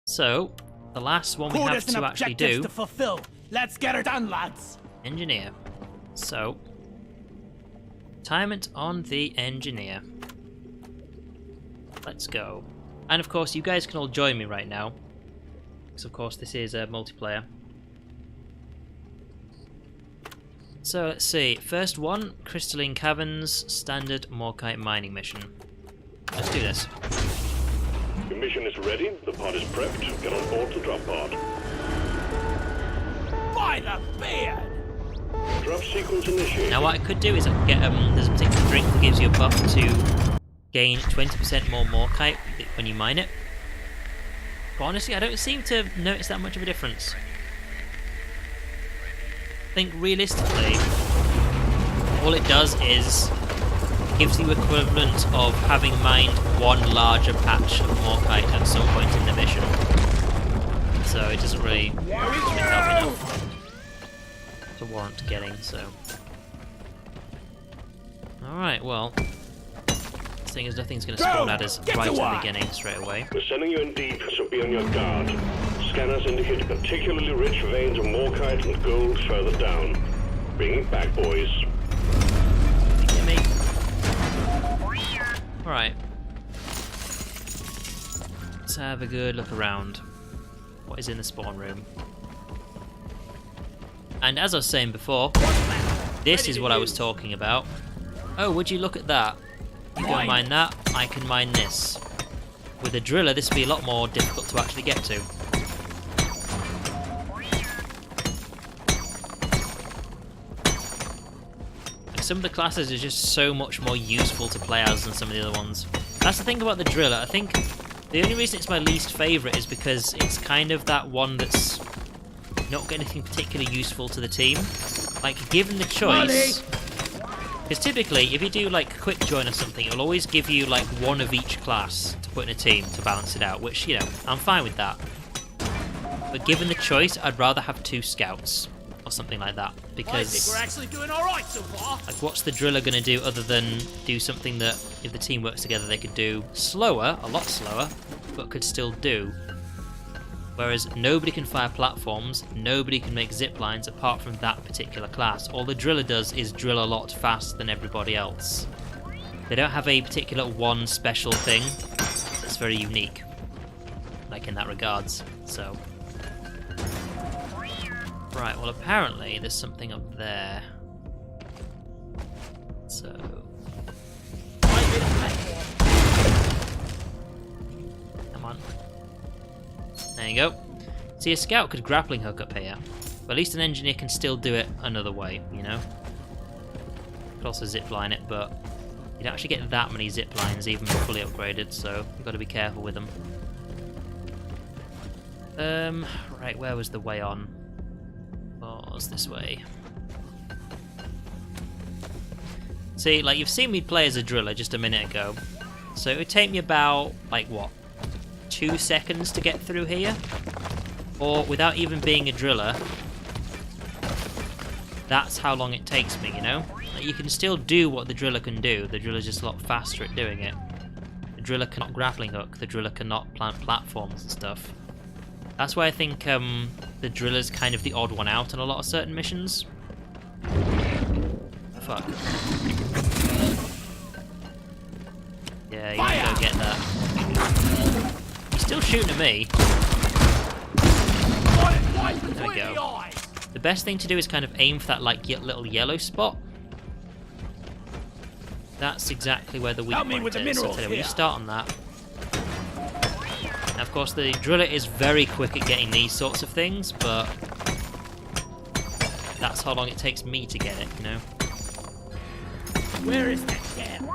So, the last one we have to actually do... to fulfill. Let's get her done, lads. Engineer. So, retirement on the engineer. Let's go. And of course, you guys can all join me right now. Because of course, this is a multiplayer. So, let's see. First one, Crystalline Caverns, Standard Morkite Mining Mission. Let's do this. Your mission is ready, the pod is prepped, get on board the drop pod. By the beard! Drop sequence initiated. Now what I could do is I could get, there's a particular drink that gives you a buff to gain 20% more Morkite when you mine it. But honestly, I don't seem to notice that much of a difference. I think realistically, all it does is gives the equivalent of having mined one larger patch of Morkite at some point in the mission. So it doesn't really help enough to warrant getting, so. Alright, well, seeing as nothing's going to spawn at us right at the beginning straight away. We're sending you in deep, so be on your guard. Scanners indicate particularly rich veins of Morkite and gold further down. Bring it back, boys. Give me. Alright. Let's have a good look around. What is in the spawn room? And as I was saying before, this is what I was talking about. Oh, would you look at that? You can mine that, I can mine this. With a driller, this would be a lot more difficult to actually get to. Some of the classes are just so much more useful to play as than some of the other ones. That's the thing about the driller. I think the only reason it's my least favourite is because it's kind of that one that's not got anything particularly useful to the team. Like, given the choice... Because typically, if you do like quick join or something, it'll always give you like one of each class to put in a team to balance it out, which, you know, I'm fine with that. But given the choice, I'd rather have 2 scouts. Or something like that, because I think we're actually doing all right so far. Like, what's the driller going to do other than do something that, if the team works together, they could do slower, a lot slower, but could still do. Whereas nobody can fire platforms, nobody can make zip lines apart from that particular class. All the driller does is drill a lot faster than everybody else. They don't have a particular one special thing that's very unique, like in that regards. So. Right, well apparently there's something up there. So... Come on. There you go. See, a scout could grappling hook up here. But at least an engineer can still do it another way, you know? Could also zipline it, but you don't actually get that many zip lines even fully upgraded, so you've got to be careful with them. Right, where was the way on? Was this way. See, like, you've seen me play as a driller just a minute ago. So it would take me about, like, what? 2 seconds to get through here? Or, without even being a driller, that's how long it takes me, you know? Like, you can still do what the driller can do. The driller's just a lot faster at doing it. The driller cannot grappling hook. The driller cannot plant platforms and stuff. That's why I think the driller's kind of the odd one out on a lot of certain missions. Fuck. Yeah, you gotta go get that. He's still shooting at me. There we go. The best thing to do is kind of aim for that like little yellow spot. That's exactly where the weak point is. So when you start on that. Now, of course, the driller is very quick at getting these sorts of things, but that's how long it takes me to get it, you know? Where is that camp?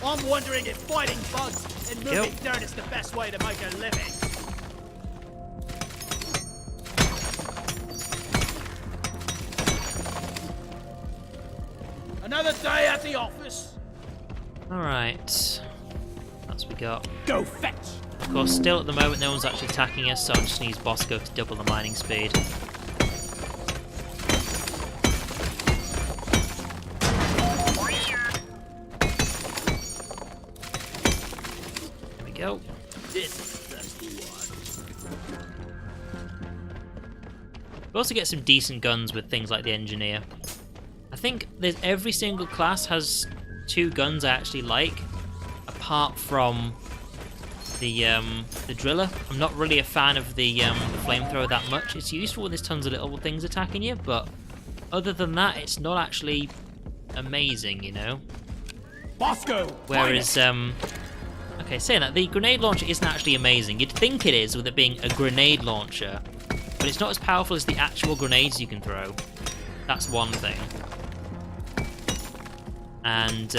I'm wondering if fighting bugs and moving dirt is the best way to make a living. Another day at the office. Alright. What else we got? Go fetch! Of course, still at the moment, no one's actually attacking us, so I just need Bosco to double the mining speed. go. We also get some decent guns with things like the Engineer. I think every single class has 2 guns I actually like, apart from the Driller. I'm not really a fan of the Flamethrower that much. It's useful when there's tons of little things attacking you, but other than that, it's not actually amazing, you know? Bosco! Whereas, okay, saying that, the grenade launcher isn't actually amazing. You'd think it is with it being a grenade launcher, but it's not as powerful as the actual grenades you can throw. That's one thing. And,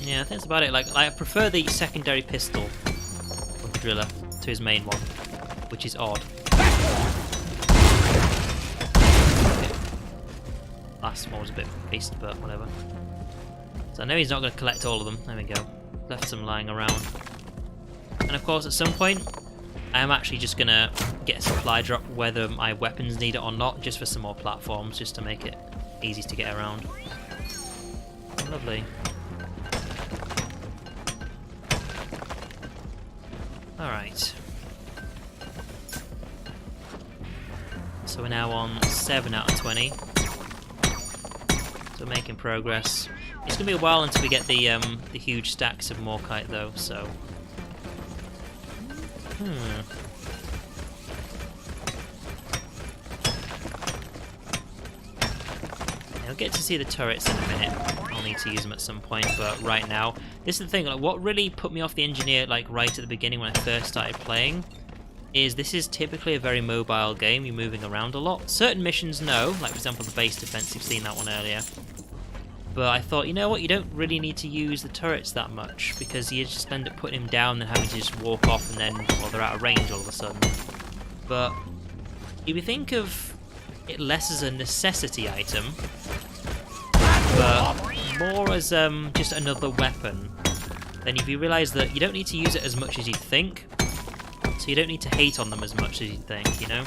yeah, I think that's about it. Like, I prefer the secondary pistol of the Driller to his main one, which is odd. Okay. Last one was a bit beast, but whatever. So I know he's not going to collect all of them. There we go. Left some lying around. And of course, at some point, I am actually just going to get a supply drop whether my weapons need it or not, just for some more platforms, just to make it easy to get around. Lovely. Alright. So we're now on 7 out of 20. So we're making progress. It's going to be a while until we get the huge stacks of Morkite though, so... I'll get to see the turrets in a minute. I'll need to use them at some point, but right now, this is the thing, like, what really put me off the Engineer, like, right at the beginning when I first started playing, is this is typically a very mobile game. You're moving around a lot. Certain missions, no, like, for example, the base defense, you've seen that one earlier. But I thought, you know what, you don't really need to use the turrets that much, because you just end up putting them down and having to just walk off, and then, well, they're out of range all of a sudden. But if you think of it less as a necessity item, but more as just another weapon, then if you realise that you don't need to use it as much as you think, so you don't need to hate on them as much as you think, you know?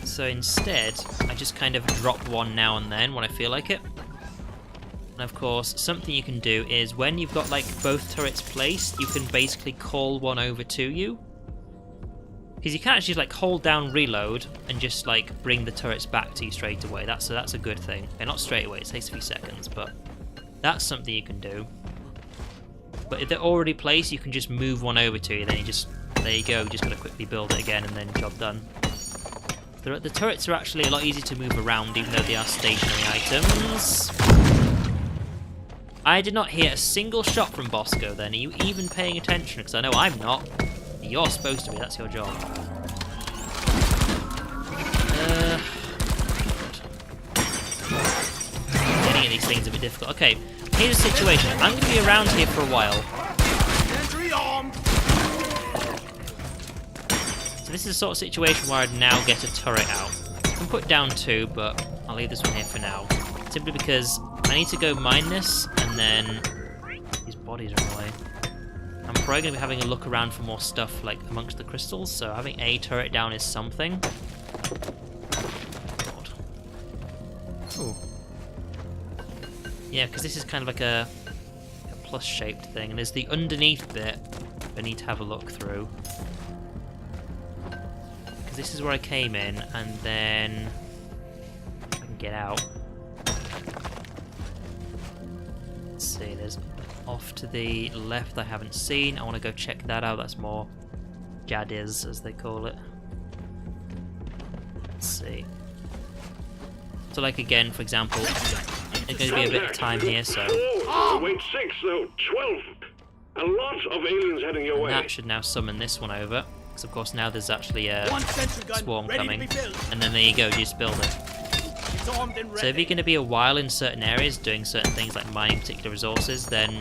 So instead, I just kind of drop one now and then when I feel like it. And of course, something you can do is when you've got like both turrets placed, you can basically call one over to you. Because you can actually like hold down reload and just like bring the turrets back to you straight away. That's a good thing. And not straight away, it takes a few seconds, but that's something you can do. But if they're already placed, you can just move one over to you, then you just, there you go, you just gotta quickly build it again and then job done. The turrets are actually a lot easier to move around, even though they are stationary items. I did not hear a single shot from Bosco then. Are you even paying attention? Because I know I'm not. You're supposed to be, that's your job. Getting at these things is a bit difficult. Okay, here's the situation. I'm going to be around here for a while. So this is the sort of situation where I'd now get a turret out. I can put down 2, but I'll leave this one here for now. Simply because I need to go mine this, and then these bodies are in the way. I'm probably going to be having a look around for more stuff like amongst the crystals, so having a turret down is something. God. Ooh. Yeah, because this is kind of like a plus-shaped thing, and there's the underneath bit I need to have a look through. Because this is where I came in, and then I can get out. Let's see, there's off to the left I haven't seen. I want to go check that out. That's more Jadiz, as they call it. Let's see. So like again, for example, there's going to be a bit of time here, so... Wait, 6, no, 12. A lot of aliens heading your way. That should now summon this one over. Because of course now there's actually a swarm coming. And then there you go, you just build it. So if you're going to be a while in certain areas doing certain things like mining particular resources, then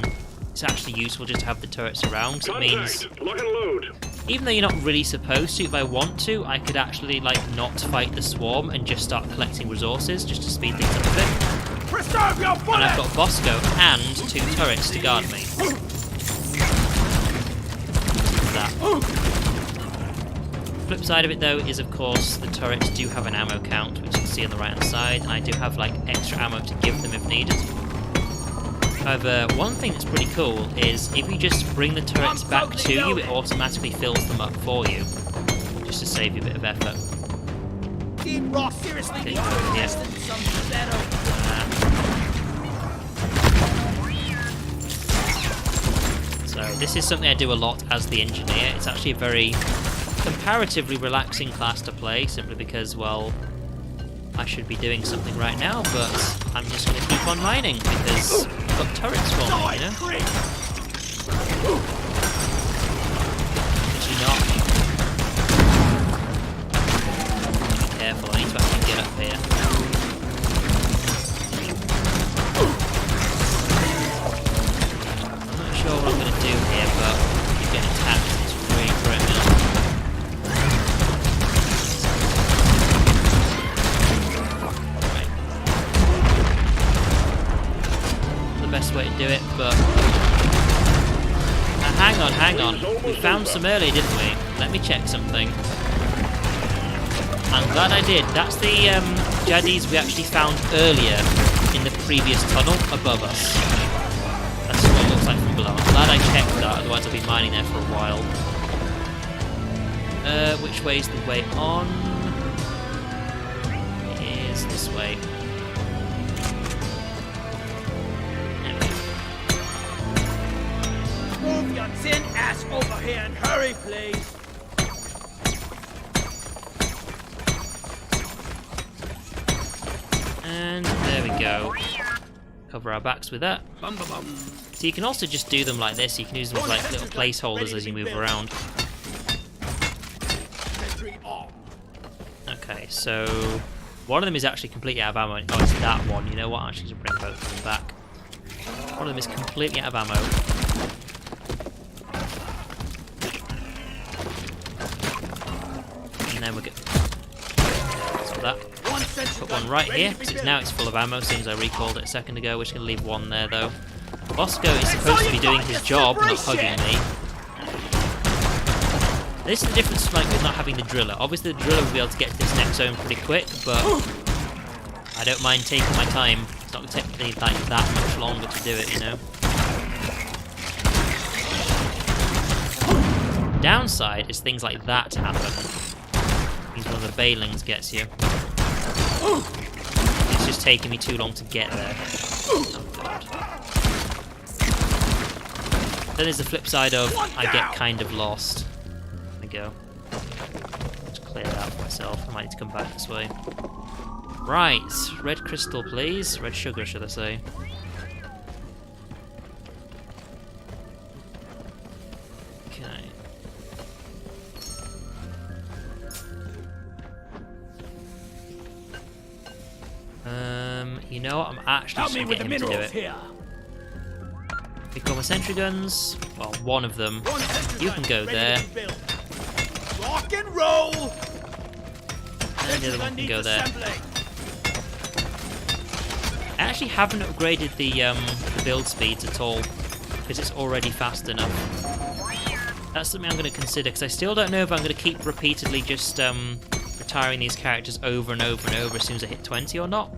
it's actually useful just to have the turrets around. Because it means, lock and load. Even though you're not really supposed to, if I want to, I could actually like not fight the swarm and just start collecting resources just to speed things up a bit. And I've got Bosco and 2 turrets to guard me. That. Flip side of it though is of course the turrets do have an ammo count, which you can see on the right hand side, and I do have like extra ammo to give them if needed. However, one thing that's pretty cool is if you just bring the turrets back to you, it automatically fills them up for you, just to save you a bit of effort. Team Rock seriously needs to Yeah. invest in some better. So this is something I do a lot as the engineer. It's actually a very comparatively relaxing class to play, simply because, well, I should be doing something right now, but I'm just going to keep on mining because I've got turrets for me, you know? Actually not. Be careful, I need to actually get up here. I'm not sure what I'm going to do here, but keep getting attacked. It's really threatening. Best way to do it, but hang on. We found some earlier, didn't we? Let me check something. I'm glad I did. That's the jaddies we actually found earlier in the previous tunnel above us. That's what it looks like from below. I'm glad I checked that, otherwise I'll be mining there for a while. Which way's the way on? It is this way. Move your tin ass over here and hurry, please. And there we go. Cover our backs with that. Bum, bum, bum. So you can also just do them like this. You can use them as like little placeholders as you move around. Sentry on. Okay, so one of them is actually completely out of ammo. Oh, it's that one. You know what? Actually, just bring both of them back. One of them is completely out of ammo. And then we're good. So that. Put one right here, because now it's full of ammo, since I recalled it a second ago. We're just going to leave one there, though. Bosco is supposed to be doing his job, not hugging me. This is the difference like, with not having the driller. Obviously, the driller will be able to get to this next zone pretty quick, but I don't mind taking my time. It's not going to take me like that much longer to do it, you know. Downside is things like that happen. Means one of the Bailings gets you. It's just taking me too long to get there. Oh, God. Then there's the flip side of I get kind of lost. There we go. Just clear that out for myself. I might need to come back this way. Right, red crystal, please. Red sugar, should I say. Okay. You know what? I'm actually just going to get him to do it. Here. Become a sentry guns. Well, one of them. You can go there. Rock and roll. And the other one can go there. I actually haven't upgraded the build speeds at all, because it's already fast enough. That's something I'm going to consider, because I still don't know if I'm going to keep repeatedly just retiring these characters over and over and over as soon as I hit 20 or not.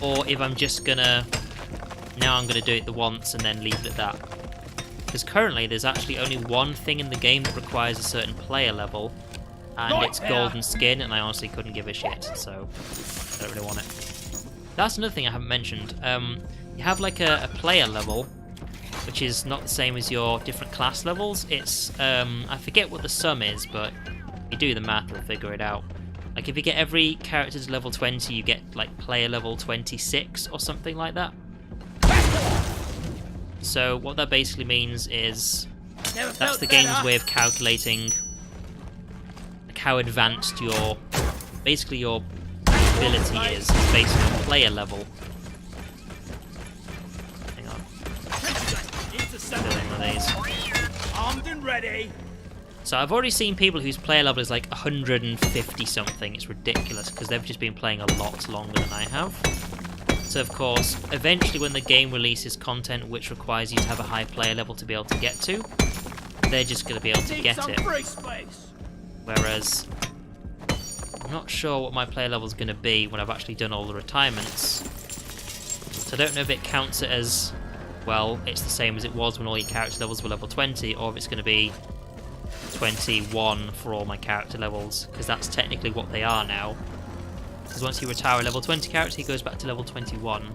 Or if I'm just gonna... Now I'm gonna do it the once and then leave it at that. Because currently there's actually only one thing in the game that requires a certain player level, and it's golden skin, and I honestly couldn't give a shit, so I don't really want it. That's another thing I haven't mentioned. You have like a player level, which is not the same as your different class levels. It's, I forget what the sum is, but you do the math, you'll figure it out. Like, if you get every character to level 20, you get, like, player level 26 or something like that. So, what that basically means is that's the game's way of calculating like, how advanced your... basically your ability is based on player level. Hang on. Building one of these. Armed and ready. So I've already seen people whose player level is like 150 something. It's ridiculous because they've just been playing a lot longer than I have. So of course, eventually when the game releases content which requires you to have a high player level to be able to get to, they're just going to be able to get it. Whereas, I'm not sure what my player level is going to be when I've actually done all the retirements. So I don't know if it counts it as, well, it's the same as it was when all your character levels were level 20, or if it's going to be 21 for all my character levels, because that's technically what they are now. Because once you retire a level 20 character, he goes back to level 21.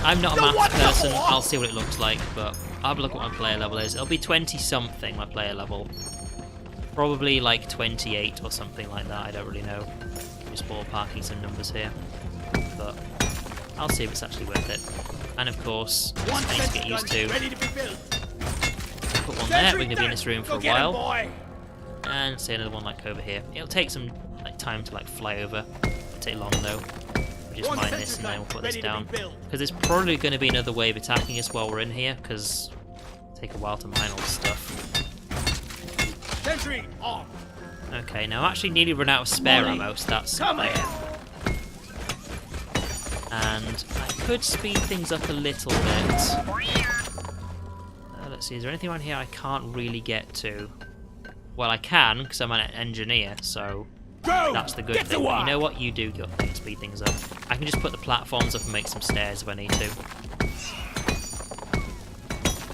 I'm not a maths person, I'll see what it looks like, but I'll have a look at what my player level is. It'll be 20-something, my player level. Probably like 28 or something like that, I don't really know. Just ballparking some numbers here. But I'll see if it's actually worth it. And of course, I need to get used to. Put one there, we're going to be in this room for a while. And say another one like over here. It'll take some like time to like fly over. It'll take long though. We'll just mine this and then we'll put this down. Because there's probably going to be another wave attacking us while we're in here, because it'll take a while to mine all this stuff. Sentry on. Okay, now I actually nearly run out of spare ammo, so that's something. And I could speed things up a little bit. Let's see, is there anything around here I can't really get to? Well, I can, because I'm an engineer, so that's the good thing. But you know what? You do your thing, speed things up. I can just put the platforms up and make some stairs if I need to.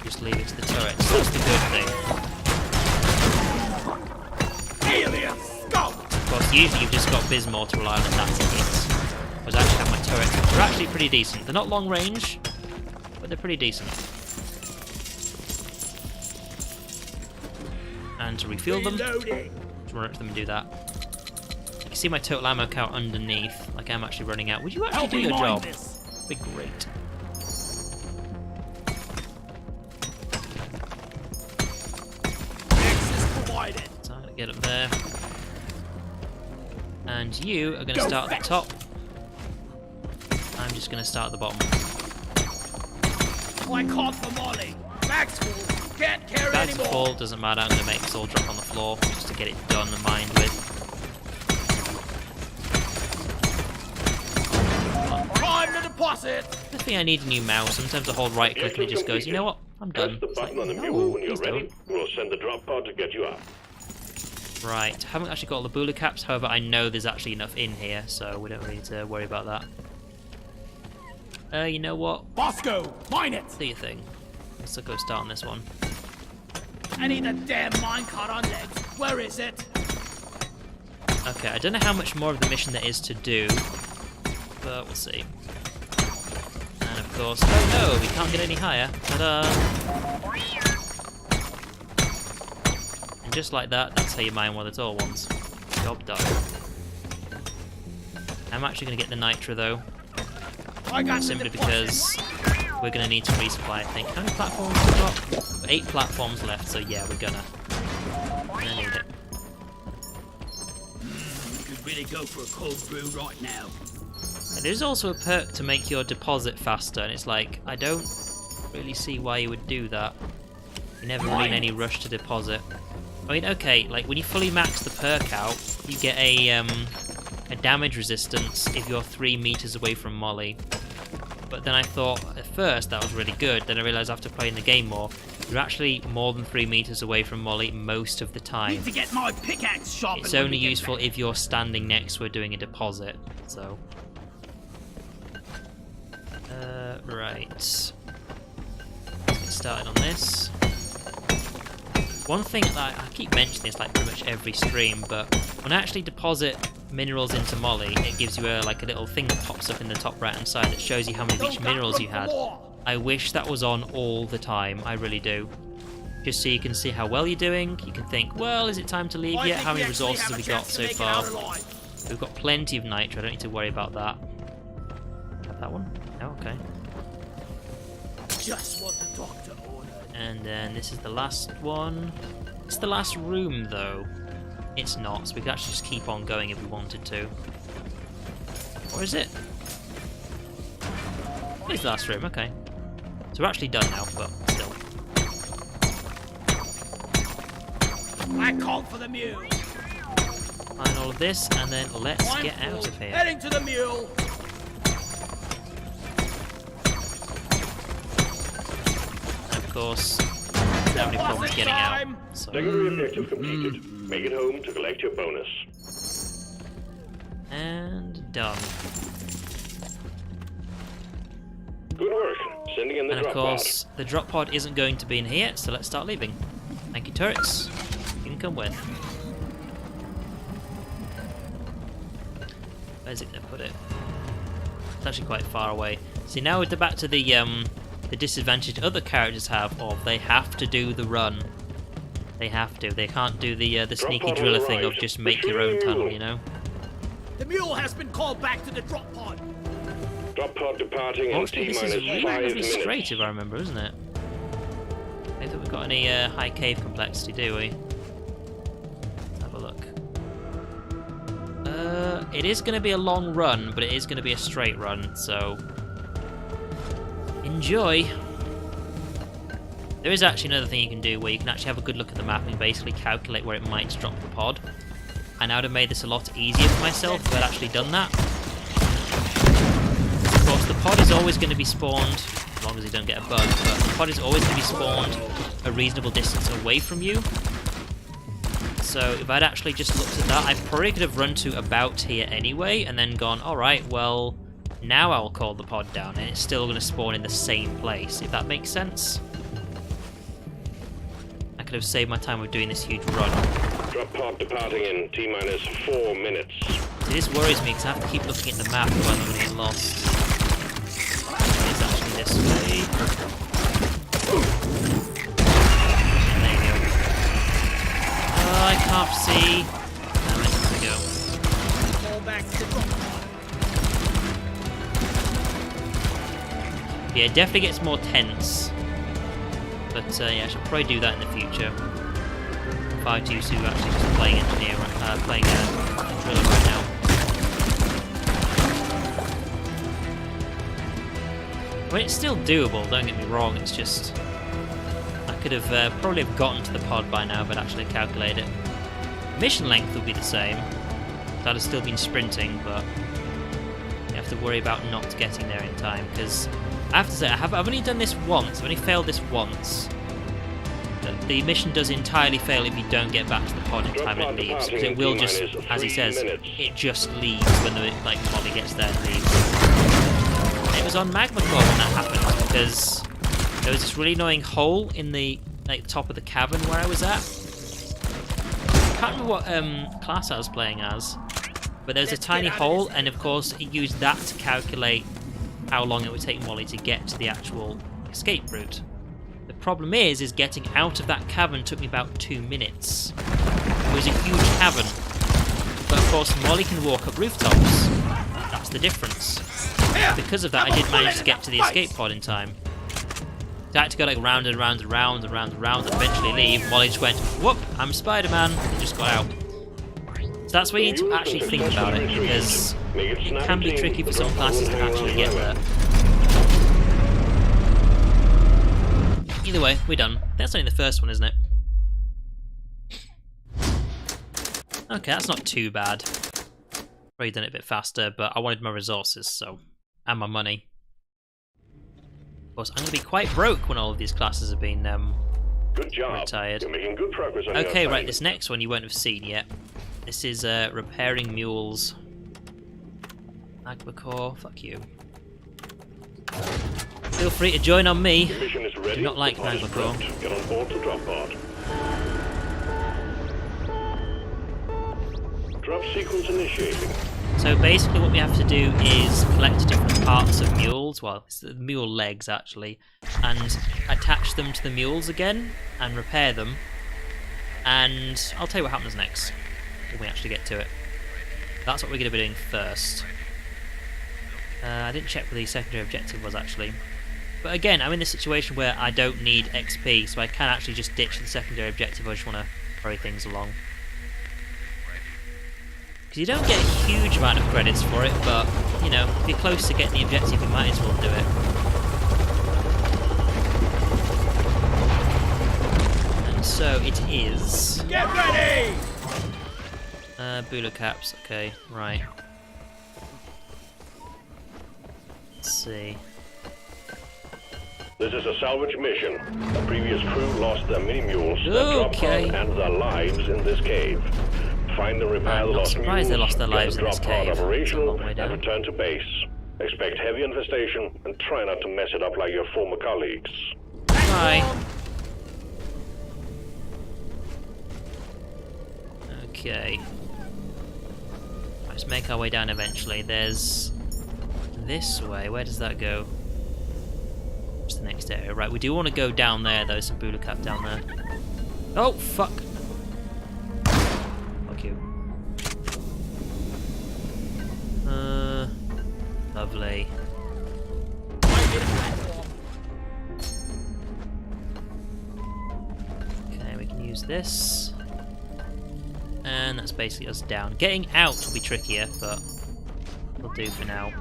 Just leave it to the turrets, that's the good thing. Of course, usually you've just got Bismore to rely on and that's it. Whereas I actually have my turrets, they're actually pretty decent. They're not long range, but they're pretty decent. And to refuel them, just run up to them and do that. You can see my total ammo count underneath, like I'm actually running out. Would you actually do your job? That'd be great. So I'm going to get up there. And you are going to start at the top. I'm just going to start at the bottom. I caught the molly. Bag's full. Can't carry Bags anymore. are full, doesn't matter. I'm going to make this all drop on the floor just to get it done and mined with. Time to deposit. I think I need a new mouse. Sometimes I hold right click and it just goes, you know what? I'm done. Press the It's like, button on the no, mule when you're please ready. don't. We'll send the drop pod to get you up. Right, haven't actually got all the booler caps, however I know there's actually enough in here, so we don't really need to worry about that. You know what? Bosco, mine it. Do your thing. Let's go start on this one. I need a damn minecart on legs. Where is it? Okay, I don't know how much more of the mission there is to do, but we'll see. And of course, oh no, we can't get any higher. Ta-da! And just like that, that's how you mine one of the tall ones. Job done. I'm actually going to get the nitro though, I got simply because we're going to need to resupply, I think. How many platforms have we got? 8 platforms left, so yeah, we're gonna need it. You could really go for a cold brew right now. And there's also a perk to make your deposit faster, and it's like, I don't really see why you would do that. You're never really in any rush to deposit. I mean, okay, like when you fully max the perk out, you get a damage resistance if you're 3 meters away from Molly. But then I thought at first that was really good, then I realised after playing the game more, you're actually more than 3 meters away from Molly most of the time. Need to get my pickaxe sharpened. It's only useful if you're standing next to her doing a deposit, so... right. Let's get started on this. One thing that I keep mentioning this like pretty much every stream, but when I actually deposit minerals into Molly, it gives you like a little thing that pops up in the top right hand side that shows you how many of each minerals you had. I wish that was on all the time, I really do. Just so you can see how well you're doing, you can think, well, is it time to leave yet? How many resources have we got so far? We've got plenty of nitro, I don't need to worry about that. Have that one? No, okay. Just what the doctor ordered. And then this is the last one. It's the last room though. It's not, so we could actually just keep on going if we wanted to. Or is it? It's the last room, okay. So we're actually done now, but still. I called for the mule. Find all of this, and then let's get out of here. Heading to the mule. And of course, don't have any problems getting out. So. Secondary objective completed. Make it home to collect your bonus. And done. in the And of drop course, the drop pod isn't going to be in here, so let's start leaving. Thank you, turrets. You can come with. Where's it going to put it? It's actually quite far away. See, now we're back to the disadvantage other characters have of they have to do the run. They have to. They can't do the sneaky driller thing of just make your own tunnel, you know? The mule has been called back to the drop pod. Drop pod departing in This is T-minus 5 reasonably minutes. straight, if I remember, isn't it? I don't think we've got any high cave complexity, do we? Let's have a look. It is going to be a long run, but it is going to be a straight run, so enjoy. There is actually another thing you can do where you can actually have a good look at the map and basically calculate where it might drop the pod. And I would have made this a lot easier for myself if I'd actually done that. Of course, the pod is always going to be spawned, as long as you don't get a bug, but the pod is always going to be spawned a reasonable distance away from you. So if I'd actually just looked at that, I probably could have run to about here anyway, and then gone, alright, well, now I'll call the pod down, and it's still going to spawn in the same place, if that makes sense. I could have saved my time with doing this huge run. Drop pod departing in T-minus 4 minutes. This worries me because I have to keep looking at the map while I'm going to get lost. It's actually this way. There you go. Oh, I can't see. Damn it, there we go. Fall back to the drop pod. Yeah, it definitely gets more tense. But yeah, I should probably do that in the future. If I do to actually just playing engineer, playing driller right now. I mean, it's still doable, don't get me wrong, it's just I could have probably have gotten to the pod by now, but actually calculated it. Mission length will be the same. I'd have still been sprinting, but you have to worry about not getting there in time, because I have to say, I've only done this once, I've only failed this once. The mission does entirely fail if you don't get back to the pod in time it leaves, because it will just, as he says, it just leaves when the Molly gets there and leaves. And it was on Magma Core when that happened, because there was this really annoying hole in the top of the cavern where I was at. I can't remember what class I was playing as, but there's a tiny hole, and of course it used that to calculate how long it would take Molly to get to the actual escape route. The problem is getting out of that cavern took me about 2 minutes. It was a huge cavern, but of course Molly can walk up rooftops. That's the difference. Because of that, I did manage to get to the escape pod in time. So I had to go like round and round and round and round and round and eventually leave. Molly just went, whoop, I'm Spider-Man, and just got out. So that's where you need to actually think about it, because it can be tricky for some classes to actually get there. Either way, we're done. That's only the first one, isn't it? Okay, that's not too bad. Probably done it a bit faster, but I wanted my resources, so... and my money. Of course, I'm going to be quite broke when all of these classes have been Good job. retired. You're making good progress on Okay, your right, this next one you won't have seen yet. This is repairing mules. Magma Core, fuck you. Feel free to join on me. The mission is ready. Do not like Magma Core. Get on board the drop pod. Drop sequence initiating. So basically what we have to do is collect different parts of mules, well, it's the mule legs actually, and attach them to the mules again, and repair them. And I'll tell you what happens next, when we actually get to it. That's what we're going to be doing first. I didn't check what the secondary objective was actually. But again, I'm in this situation where I don't need XP, so I can actually just ditch the secondary objective. I just want to hurry things along. Because you don't get a huge amount of credits for it, but, you know, if you're close to getting the objective, you might as well do it. And so it is. Get ready! Bula caps, okay, right. Let's see. This is a salvage mission. A previous crew lost their mini-mules, their drop pod, and their lives in this cave. Find and repair the lost mules, they lost their lives get the in this drop pod cave. operational, It's a long way down. and return to base. Expect heavy infestation and try not to mess it up like your former colleagues. Bye. Okay. Let's make our way down eventually. There's this way. Where does that go? What's the next area? Right, we do want to go down there. There's some Bulacap down there. Oh, fuck. Fuck you. Lovely. Okay, we can use this. And that's basically us down. Getting out will be trickier, but will do for now.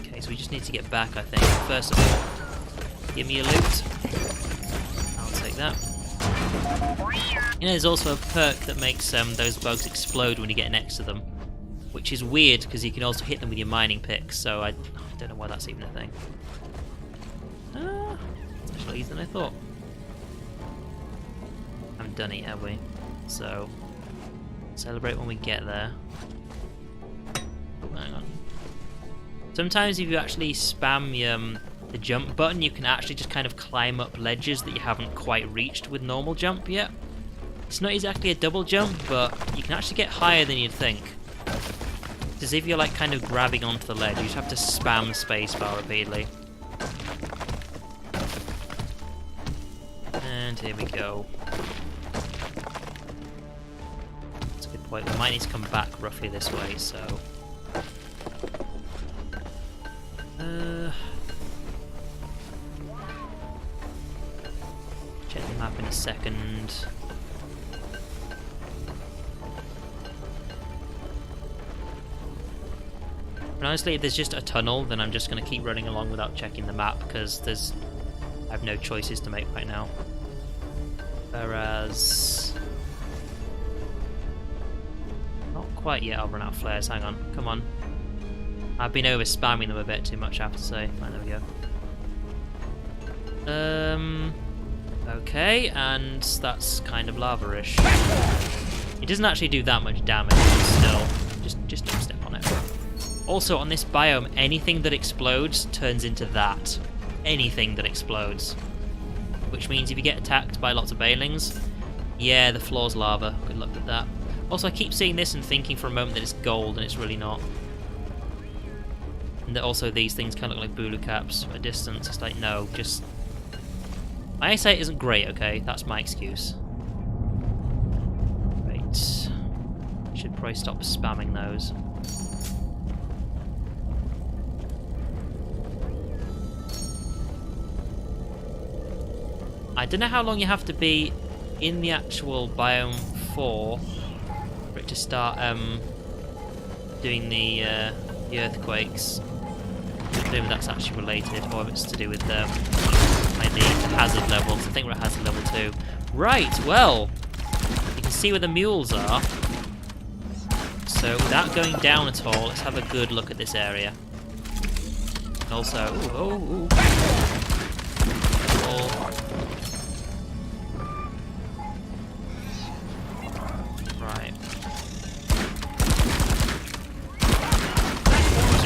Okay, so we just need to get back, I think. First of all, give me a loot. I'll take that. You know, there's also a perk that makes those bugs explode when you get next to them, which is weird because you can also hit them with your mining pick, so I don't know why that's even a thing. It's actually easier than I thought. Haven't done it, have we? So, celebrate when we get there. Oh, hang on. Sometimes if you actually spam the jump button, you can actually just kind of climb up ledges that you haven't quite reached with normal jump yet. It's not exactly a double jump, but you can actually get higher than you'd think. It's as if you're like kind of grabbing onto the ledge. You just have to spam spacebar repeatedly. And here we go. That's a good point. We might need to come back roughly this way, so... check the map in a second. And honestly, if there's just a tunnel, then I'm just going to keep running along without checking the map, because I have no choices to make right now. Whereas... not quite yet, I'll run out of flares. Hang on, come on. I've been over spamming them a bit too much, I have to say. Right, there we go. Okay, and that's kind of lava-ish. It doesn't actually do that much damage, but still, just don't step on it. Also, on this biome, anything that explodes turns into that. Anything that explodes. Which means if you get attacked by lots of banelings, yeah, the floor's lava. Good luck with that. Also, I keep seeing this and thinking for a moment that it's gold, and it's really not. And that also these things kind of look like Bulucaps from a distance. It's like, no, just... my eyesight isn't great, okay? That's my excuse. Right. Should probably stop spamming those. I don't know how long you have to be in the actual biome for it to start doing the earthquakes. I don't know if that's actually related, or if it's to do with like the hazard levels. I think we're at hazard level 2. Right, well, you can see where the mules are. So without going down at all, let's have a good look at this area. And also, right.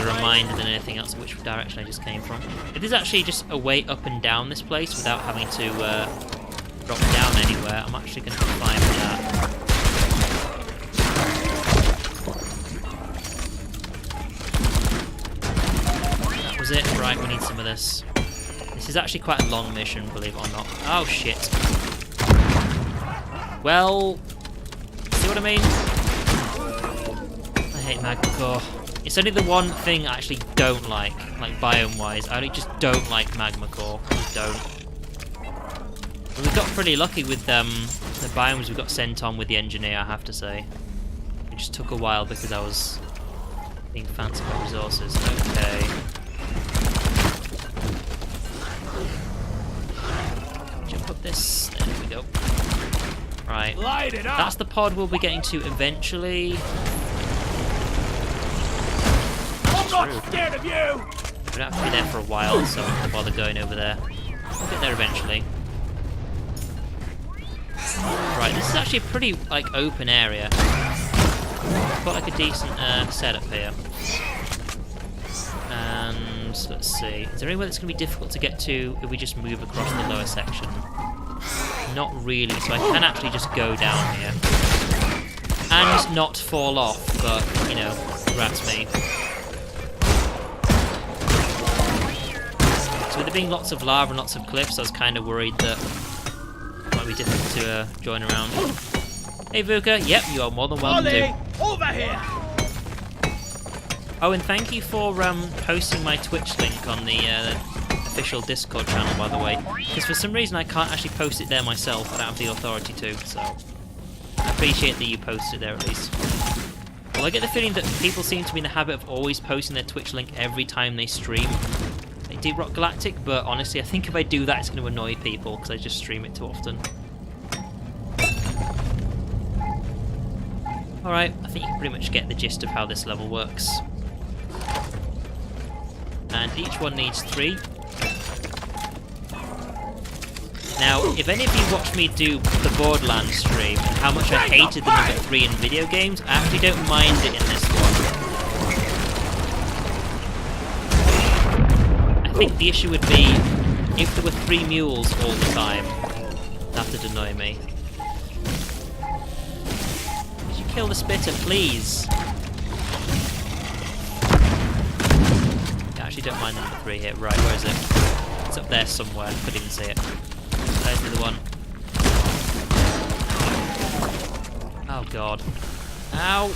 Reminder than anything else of which direction I just came from. It is actually just a way up and down this place without having to drop down anywhere. I'm actually going to climb that. That was it. Right, we need some of this. This is actually quite a long mission, believe it or not. Oh shit. Well, see what I mean? I hate magma core. It's only the one thing I actually don't like biome-wise. I just don't like magma core. I just don't. But we got pretty lucky with the biomes we got sent on with the engineer, I have to say. It just took a while because I was being fancy with resources. Okay. Jump up this. There we go. Right. Light it up. That's the pod we'll be getting to eventually. I'm not scared of you! We don't have to be there for a while, so I don't bother going over there. We'll get there eventually. Right, this is actually a pretty, like, open area. Got, like, a decent setup here. see. Is there anywhere that's going to be difficult to get to if we just move across the lower section? Not really, so I can actually just go down here. And not fall off, but, you know, rats me. So with there being lots of lava and lots of cliffs, I was kind of worried that it might be difficult to join around. Hey Vuka, yep, you are more than welcome to. Over here! Oh, and thank you for posting my Twitch link on the official Discord channel, by the way. Because for some reason I can't actually post it there myself. I don't have the authority to, so I appreciate that you posted it there at least. Well, I get the feeling that people seem to be in the habit of always posting their Twitch link every time they stream. They do Rock Galactic, but honestly, I think if I do that, it's going to annoy people because I just stream it too often. Alright, I think you can pretty much get the gist of how this level works. And each one needs 3. Now, if any of you watch me do the Borderlands stream and how much I hated the number 3 in video games, I actually don't mind it in this one. I think the issue would be if there were 3 mules all the time. That would annoy me. Could you kill the spitter, please? I actually don't mind the number 3 here. Right, where is it? It's up there somewhere. I couldn't even see it. There's the other one. Oh god. Ow!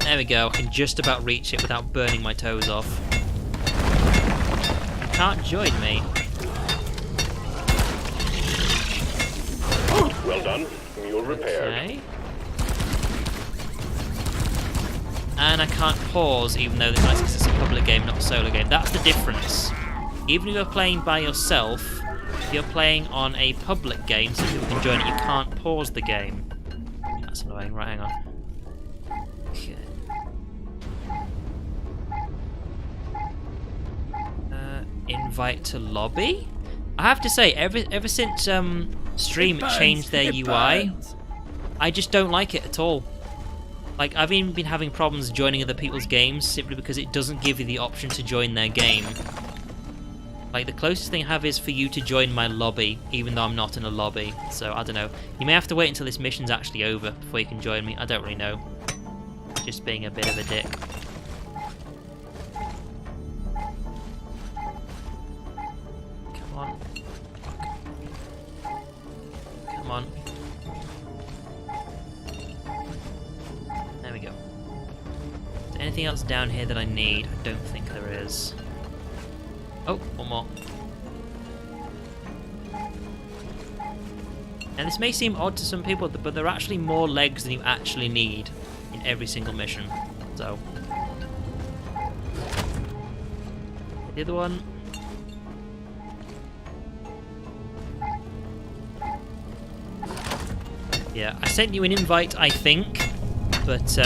There we go. I can just about reach it without burning my toes off. You can't join me. Well done. Mule repaired. Okay. And I can't pause, even though it's nice because it's a public game, not a solo game. That's the difference. Even if you're playing by yourself, if you're playing on a public game, so people can join it, you can't pause the game. That's annoying. Right, hang on. Okay. Invite to lobby? I have to say, ever since Stream changed their UI, I just don't like it at all. Like, I've even been having problems joining other people's games simply because it doesn't give you the option to join their game. Like, the closest thing I have is for you to join my lobby, even though I'm not in a lobby. So, I don't know. You may have to wait until this mission's actually over before you can join me. I don't really know. Just being a bit of a dick. Come on. Come on. There we go. Is there anything else down here that I need? I don't think there is. Oh, one more. Now this may seem odd to some people, but there are actually more legs than you actually need in every single mission. So, the other one. Yeah, I sent you an invite, I think, but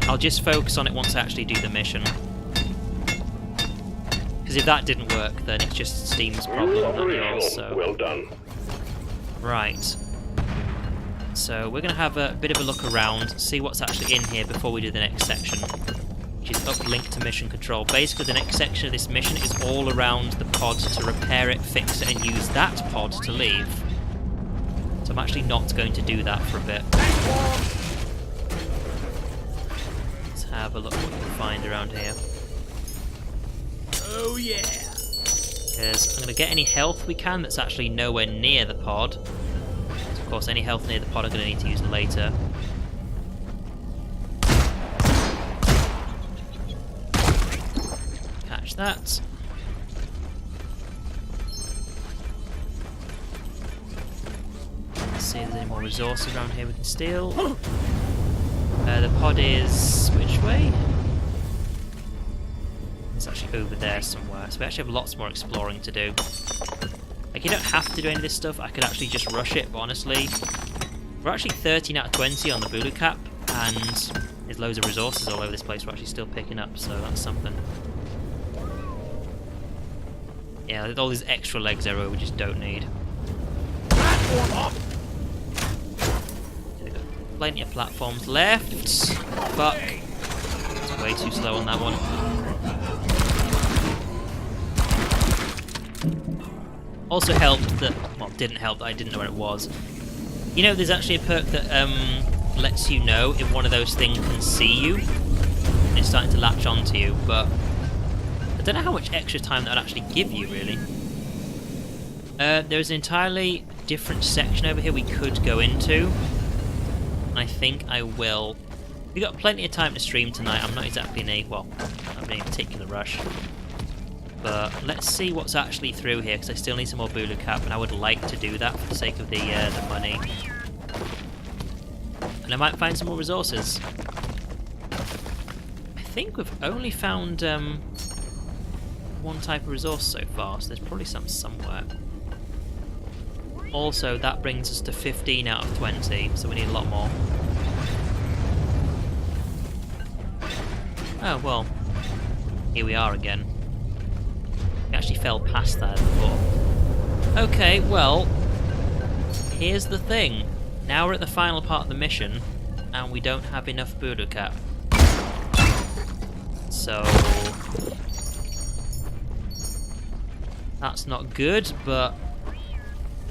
I'll just focus on it once I actually do the mission. Because if that didn't work, then it's just Steam's problem, not yours. So. Well done. Right. So we're going to have a bit of a look around, see what's actually in here before we do the next section, which is uplink to mission control. Basically, the next section of this mission is all around the pod to repair it, fix it, and use that pod to leave. So I'm actually not going to do that for a bit. Let's have a look what we can find around here. Oh yeah! Because I'm going to get any health we can that's actually nowhere near the pod. So of course, any health near the pod I'm going to need to use later. Catch that. Let's see if there's any more resources around here we can steal. The pod is which way? It's actually over there somewhere, so we actually have lots more exploring to do. Like, you don't have to do any of this stuff, I could actually just rush it, but honestly, we're actually 13 out of 20 on the Bulu Cap, and there's loads of resources all over this place we're actually still picking up, so that's something. Yeah, all these extra legs everywhere we just don't need. Plenty of platforms left. Fuck. It's way too slow on that one. Also helped that, well, didn't help that I didn't know where it was. You know, there's actually a perk that lets you know if one of those things can see you. And it's starting to latch onto you, but I don't know how much extra time that would actually give you, really. There's an entirely different section over here we could go into. And I think I will. We've got plenty of time to stream tonight. I'm not exactly in a, well, I'm in a particular rush. But let's see what's actually through here, because I still need some more Bulu Cap, and I would like to do that for the sake of the money. And I might find some more resources. I think we've only found one type of resource so far, so there's probably some somewhere. Also, that brings us to 15 out of 20, so we need a lot more. Oh, well, here we are again. We actually fell past that before. Okay, well, here's the thing. Now we're at the final part of the mission, and we don't have enough Bulu Cap. So that's not good, but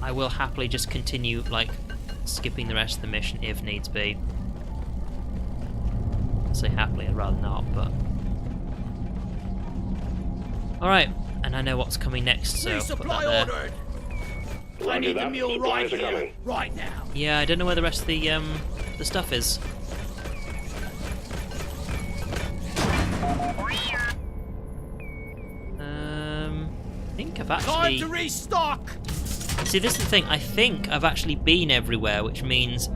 I will happily just continue, like, skipping the rest of the mission if needs be. I'd say happily, I'd rather not, but... Alright, and I know what's coming next, so put that there. I need the mule right here, right now. Yeah, I don't know where the rest of the stuff is. I think I've actually... Time to restock! See, this is the thing. I think I've actually been everywhere, which means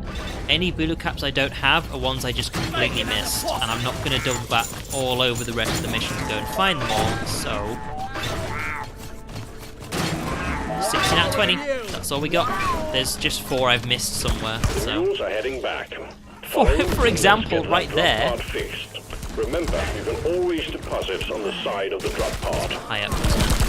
any Bulu Caps I don't have are ones I just completely missed, and I'm not going to double back all over the rest of the mission to go and find them all, so... 16 out of 20. That's all we got. There's just 4 I've missed somewhere, so... Mules are heading back. For example, right there... Remember, you can always deposit on the side of the drop pod. High up, isn't it?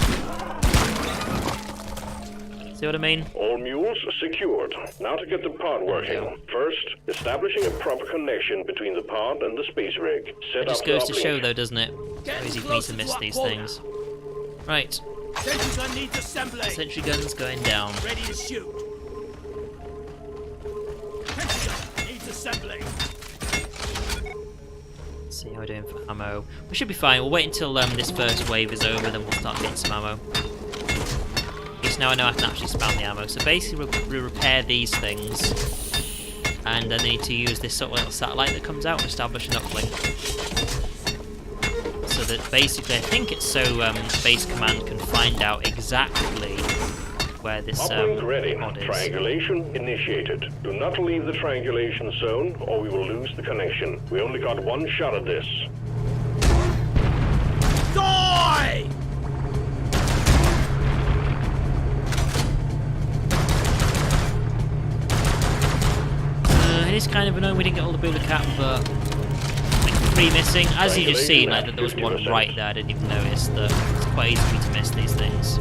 See what I mean? All mules secured. Now to get the pod working. First, establishing a proper connection between the pod and the space rig. It just goes to show, though, doesn't it? How easy for me to miss these things. Right. Sentry gun needs assembly. Sentry gun's going down. Ready to shoot. Sentry gun needs assembly. Let's see how we're doing for ammo. We should be fine. We'll wait until this first wave is over, then we'll start getting some ammo. At least now I know I can actually spam the ammo. So basically, we repair these things, and then I need to use this sort of little satellite that comes out and establish an uplink. So that basically, I think it's so Base Command can find out exactly where this uplink ready. Mod is. Triangulation initiated. Do not leave the triangulation zone, or we will lose the connection. We only got one shot at this. Die! It is kind of annoying we didn't get all the Bulu Cap, but like 3 missing. As you just seen, like, that there was one right there. I didn't even notice that. It's quite easy for me to miss these things.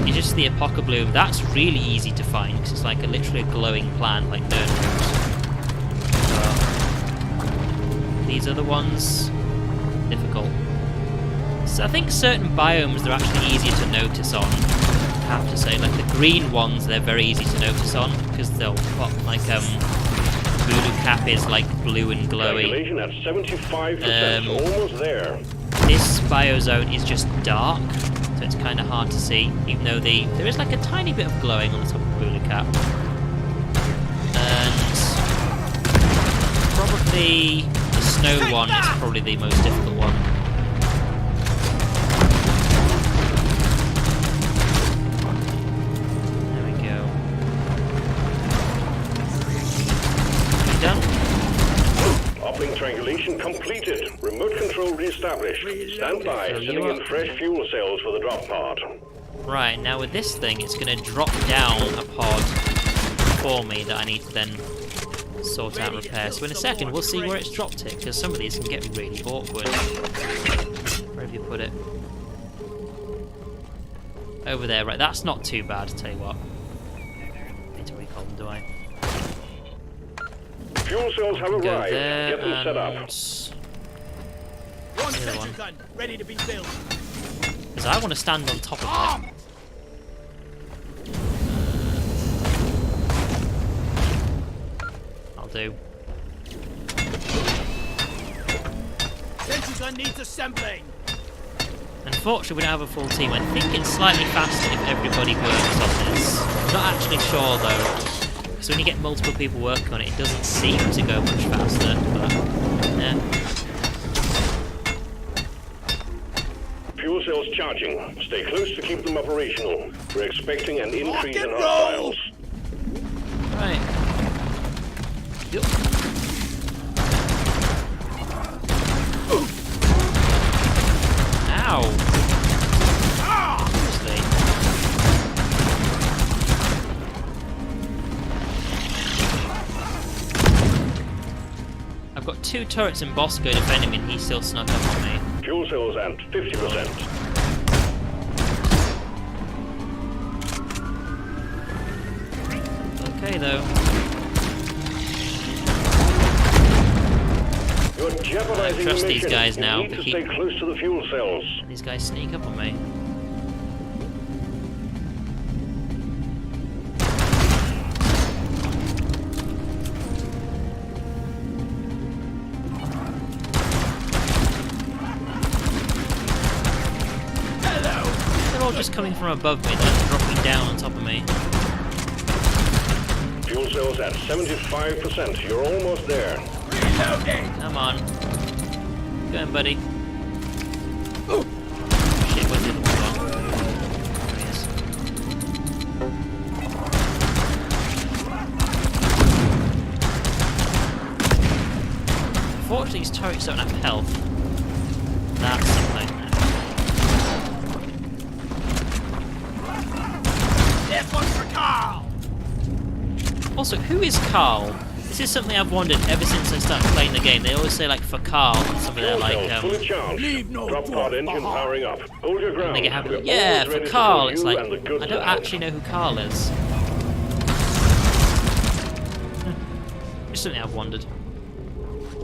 It's just the Apoca Bloom. That's really easy to find because it's like literally a glowing plant, like nerdrooms. These other ones, difficult. So I think certain biomes they're actually easier to notice on. I have to say, like the green ones, they're very easy to notice on because they'll pop like Bulu Cap is like blue and glowy. Triangulation at 75%, almost there. This biozone is just dark, so it's kind of hard to see, even though there is like a tiny bit of glowing on the top of Bulu Cap. And probably the snow one is probably the most difficult one. There we go. You done? Uplink triangulation completed. Remote control reestablished. Stand by, So sending in fresh fuel cells for the drop pod. Right, now with this thing, it's going to drop down a pod for me that I need to then sort out and repair. So in a second, we'll see where it's dropped it, because some of these can get really awkward. Where have you put it? Over there, right, that's not too bad, to tell you what. Need to recall them, do I? Fuel cells have arrived. There, Get them set up. One sentry gun ready to be built. Because I want to stand on top of it. I'll do. Sentry gun needs assembling. Unfortunately, we don't have a full team. I think it's slightly faster if everybody works on this. I'm not actually sure though, because when you get multiple people working on it, it doesn't seem to go much faster. But yeah. Fuel cells charging. Stay close to keep them operational. We're expecting an increase in hostiles. Right. Yup. Ow! Seriously. I've got 2 turrets in Bosco defending me and he still snuck up on me. Fuel cells at 50%. Okay though. You're jeopardizing trust the these mission. guys now. You need to stay close to the fuel cells. These guys sneak up on me. They're all just coming from above me, then dropping down on top of me. Fuel cells at 75%. You're almost there. Reloading. Come on. Going, buddy. Oh. Shit, where's the other one gone? There he is. Unfortunately, these turrets don't have health. That's something. This one's for Carl. Also, who is Carl? This is something I've wondered ever since I started playing the game. They always say like for Carl, something there like fully charged. Leave no Drop pod engine powering up. Hold your ground. they get happy. We're Yeah, always for ready to Carl. support It's you like and the goods I don't to help. actually know who Carl is. Just something I've wondered.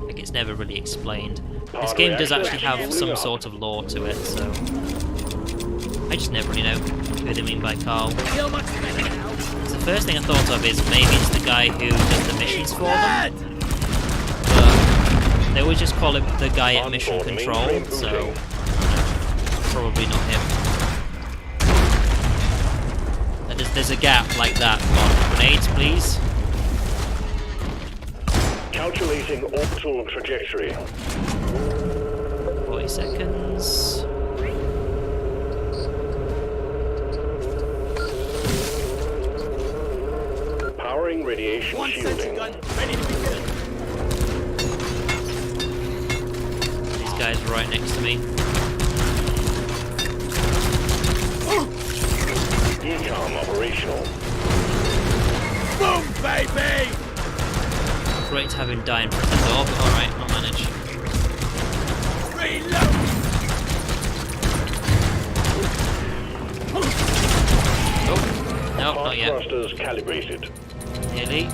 Like it's never really explained. This game does actually have some sort of lore to it, so I just never really know who they mean by Carl. Feel much better now. So the first thing I thought of is maybe it's the guy who does the missions for them. But they always just call him the guy at mission control, so probably not him. And there's a gap like that. Come on, grenades, please. Calculating orbital trajectory. 40 seconds. Powering radiation One sentry shielding. gun ready to begin. These guys are right next to me. Decom operational. Boom, baby! Great to have him die in front of the door, but alright, I'll manage. Reload! Oh, no, Pod not yet. thrusters calibrated. Nearly.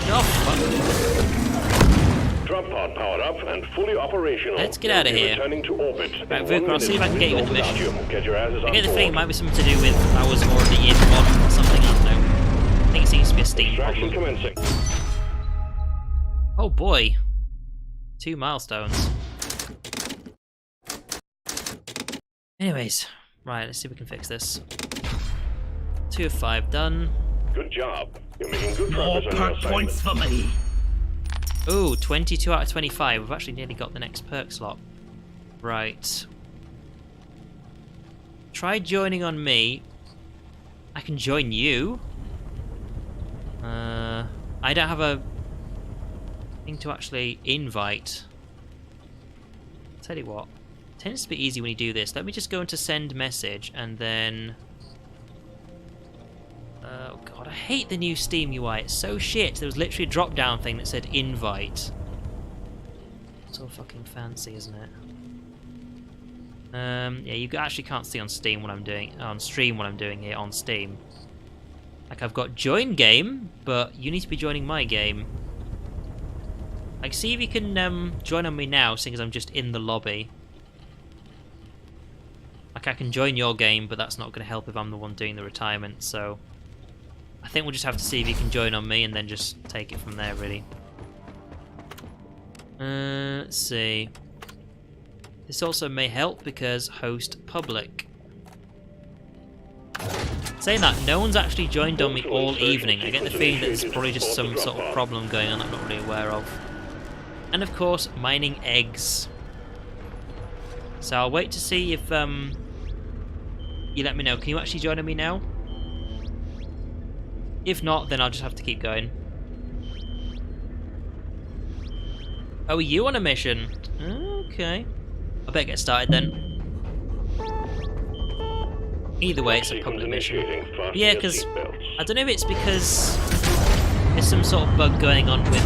Oh, fuck. Drop pod powered up and fully operational. Let's get out of You'll be here. Returning to orbit. Right, In Vuka, 1 I'll see if I can get you minute. in the Without mission. you. Get your asses I on get the feeling it board. might be something to do with I was already in one or something, I don't know. I think it seems to be a Steam Extraction problem. commencing. Oh boy. 2 milestones. Anyways, right, let's see if we can fix this. 2 of 5 done. Good job. You're making good More progress on your perk assignment. points for me. Ooh, 22 out of 25. We've actually nearly got the next perk slot. Right. Try joining on me. I can join you. I don't have a thing to actually invite. Tell you what. It tends to be easy when you do this. Let me just go into send message and then... Oh god, I hate the new Steam UI. It's so shit. There was literally a drop down thing that said invite. It's all fucking fancy, isn't it? Yeah, you actually can't see on Steam what I'm doing, on stream what I'm doing here on Steam. Like I've got join game, but you need to be joining my game. Like, see if you can join on me now, seeing as I'm just in the lobby. Like, I can join your game, but that's not going to help if I'm the one doing the retirement, so... I think we'll just have to see if you can join on me and then just take it from there, really. Let's see. This also may help because host public. Saying that, no one's actually joined on me all evening. I get the feeling that there's probably just some sort of problem going on I'm not really aware of. And of course, mining eggs. So I'll wait to see if you let me know. Can you actually join on me now? If not, then I'll just have to keep going. Oh, are you on a mission? Okay. I better get started then. Either way, it's a public mission. But yeah, because I don't know if it's because there's some sort of bug going on with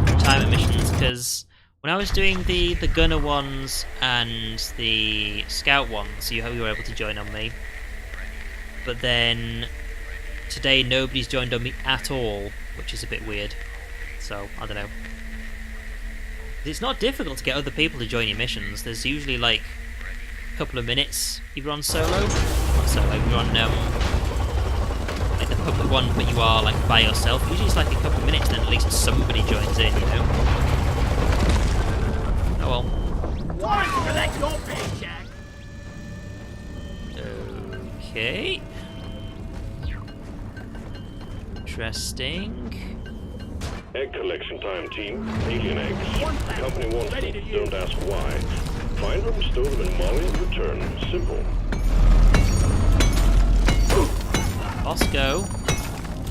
retirement missions. Because when I was doing the gunner ones and the scout ones, you were able to join on me. But then today nobody's joined on me at all, which is a bit weird. So I don't know. It's not difficult to get other people to join your missions. There's usually like a couple of minutes if you're on solo. Not solo, if you're on like the public one, but you are like by yourself. Usually it's like a couple of minutes, then at least somebody joins in, you know. Oh well. Time to collect your paycheck. Okay. Interesting. Egg collection time, team. Alien eggs. Company wants them. Don't ask why. Find them, stow them in Molly, and return. Simple. Bosco.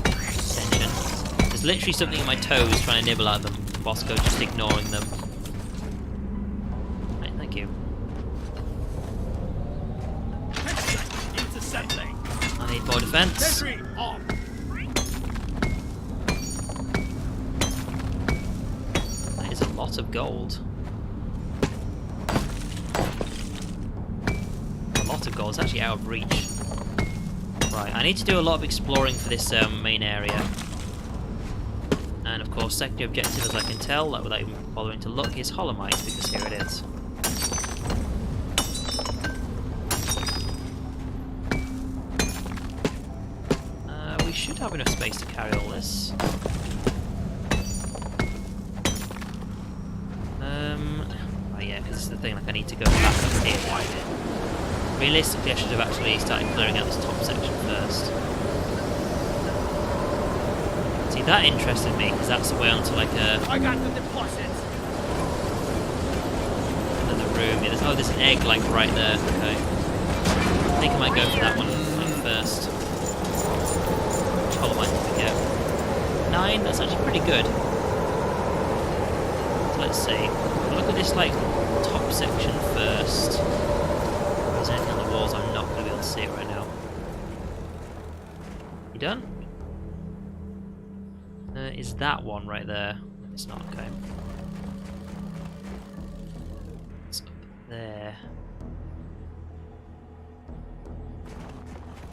Attention. There's literally something in my toes trying to nibble at them. Bosco just ignoring them. Right, thank you. It's assembling. I need more defense. Sentry off. That is a lot of gold. A lot of gold. It's actually out of reach. Right, I need to do a lot of exploring for this main area. And of course, secondary objective, as I can tell, without even bothering to look, is Holomite, because here it is. We should have enough space to carry all this. Oh yeah, because this is the thing, like I need to go back up here. Realistically, I should have actually started clearing out this top section first. See, that interested me, because that's the way onto like a... I got the deposits. Another room. Yeah, there's an egg like right there. Okay. I think I might go for that one like first. Which might forget. 9, that's actually pretty good. So let's see. We'll look at this like top section first. If there's anything on the walls, I'm not going to be able to see it right now. You done? Is that one right there? It's not, okay. It's up there.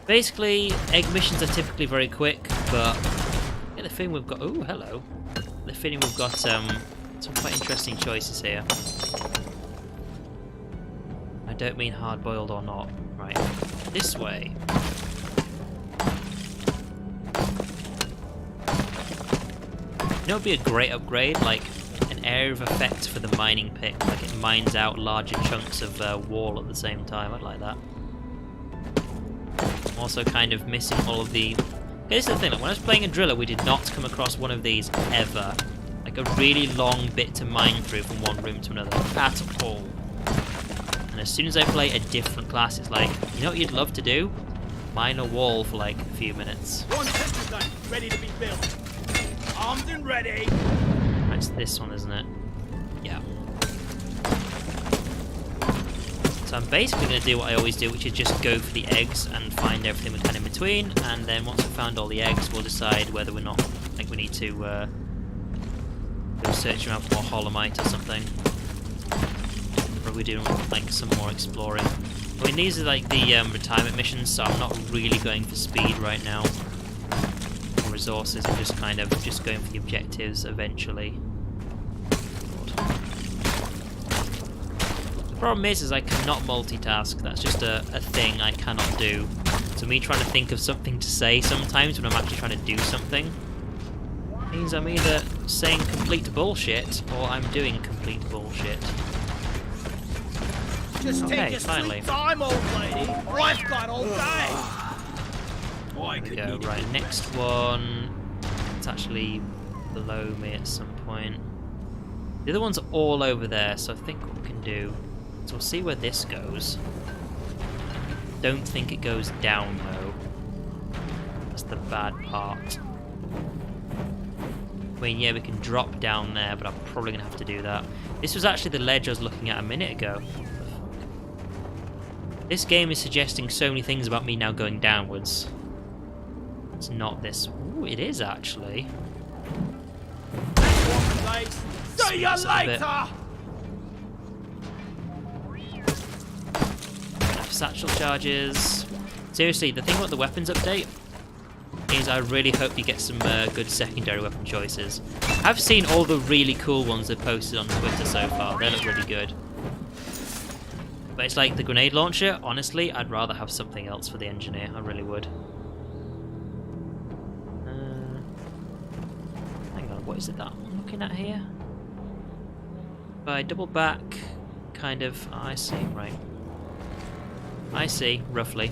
Basically, egg missions are typically very quick, but I get the feeling we've got... Oh, hello. The feeling we've got some quite interesting choices here. I don't mean hard-boiled or not. Right, this way. You know, it would be a great upgrade, like an area of effect for the mining pick, like it mines out larger chunks of wall at the same time. I'd like that. I'm also kind of missing all of the... Okay, this is the thing, like when I was playing a driller, we did not come across one of these ever. Like a really long bit to mine through from one room to another, at all. And as soon as I play a different class, it's like, you know what you'd love to do? Mine a wall for like a few minutes. One pistol gun ready to be built. Armed and ready. That's this one, isn't it? Yeah. So I'm basically going to do what I always do, which is just go for the eggs and find everything we can in between, and then once we've found all the eggs, we'll decide whether or not like we need to go search around for more Holomite or something. Probably doing like some more exploring. I mean, these are like the retirement missions, so I'm not really going for speed right now. Resources and just kind of going for the objectives eventually. Problem is I cannot multitask. That's just a thing I cannot do. So me trying to think of something to say sometimes when I'm actually trying to do something means I'm either saying complete bullshit or I'm doing complete bullshit. Just Okay, take your finally. sweet time, old lady. I've got all day. There we go. Right, next one. It's actually below me at some point. The other one's all over there, so I think what we can do is we'll see where this goes. Don't think it goes down though. That's the bad part. I mean, yeah, we can drop down there, but I'm probably going to have to do that. This was actually the ledge I was looking at a minute ago. This game is suggesting so many things about me now going downwards. It's not this. Ooh, it is actually. See you later! Satchel charges. Seriously, the thing about the weapons update is I really hope you get some good secondary weapon choices. I've seen all the really cool ones they've posted on Twitter so far. They look really good. But it's like the grenade launcher, honestly, I'd rather have something else for the engineer. I really would. Hang on, what is it that I'm looking at here? If I double back, kind of... Oh, I see, right. I see, roughly.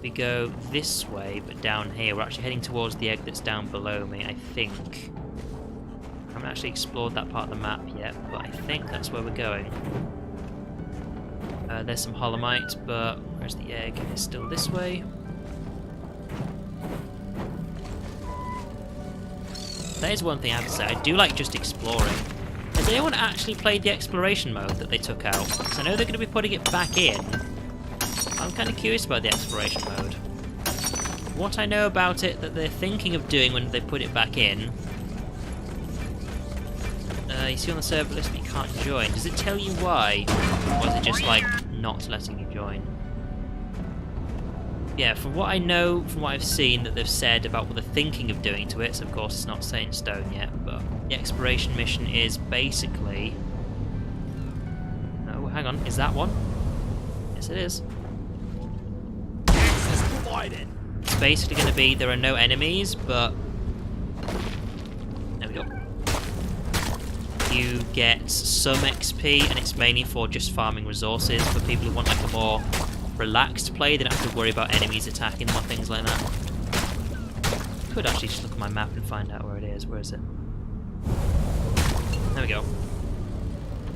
We go this way, but down here. We're actually heading towards the egg that's down below me, I think. I haven't actually explored that part of the map yet, but I think that's where we're going. There's some holomite, but where's the egg? It's still this way. That is one thing I have to say. I do like just exploring. Has anyone actually played the exploration mode that they took out? Because I know they're going to be putting it back in. I'm kind of curious about the exploration mode. What I know about it that they're thinking of doing when they put it back in... you see on the server list that you can't join. Does it tell you why? Or is it just like not letting you join? Yeah, from what I know, from what I've seen that they've said about what they're thinking of doing to it, so of course it's not set in stone yet, but the exploration mission is basically... Oh, hang on, is that one? Yes, it is. It's basically going to be, there are no enemies, but... There we go. You get some XP, and it's mainly for just farming resources, for people who want like a more relaxed play. They don't have to worry about enemies attacking them or things like that. Could actually just look at my map and find out where it is. Where is it? There we go.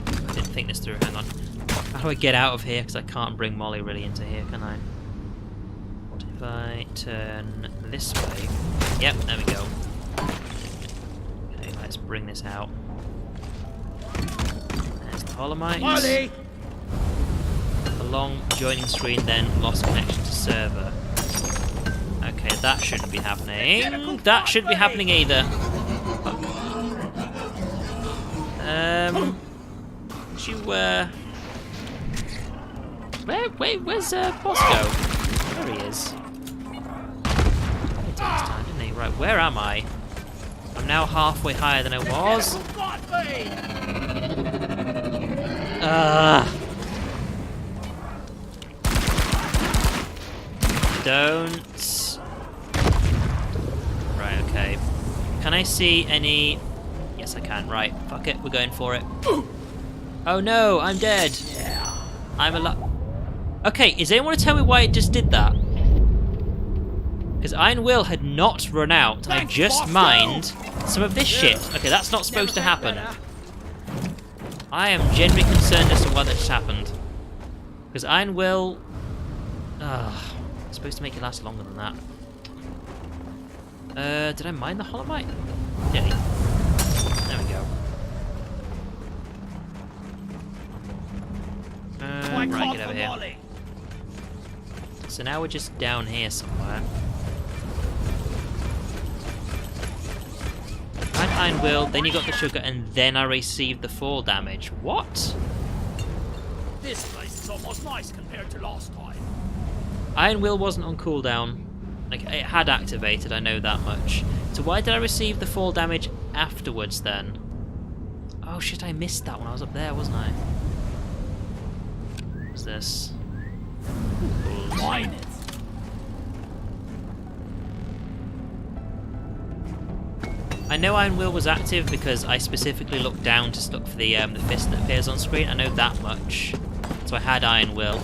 I didn't think this through, hang on. How do I get out of here? Because I can't bring Molly really into here, can I? What if I turn this way? Yep, there we go. Okay, let's bring this out. There's the holomite. Molly! A long joining screen, then lost connection to server. Okay, that shouldn't be happening. That shouldn't be happening either. Fuck. Would you, where's Bosco? There he is. He took his time, didn't he? Right, where am I? I'm now halfway higher than I was. Don't. Right, okay. Can I see any... Yes, I can. Right, fuck it, we're going for it. Oh no, I'm dead. I'm alive. Okay, is anyone want to tell me why it just did that? Because Iron Will had not run out. I just mined some of this shit. Okay, that's not supposed to happen. I am genuinely concerned as to why that just happened. Because Iron Will... it's supposed to make it last longer than that. Did I mine the holomite? Did he? There we go. Right, get over here. So now we're just down here somewhere. I had Iron Will, then you got the sugar, and then I received the fall damage. What? This place is almost nice compared to last time. Iron Will wasn't on cooldown. Like, it had activated, I know that much. So why did I receive the fall damage afterwards then? Oh shit, I missed that when I was up there, wasn't I? What's this? Mine it. I know Iron Will was active because I specifically looked down to look for the fist that appears on screen. I know that much, so I had Iron Will,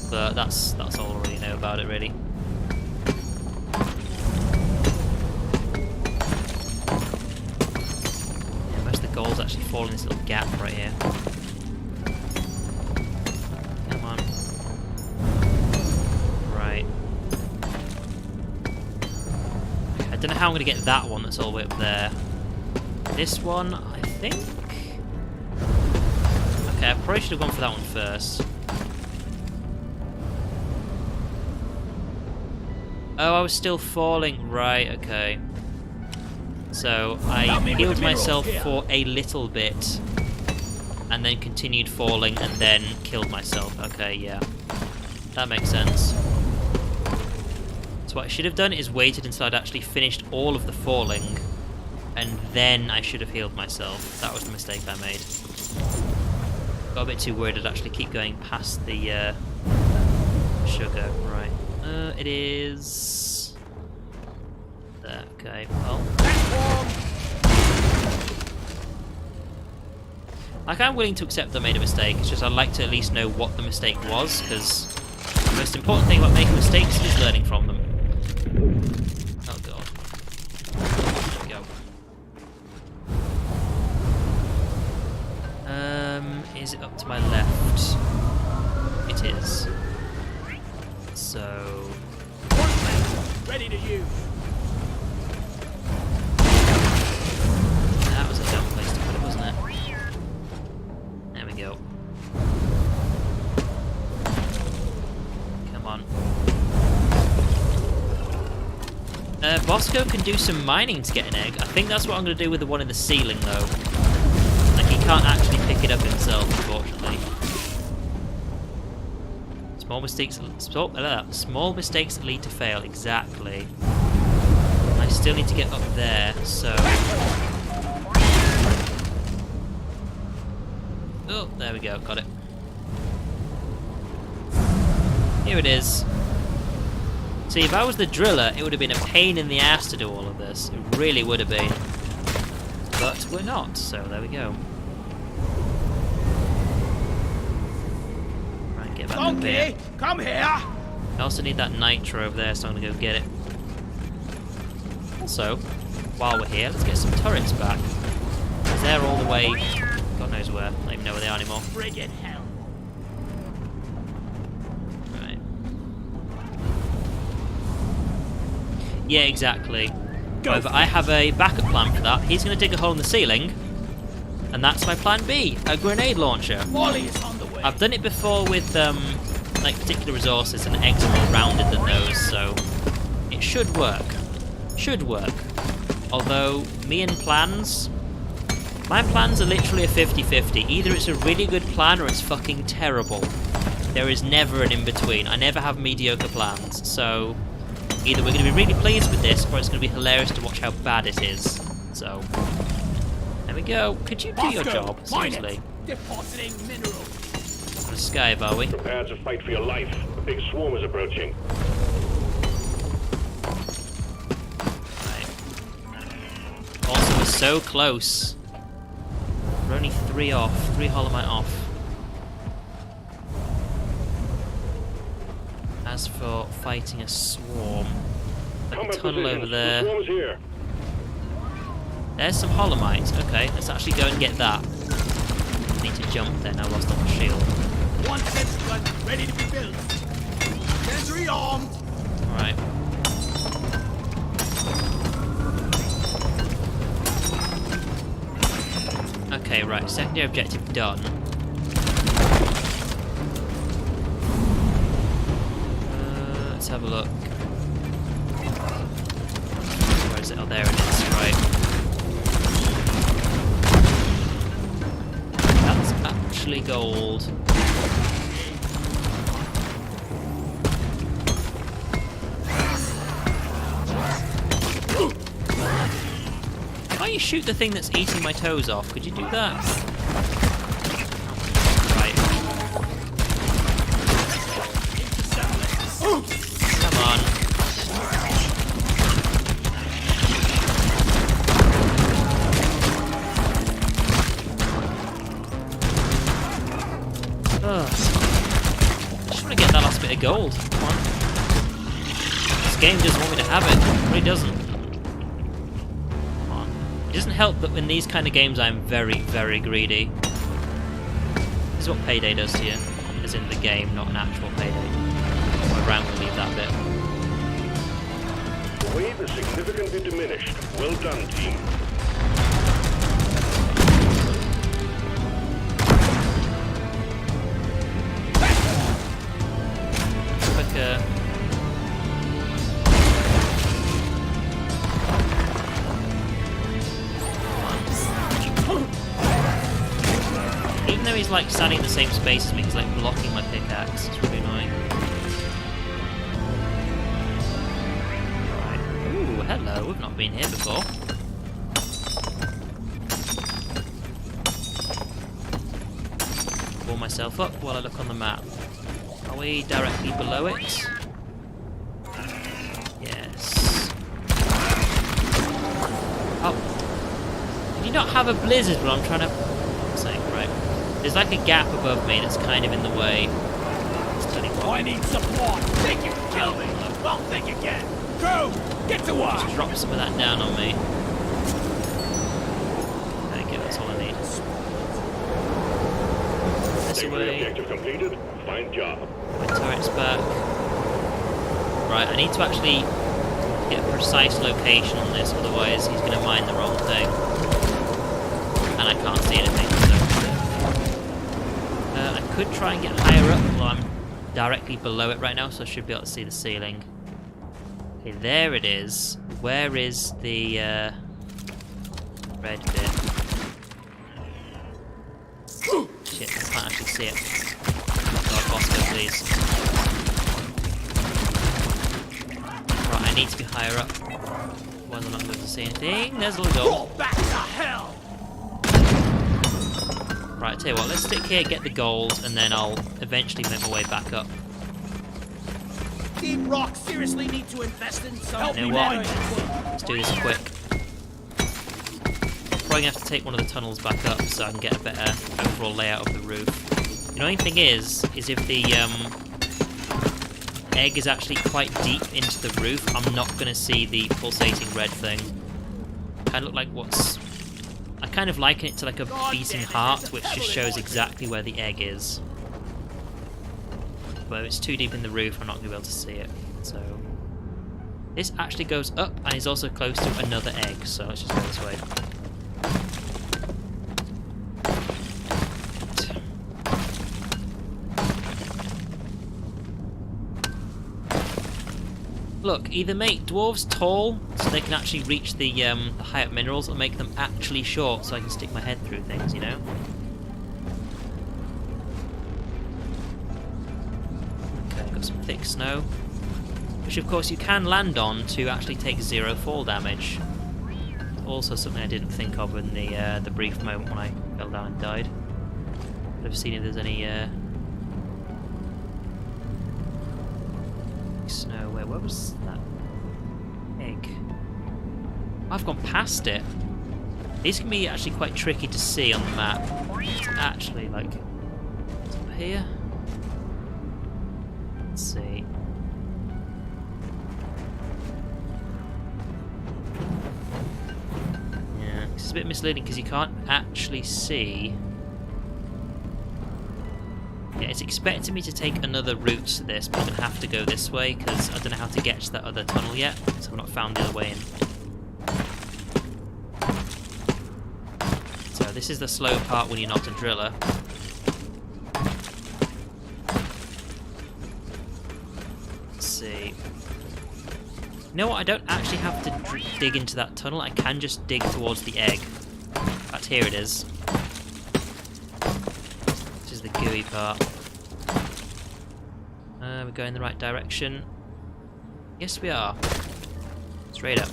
but that's all I really know about it, really. Yeah, most of the goals actually fall in this little gap right here. Come on. Right. I don't know how I'm going to get that one that's all the way up there. This one, I think... Okay, I probably should have gone for that one first. Oh, I was still falling. Right, okay. So, I healed myself for a little bit, and then continued falling, and then killed myself. Okay, yeah. That makes sense. So what I should have done is waited until I'd actually finished all of the falling, and then I should have healed myself. That was the mistake I made. Got a bit too worried I'd actually keep going past the sugar. Right. It is... there. Okay, well... Like, I'm willing to accept that I made a mistake, it's just I'd like to at least know what the mistake was, because the most important thing about making mistakes is learning from them. Oh god. There we go. Is it up to my left? It is. So... Ready to use. that was a dumb place to put it, wasn't it? There we go. Come on. Bosco can do some mining to get an egg. I think that's what I'm going to do with the one in the ceiling, though. Like, he can't actually pick it up himself, unfortunately. Small mistakes lead to fail. Exactly. I still need to get up there, so... oh, there we go. Got it. Here it is. See, if I was the driller, it would have been a pain in the ass to do all of this. It really would have been. But we're not, so there we go. Right, get back up here. Come here. I also need that nitro over there, so I'm going to go get it. Also, while we're here, let's get some turrets back. Because they're all the way... God knows where. I don't even know where they are anymore. Friggin' hell. Yeah, exactly. However, I have a backup plan for that. He's going to dig a hole in the ceiling, and that's my plan B, a grenade launcher. Molly is on the way. I've done it before with like particular resources, and eggs are more rounded than those, so it should work. Should work. Although, me and plans, my plans are literally a 50-50. Either it's a really good plan or it's fucking terrible. There is never an in-between. I never have mediocre plans, so... either we're going to be really pleased with this, or it's going to be hilarious to watch how bad it is. So, there we go. Could you do your job? Seriously. Depositing minerals. On a Skype, are we? Prepare to fight for your life. A big swarm is approaching. Right. Also, we're so close. We're only 3 off. 3 holomite off. As for fighting a swarm, like a tunnel over there. The here. There's some holomite. Okay, let's actually go and get that. I need to jump then, I lost all my shield. One sentry gun ready to be built. Sentry armed. Alright. Okay, right, secondary objective done. Let's have a look. Where is it? Oh, there it is, right. That's actually gold. Can't you shoot the thing that's eating my toes off? Could you do that? Right. gold. Come on. This game doesn't want me to have it. It really doesn't. Come on. It doesn't help that in these kind of games I'm very, very greedy. This is what Payday does to you. As in the game, not an actual Payday. My round will leave that bit. The wave is significantly diminished. Well done, team. Even though he's like standing in the same space as me, he's like blocking my pickaxe. It's really annoying. Right. Ooh, hello. We've not been here before. Pull myself up while I look on the map. Are we directly below it? Yes. Oh. Can you not have a blizzard when I'm trying to... Right. There's like a gap above me that's kind of in the way. I need support. Think you can kill me. Well, think again. Go. Get to work. Just drop some of that down on me. There you go. That's all I need. This way. Objective completed. Fine job. My turret's back. Right. I need to actually get a precise location on this, otherwise he's going to mine the wrong thing. And I can't see anything, so... I could try and get higher up, well I'm directly below it right now, so I should be able to see the ceiling. Okay, there it is. Where is the red bit? Shit, I can't actually see it. God, Oscar, please. Right, I need to be higher up. Otherwise I'm not going to see anything. There's a little goal. Back to hell. Right, tell you what, let's stick here, get the gold, and then I'll eventually make my way back up. Team Rock seriously need to invest in some... You know what? Let's do this quick. Probably have to take one of the tunnels back up so I can get a better overall layout of the roof. The annoying thing is if the egg is actually quite deep into the roof, I'm not going to see the pulsating red thing. Kind of look like what's... I kind of liken it to like a beating heart, which just shows exactly where the egg is. But if it's too deep in the roof, I'm not going to be able to see it. So this actually goes up and is also close to another egg, so let's just go this way. Look, either make dwarves tall so they can actually reach the high up minerals, or make them actually short so I can stick my head through things, you know? Okay, got some thick snow, which of course you can land on to actually take 0 fall damage. Also something I didn't think of in the brief moment when I fell down and died. Could have seen if there's any snow. Where was that egg? I've gone past it. These can be actually quite tricky to see on the map. It's actually like it's up here. Let's see. Yeah, it's a bit misleading because you can't actually see. Yeah, it's expecting me to take another route to this, but I'm going to have to go this way because I don't know how to get to that other tunnel yet, so I've not found the other way in. So this is the slow part when you're not a driller. Let's see. You know what, I don't actually have to dig into that tunnel, I can just dig towards the egg. In fact, here it is. The gooey part. We're going in the right direction. Yes, we are. Straight up.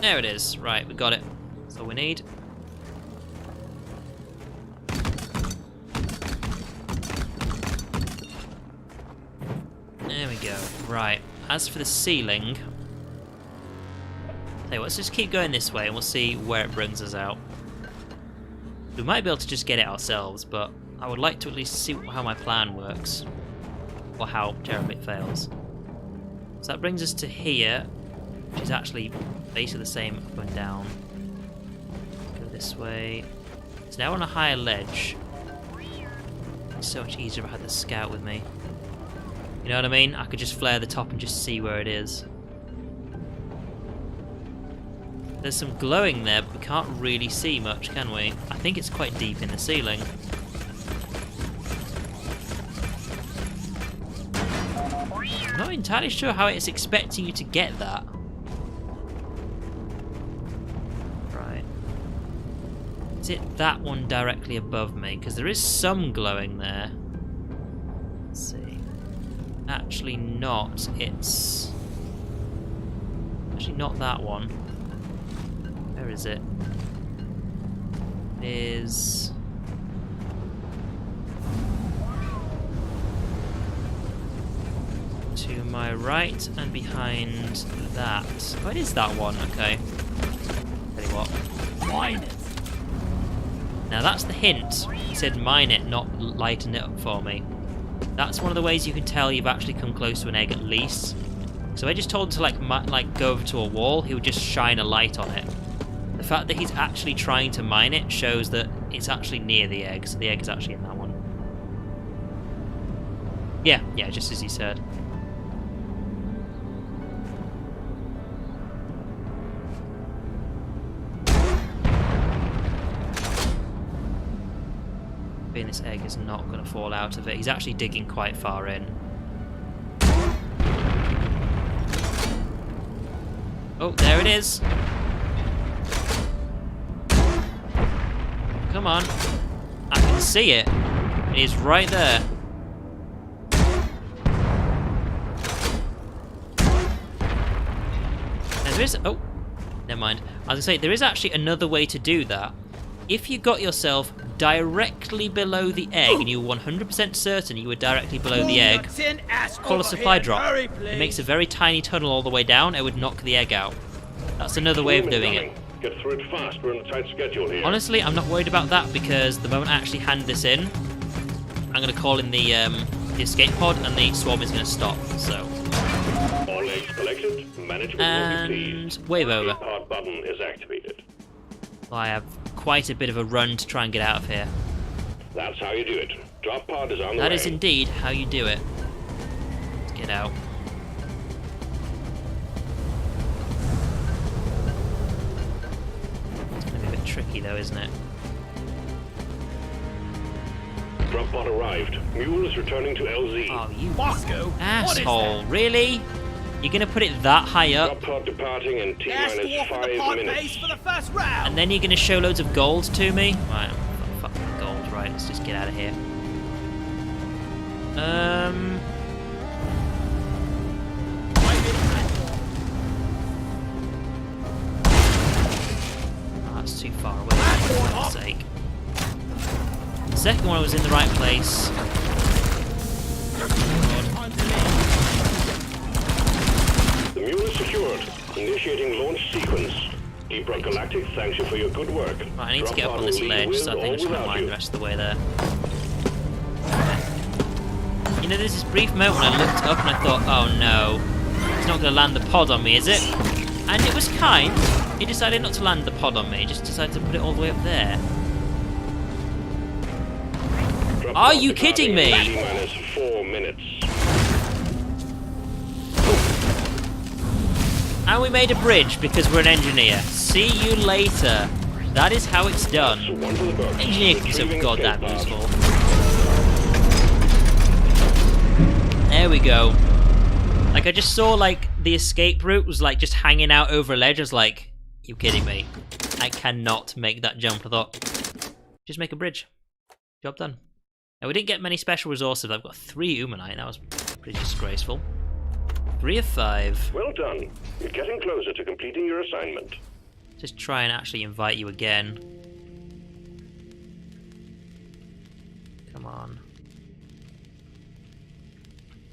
There it is. Right, we got it. That's all we need. There we go. Right. As for the ceiling... Hey, let's just keep going this way and we'll see where it brings us out. We might be able to just get it ourselves, but I would like to at least see how my plan works. Or how terribly it fails. So that brings us to here, which is actually basically the same up and down. Go this way. It's now on a higher ledge. It's so much easier if I had the scout with me. You know what I mean? I could just flare the top and just see where it is. There's some glowing there, but we can't really see much, can we? I think it's quite deep in the ceiling. I'm not entirely sure how it's expecting you to get that. Right. Is it that one directly above me? Because there is some glowing there. Let's see. Actually not. It's... actually not that one. Where is it? It is... to my right and behind that. Oh, it is that one. Okay. Tell you what. Mine it. Now that's the hint. He said mine it, not lighten it up for me. That's one of the ways you can tell you've actually come close to an egg at least. So I just told him to like go over to a wall, he would just shine a light on it. The fact that he's actually trying to mine it shows that it's actually near the egg, so the egg is actually in that one. Yeah, just as he said. Being this egg is not going to fall out of it. He's actually digging quite far in. Oh, there it is. Come on. I can see it. It is right there. Now there is... oh, never mind. I was going to say, there is actually another way to do that. If you got yourself directly below the egg and you were 100% certain you were directly below the egg, call a supply drop. It makes a very tiny tunnel all the way down. It would knock the egg out. That's another way of doing it. Get through it fast. We're on a tight schedule here. Honestly, I'm not worried about that because the moment I actually hand this in, I'm going to call in the escape pod and the swarm is going to stop. So. All eggs collected. Management will be pleased. Wave over. The pod button is activated. Well, I have quite a bit of a run to try and get out of here. That's how you do it. Drop pod is on the way. That is indeed how you do it. Let's get out. It's going to be a bit tricky though, isn't it? Drop pod arrived. Mule is returning to LZ. Oh, you Bosco, asshole. Really? You're going to put it that high up? Drop pod departing in Ask T-minus off 5 the pod minutes. base for the first round. And then you're going to show loads of gold to me? Right, fucking gold. Right, let's just get out of here. Oh, that's too far away, for God's sake. The second one was in the right place. The Mule is secured. Initiating launch sequence. Rock Galactic thanks you for your good work. Right, I need to get up on this ledge, so I think I just won't mind the rest of the way there. You know, there's this brief moment when I looked up and I thought, oh no, it's not going to land the pod on me, is it? And it was kind. He decided not to land the pod on me, he just decided to put it all the way up there. Are you kidding me? T-minus 4 minutes. And we made a bridge because we're an engineer. See you later. That is how it's done. Engineer can be so goddamn useful. There we go. Like, I just saw, like, the escape route was, like, just hanging out over a ledge. I was like, you kidding me? I cannot make that jump. I thought, just make a bridge. Job done. Now, we didn't get many special resources. I've got 3 Umanite. That was pretty disgraceful. 3 of 5. Well done. You're getting closer to completing your assignment. Just try and actually invite you again. Come on.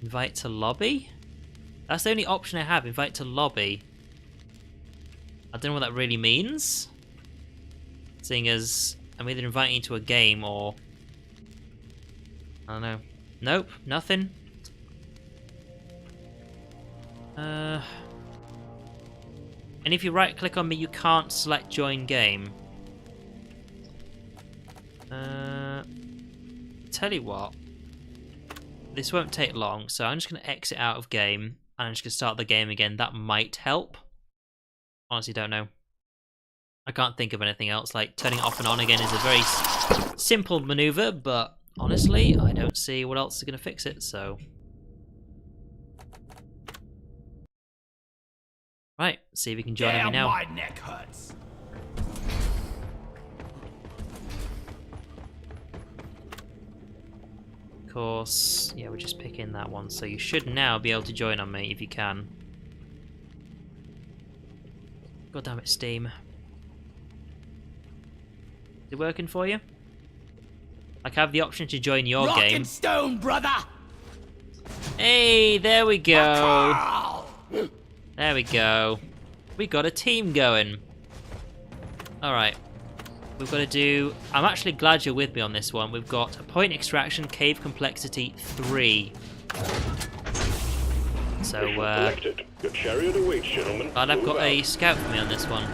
Invite to lobby? That's the only option I have, invite to lobby. I don't know what that really means. Seeing as I'm either inviting you to a game or I don't know. Nope, nothing. And if you right click on me, you can't select join game. Tell you what, this won't take long, so I'm just going to exit out of game and I'm just going to start the game again. That might help. Honestly, don't know. I can't think of anything else. Like, turning it off and on again is a very simple maneuver, but honestly, I don't see what else is going to fix it, so... Right, see if you can join me now. My neck hurts. Of course, yeah, we're just picking that one, so you should now be able to join on me if you can. God damn it, Steam. Is it working for you? Like, I have the option to join your Rock game. and stone, brother. Hey, there we go. There we go. We got a team going. Alright. We've got to do... I'm actually glad you're with me on this one. We've got a point extraction, cave complexity 3. So, Collected. Your chariot awaits, gentlemen. glad I've got Move a out. scout for me on this one.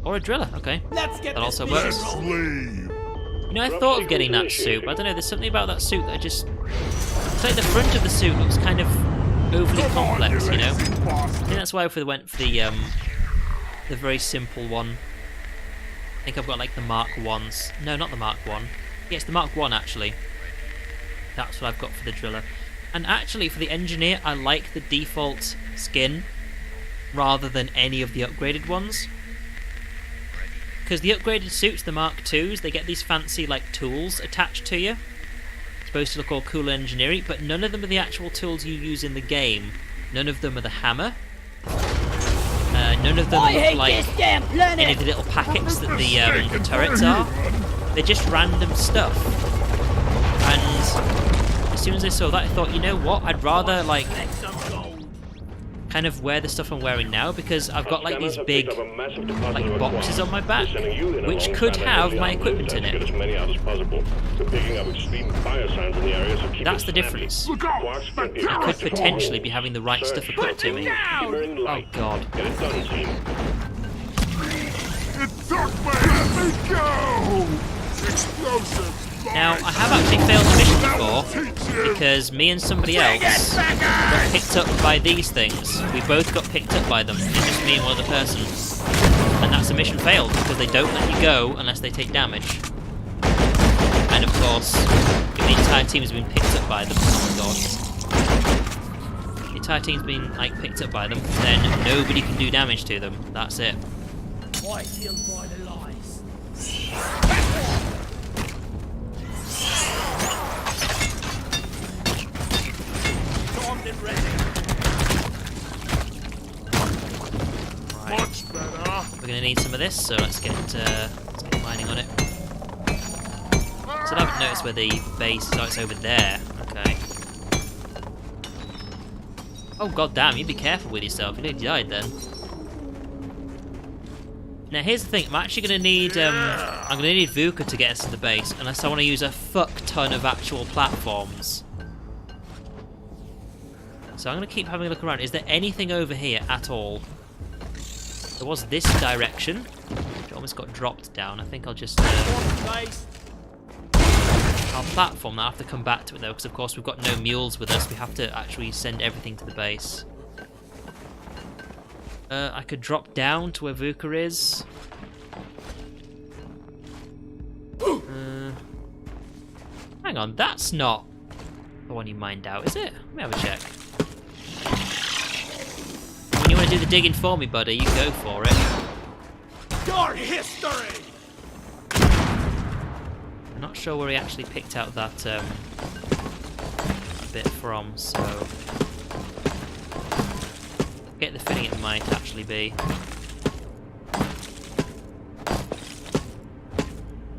Or a driller, okay. Let's get That this also mission works. rolling. You know, I thought of getting that suit, but I don't know, there's something about that suit that I just... It's like the front of the suit looks kind of overly complex, you know? I think that's why I went for the very simple one. I think I've got like the Mark 1s. No, not the Mark 1. Yeah, it's the Mark 1 actually. That's what I've got for the driller. And actually for the engineer, I like the default skin rather than any of the upgraded ones. Because the upgraded suits, the Mark 2s, they get these fancy like tools attached to you. Supposed to look all cool and engineering, but none of them are the actual tools you use in the game. None of them are the hammer. None of them look like any of the little packets that the turrets are. They're just random stuff. And as soon as I saw that, I thought, you know what? I'd rather like kind of wear the stuff I'm wearing now, because I've got like these big like boxes on my back, which could have my equipment in it. That's the difference. I could potentially be having the right stuff equipped to me. Oh god. Get it done, team. It took me! Let me go! Explosives! Now, I have actually failed a mission before, because me and somebody else got picked up by these things. We both got picked up by them, it's just me and one other person. And that's a mission failed, because they don't let you go unless they take damage. And of course, if the entire team has been picked up by them, oh my god. The entire team's been, like, picked up by them, then nobody can do damage to them. That's it. I feel by the lies. Armed and ready. Right. Much better! We're going to need some of this, so let's get mining on it. So I haven't noticed where the base is. Oh, it's over there. Okay. Oh god damn, you be careful with yourself. You nearly died then. Now here's the thing, I'm actually going to need VUCA to get us to the base, unless I want to use a fuck ton of actual platforms. So I'm going to keep having a look around. Is there anything over here at all? There was this direction, which almost got dropped down. I think I'll just... I'll platform that. I have to come back to it though, because of course we've got no mules with us. We have to actually send everything to the base. I could drop down to where VUCA is. Hang on, that's not the one you mined out, is it? Let me have a check. When you want to do the digging for me, buddy, you go for it. Your history! I'm not sure where he actually picked out that bit from, so... Get the feeling it might actually be.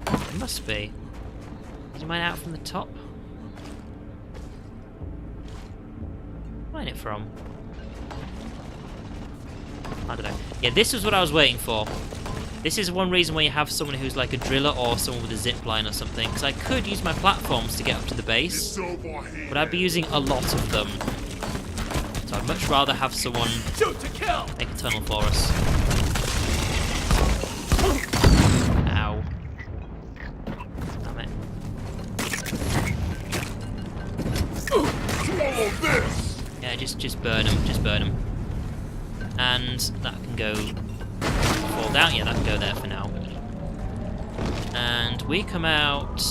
It must be. Did you mine out from the top? Mine it from? I don't know. Yeah, this was what I was waiting for. This is one reason why you have someone who's like a driller or someone with a zip line or something, because I could use my platforms to get up to the base, but I'd be using a lot of them. So I'd much rather have someone Shoot to kill. make a tunnel for us. Ow. Damn it. Swallow this! Yeah, just burn them, just burn them. And that can go fall down. Yeah, that can go there for now. And we come out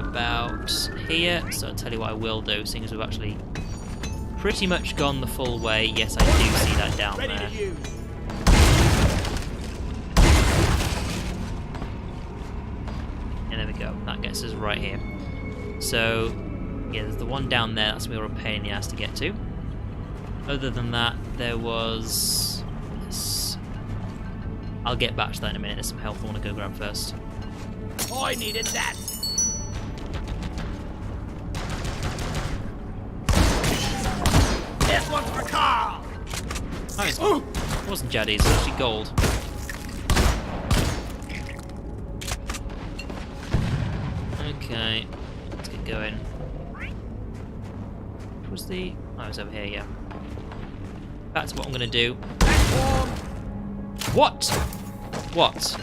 about here. So I'll tell you what I will do, seeing as we've actually pretty much gone the full way. Yes, I do see that down Ready there. to use. And there we go. That gets us right here. So yeah, there's the one down there. That's where we're a pain in the ass to get to. Other than that, there was this. I'll get back to that in a minute. There's some health I want to go grab first. I needed that. This one's for Carl. Oh, it wasn't Jaddy's, it's actually gold. Okay, let's get going. What was the... Oh, it was over here, yeah. That's what I'm going to do. What? What?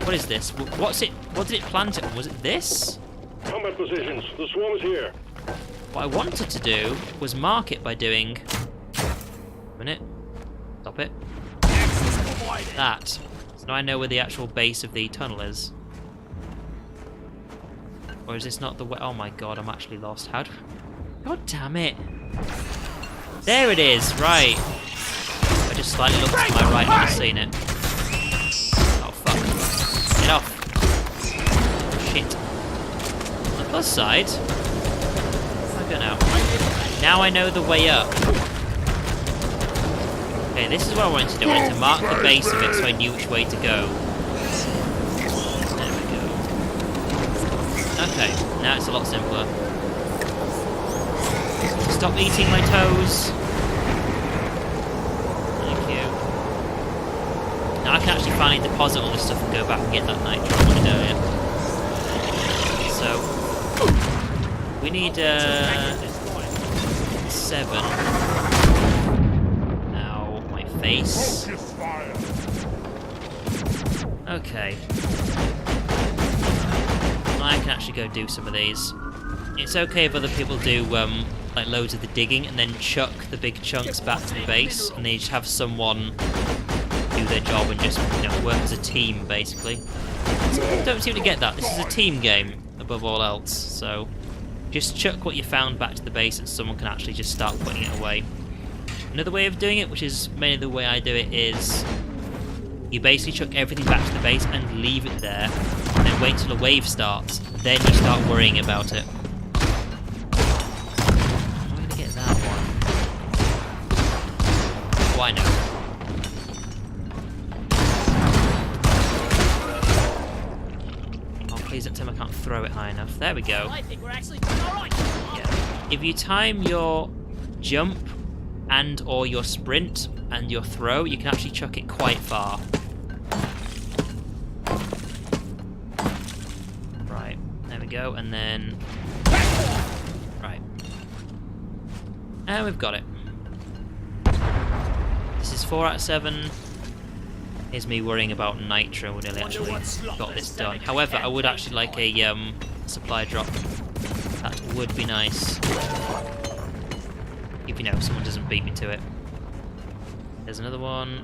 What is this? What's it? What did it plant it on? Was it this? Combat positions. The swarm is here. What I wanted to do was mark it by doing... A minute. Stop it. That. So now I know where the actual base of the tunnel is. Or is this not the way? Oh my god, I'm actually lost. How do... God damn it. There it is, right. I just slightly looked to my right and I've seen it. Oh fuck. Get off. Shit. On the plus side... I go now. Now I know the way up. Okay, this is what I wanted to do. I wanted to mark the base of it so I knew which way to go. There we go. Okay, now it's a lot simpler. Stop eating my toes. Thank you. Now I can actually finally deposit all this stuff and go back and get that nitro I wanted earlier. So, we need 7. Ow, my face. Okay. I can actually go do some of these. It's okay if other people do like loads of the digging and then chuck the big chunks back to the base, and they just have someone do their job and just work as a team basically. So I don't seem to get that. This is a team game above all else, so just chuck what you found back to the base and someone can actually just start putting it away. Another way of doing it, which is mainly the way I do it, is you basically chuck everything back to the base and leave it there, and then wait till a wave starts. Then you start worrying about it. I'm going to get that one. Oh, I know. Oh, please don't tell me I can't throw it high enough. There we go. I think we're actually doing all right. Yeah. If you time your jump and or your sprint and your throw, you can actually chuck it quite far. Right, there we go, and then... Right. And we've got it. This is 4 out of 7. Here's me worrying about nitro when I actually got this done. However, I would actually like a supply drop. That would be nice. If someone doesn't beat me to it. There's another one.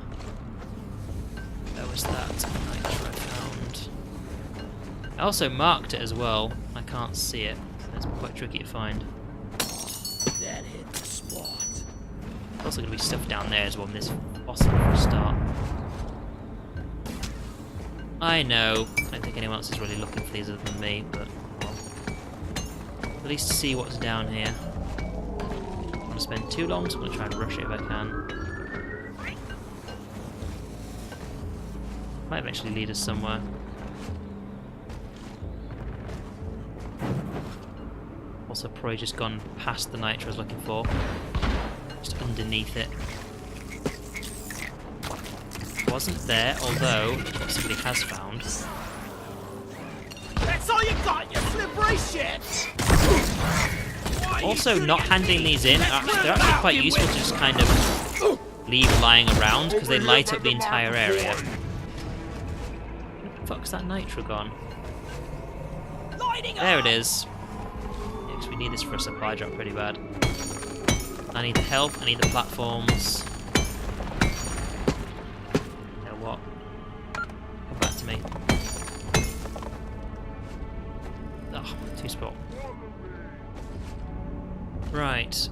Where was that nitro I found? I also marked it as well. I can't see it. It's quite tricky to find. That hit the spot. There's also going to be stuff down there as well. This possible for a start. I know. I don't think anyone else is really looking for these other than me, but well, at least see what's down here. I don't want to spend too long, so I'm going to try and rush it if I can. Might eventually lead us somewhere. Also, probably just gone past the nitro I was looking for. Just underneath it. wasn't there, although somebody has found. That's all you got, you slippery shit! Also, not handing these in, they're actually quite useful to just kind of leave lying around, because they light up the entire area. Where the fuck's that nitro gone? There it is. Yeah, 'cause we need this for a supply drop pretty bad. I need the help, I need the platforms. You know what? Come back to me. Oh, two spot. Right.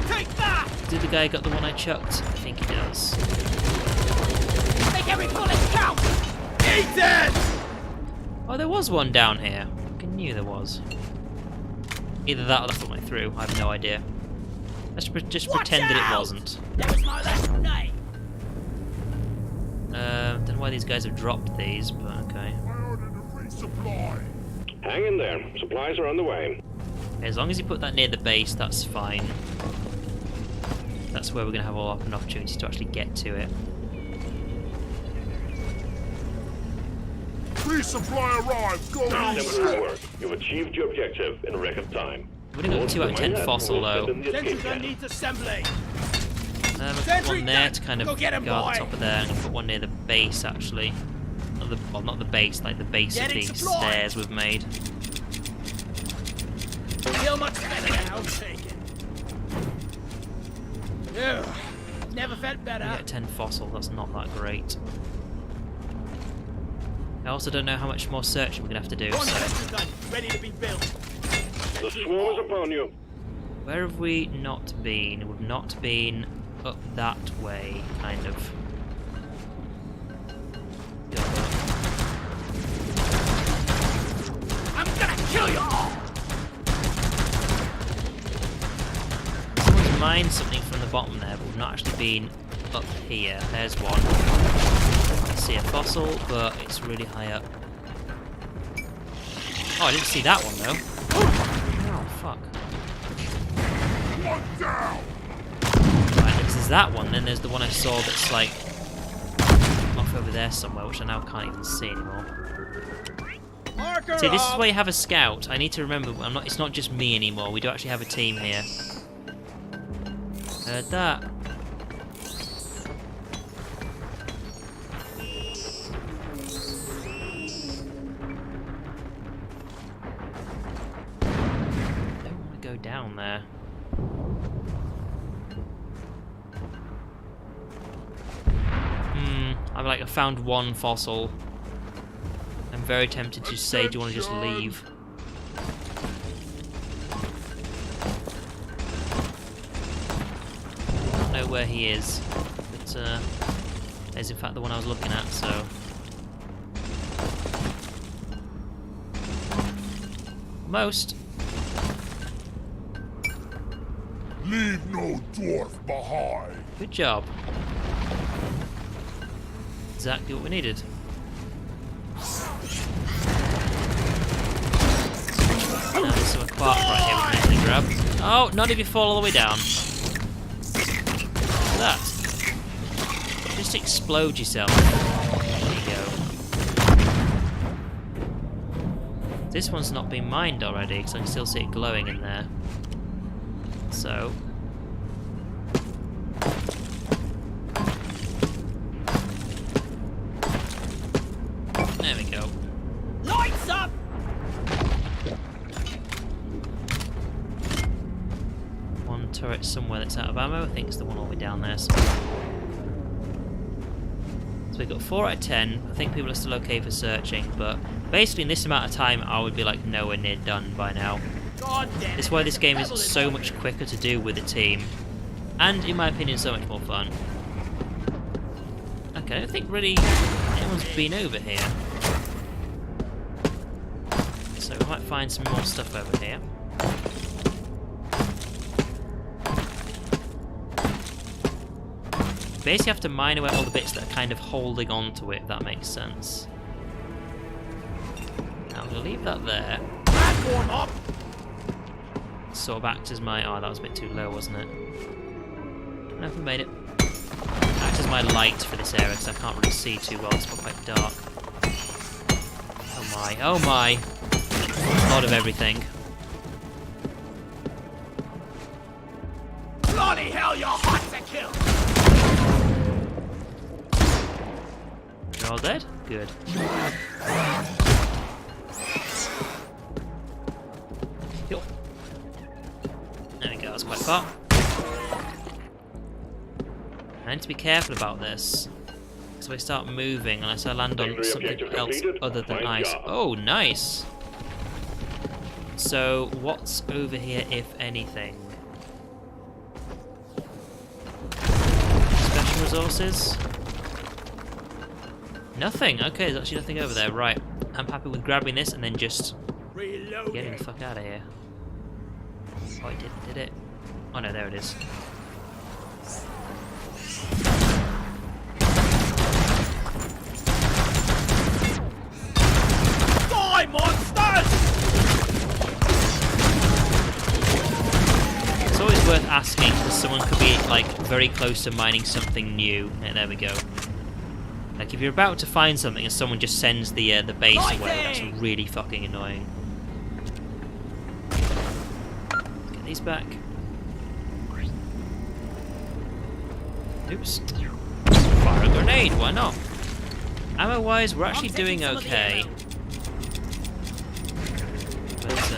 Take that! Did the guy got the one I chucked? I think he does. Make every bullet count! Eat it! Oh, there was one down here. I knew there was. Either that or that's what went through. I have no idea. Let's just pretend that it wasn't. That was my last night. Don't know why these guys have dropped these, but okay. Hang in there. Supplies are on the way. As long as you put that near the base, that's fine. That's where we're going to have all an opportunity to actually get to it. Resupply arrived. Go Excellent work. You've achieved your objective in record time. We've only got 2 out of 10 fossil though. Sentries I need assembly. I'll put one there to kind of guard the top of there, and I'll put one near the base actually. Well, not the base, like the base of these stairs we've made. Feel much better now, take it. Ugh, never felt better. We get 10 fossil, that's not that great. I also don't know how much more searching we're going to have to do, so... Ready to be built. The swarm is upon you. Where have we not been? We've not been up that way, kind of. I'm gonna kill you all! Someone's mined something from the bottom there, but we've not actually been up here. There's one. I see a fossil, but it's really high up. Oh, I didn't see that one though. Oh, fuck. One down. Right, this is that one, then there's the one I saw that's like off over there somewhere, which I now can't even see anymore. Marker See, this is up. where you have a scout. I need to remember, it's not just me anymore. We do actually have a team here. Heard that. Go down there. I found one fossil. I'm very tempted to say, do you want to just leave? I don't know where he is, but there's in fact the one I was looking at, so... Almost. Leave no dwarf behind. Good job. Exactly what we needed. Now there's some quark right here we can easily grab. Oh, not if you fall all the way down. Look at that. Just explode yourself. There you go. This one's not been mined already, because I can still see it glowing in there. So... there we go. Lights up! One turret somewhere that's out of ammo. I think it's the one all the way down there. So we've got 4 out of 10. I think people are still okay for searching, but basically in this amount of time I would be like nowhere near done by now. God damn. This is why this game is so much quicker to do with a team. And in my opinion so much more fun. Okay, I don't think really anyone's been over here. So we might find some more stuff over here. Basically have to mine away all the bits that are kind of holding on to it, if that makes sense. Now I'm going to leave that there. Platform up! Sort of acts as my... oh, that was a bit too low, wasn't it? No, we made it. Act as my light for this area because I can't really see too well. It's quite dark. Oh my, oh my. A lot of everything. Bloody hell, you're hot to kill! You're all dead? Good. Yo. There we go, that's quite far. I need to be careful about this. So I start moving unless I land on something else other than ice. Oh, nice! So, what's over here, if anything? Special resources? Nothing! Okay, there's actually nothing over there. Right. I'm happy with grabbing this and then just getting the fuck out of here. Oh, I did it. Oh no, there it is. Die, monsters! It's always worth asking because someone could be like very close to mining something new. Yeah, there we go. Like if you're about to find something and someone just sends the base away, that's really fucking annoying. Let's get these back. Oops. Fire a grenade, why not? Ammo wise, we're actually doing okay. But we've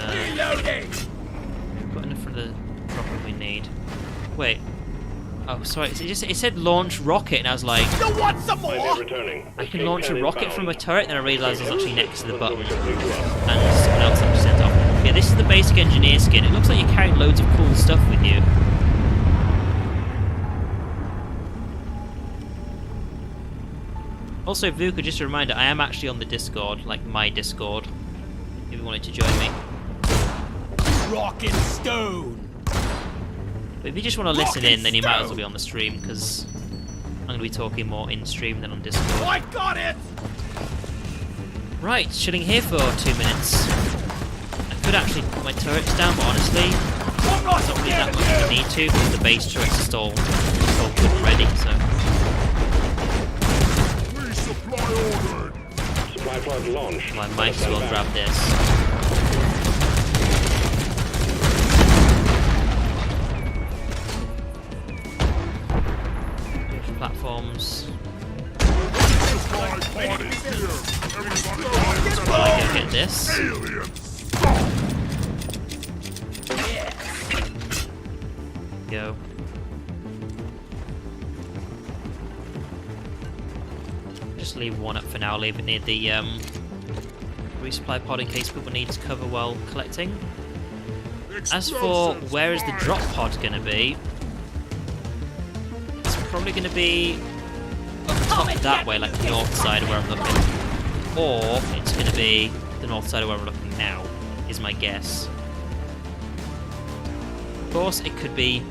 got enough for the rocket we need. Wait. Oh, sorry. It said launch rocket, and I was like, You want some more? I can launch a rocket from a turret. Then I realised I was actually next to the button, and someone else actually sent off. Yeah, this is the basic engineer skin. It looks like you're carrying loads of cool stuff with you. Also, Vuka, just a reminder, I am actually on the Discord, like my Discord, if you wanted to join me. Rock and stone! But if you just want to listen in, then you might as well be on the stream, because I'm going to be talking more in-stream than on Discord. I got it! Right, chilling here for 2 minutes. I could actually put my turrets down, but honestly, I'm not it's not really that much of a need to, because the base turrets are still good and ready, so... Resupply ordered. Supply pod launched. Well, I might as well grab this. Platforms. Supply pod is here. Everybody Go get this. aliens. Go. Just leave one up for now. Leave it near the resupply pod in case people need cover while collecting. As for where is the drop pod going to be, it's probably going to be up top that way, like the north side of where I'm looking, or it's going to be the north side of where I'm looking now, is my guess. Of course, it could be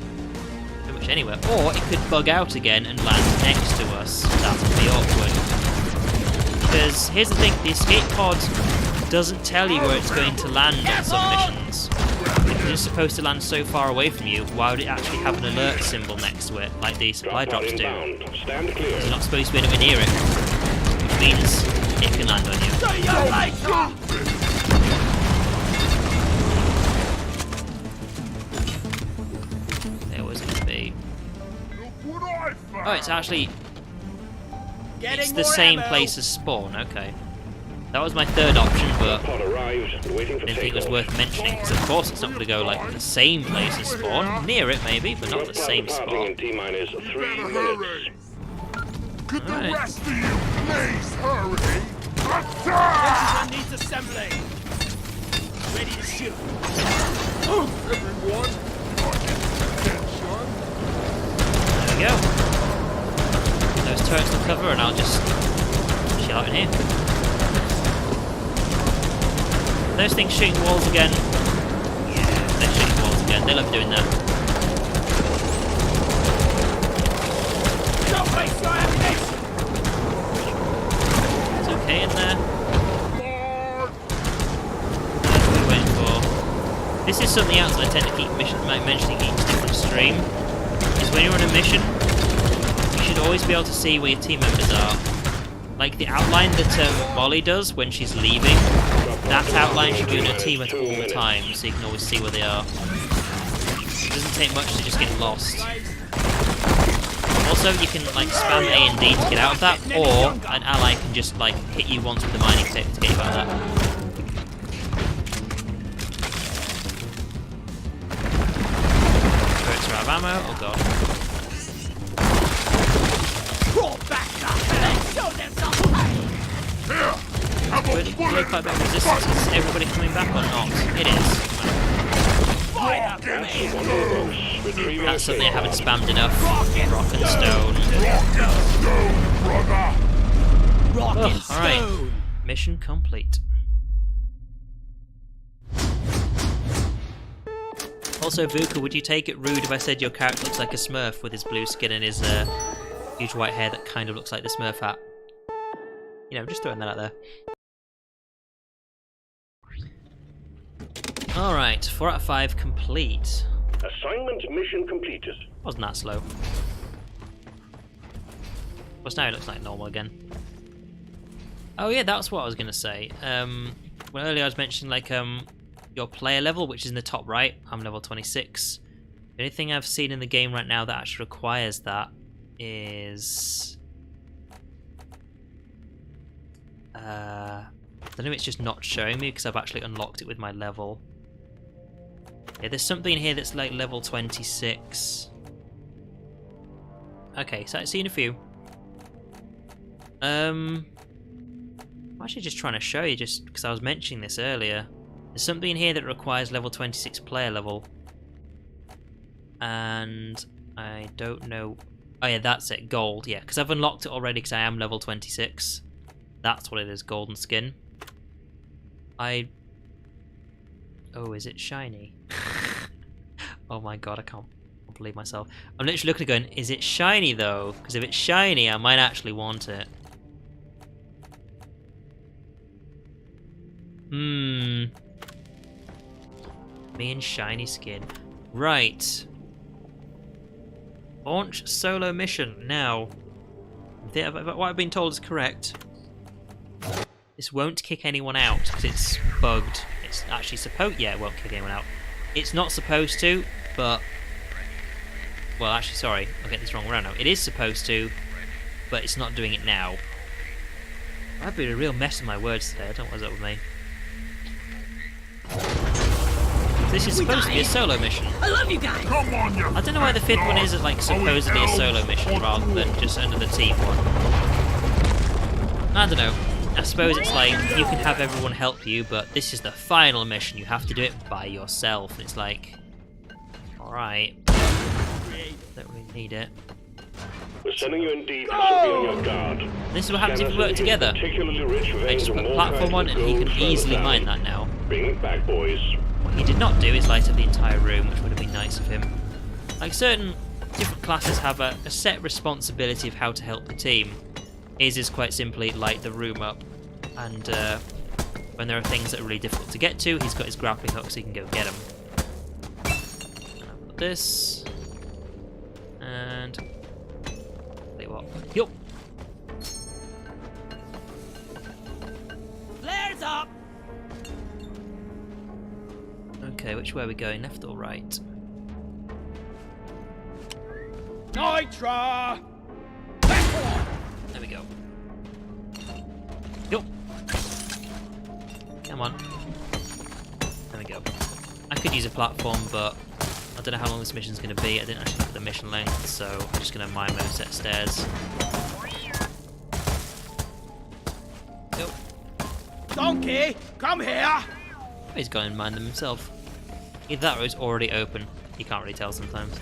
pretty much anywhere, or it could bug out again and land next to us. That would be awkward. Because here's the thing, the escape pod doesn't tell you where it's going to land on some missions. If it's supposed to land so far away from you, why would it actually have an alert symbol next to it, like the supply drops do? Stand clear. You're not supposed to be anywhere near it, which means it can land on you. See you later! There was going to be... Look what I found. Oh, it's actually... Getting It's the more same ammo. place as spawn, okay. That was my third option, but Pod arrived, waiting I for didn't think it was takeoff. worth mentioning, because of course it's not going to go like the same place as spawn. Near it maybe, but not the same Departing spot. in T-minus 3 Better minutes. hurry. Could the Alright. rest of you please hurry? Attack! Everyone needs assembling. Ready to shoot. Move, everyone. Attention. There we go. Those turrets will cover and I'll just chill out in here. Those things shooting walls again. Yeah, they're shooting walls again. They love doing that. Don't waste your ammunition. It's okay in there. Mark. That's what we're waiting for. This is something else that I tend to keep mentioning each different stream. Is when you're on a mission, you should always be able to see where your team members are. Like the outline that Molly does when she's leaving, that outline should be on your team at all times, so you can always see where they are. It doesn't take much to just get lost. Also, you can like spam A and D to get out of that, or an ally can just like hit you once with the mining tip to get you out of that. Turrets are out of ammo. Oh god. Crawl back up and show them some fight. Really quite a bit of resistance. Is everybody coming back or not? It is. That's something I haven't spammed enough. Rock and stone. Rock and Alright. stone. Mission complete. Also, Vuka, would you take it rude if I said your character looks like a Smurf with his blue skin and his huge white hair that kind of looks like the Smurf hat? You know, just throwing that out there. Alright, 4 out of 5 complete. Assignment mission completed. Wasn't that slow. Well, now it looks like normal again. Oh yeah, that's what I was going to say. Well, earlier I was mentioning like your player level, which is in the top right. I'm level 26. The only thing I've seen in the game right now that actually requires that is... I don't know if it's just not showing me because I've actually unlocked it with my level. Yeah, there's something here that's like level 26. Okay, so I've seen a few. I'm actually just trying to show you just because I was mentioning this earlier. There's something in here that requires level 26 player level. And I don't know... Oh yeah, that's it, gold. Yeah, because I've unlocked it already because I am level 26. That's what it is, golden skin. Oh, is it shiny? Oh my god, I can't believe myself. I'm literally looking at it going, is it shiny though? Because if it's shiny, I might actually want it. Me and shiny skin. Right. Launch solo mission. Now, what I've been told is correct. This won't kick anyone out because it's bugged. It's actually supposed... Yeah, it won't kick anyone out. It's not supposed to, but... Well, actually, sorry. I'll get this wrong around now. It is supposed to, but it's not doing it now. I've been a real mess with my words today. I don't know what's up with me. This is supposed to be a solo mission. I love you guys. Come on, you I don't know why the fifth one is like supposedly a solo mission rather than just under the team one. I don't know. I suppose it's like you can have everyone help you, but this is the final mission. You have to do it by yourself. And it's like, alright. Don't really need it. We're sending you in deep, so be on your guard. This is what happens if we work together. Particularly rich I veins just of put a platform on and he can easily mine that now. Bring it back, boys. What he did not do is light up the entire room, which would have been nice of him. Like certain different classes have a set responsibility of how to help the team. His is quite simply light the room up, and when there are things that are really difficult to get to, he's got his grappling hook so he can go get them. And I've got this, and tell you what, yup. Flares up. Okay, which way are we going, left or right? Nitra. There we go. Yup. Come on. There we go. I could use a platform, but I don't know how long this mission's going to be. I didn't actually look at the mission length, so I'm just going to mine my own set of stairs. Yup. Donkey, come here. He's going to mine them himself. Either that or it's already open. You can't really tell sometimes.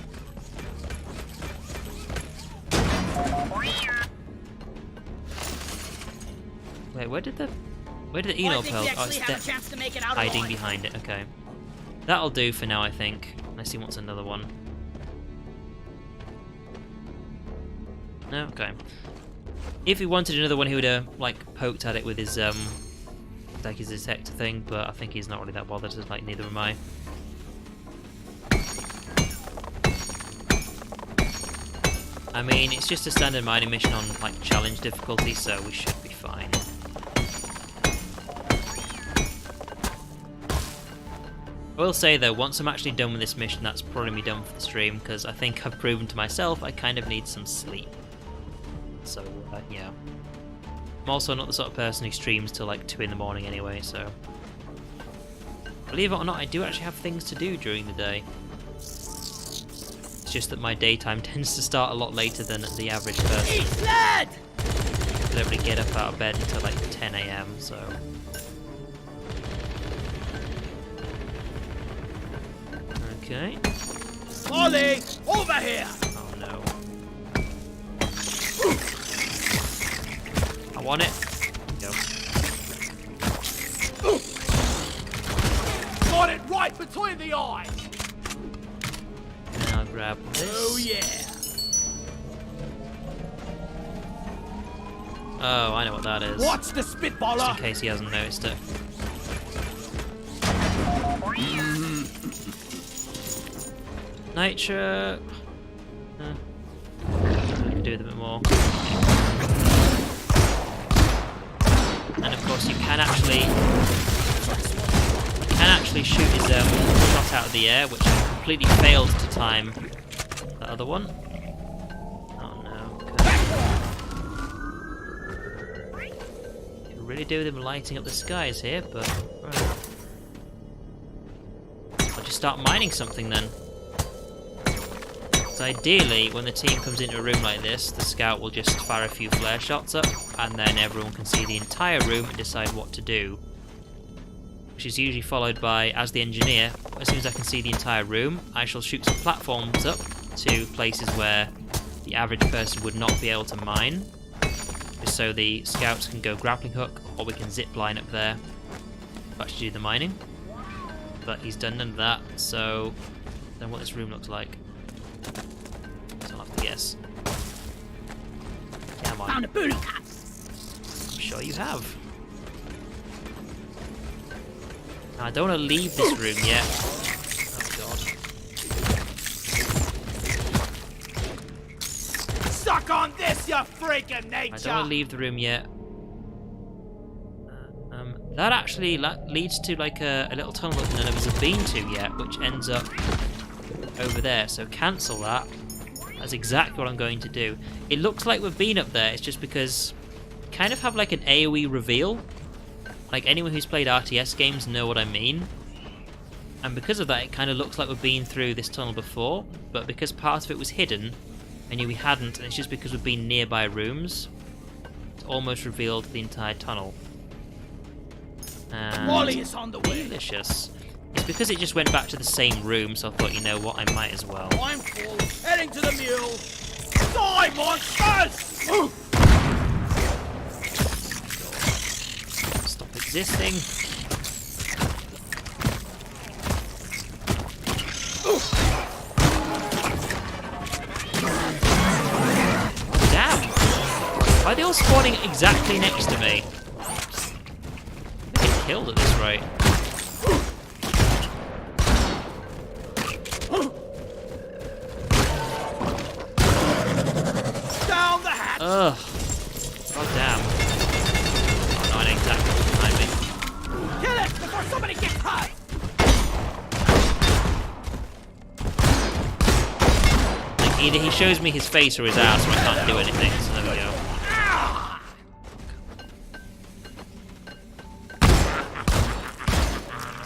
Wait, where did the Eno pearl? Oh, it's hiding behind it. Okay, that'll do for now, I think. Unless he wants another one. No, okay. If he wanted another one, he would have like poked at it with his like his detector thing. But I think he's not really that bothered. So like, neither am I. I mean, it's just a standard mining mission on like challenge difficulty, so we should be fine. I will say though, once I'm actually done with this mission, that's probably me done for the stream, because I think I've proven to myself I kind of need some sleep. So, yeah. I'm also not the sort of person who streams till like 2 in the morning anyway, so... Believe it or not, I do actually have things to do during the day. It's just that my daytime tends to start a lot later than the average person. I don't really get up out of bed until like 10 AM, so... Okay. Ollie, over here! Oh no. I want it. Go. Got it right between the eyes! Now grab this. Oh yeah! Oh, I know what that is. Watch the Just spitballer! in case he hasn't noticed it. Nitro. I could do with a bit more. And of course, you can actually shoot his shot out of the air, which I completely failed to time the other one. Oh no! Okay. Could really do with him lighting up the skies here, but right. I'll just start mining something then. So ideally, when the team comes into a room like this, the scout will just fire a few flare shots up, and then everyone can see the entire room and decide what to do. Which is usually followed by, as the engineer, as soon as I can see the entire room, I shall shoot some platforms up to places where the average person would not be able to mine. Just so the scouts can go grappling hook, or we can zip line up there to actually do the mining. But he's done none of that, so I don't know what this room looks like. So I'll have to guess. Come on. Found a booty cat! I'm sure you have. Now, I don't want to leave this room yet. Oh god. Suck on this, you freaking nature! I don't want to leave the room yet. That actually leads to like a little tunnel that none of us have been to yet, which ends up over there. So cancel that. That's exactly what I'm going to do. It looks like we've been up there. It's just because we kind of have like an AoE reveal. Like anyone who's played RTS games know what I mean. And because of that, it kind of looks like we've been through this tunnel before. But because part of it was hidden, I knew we hadn't, and it's just because we've been nearby rooms. It's almost revealed the entire tunnel. And Wally is on the way! delicious. It's because it just went back to the same room, so I thought, you know what, I might as well. I'm full, heading to the mule! Die, monsters! Stop existing. Damn! Why are they all spawning exactly next to me? They get killed at this rate. Down the hatch! Ugh. God damn. Oh no, I know exactly what's behind me. Kill it before somebody gets hurt! Like, either he shows me his face or his ass, or I can't do anything, so there we go.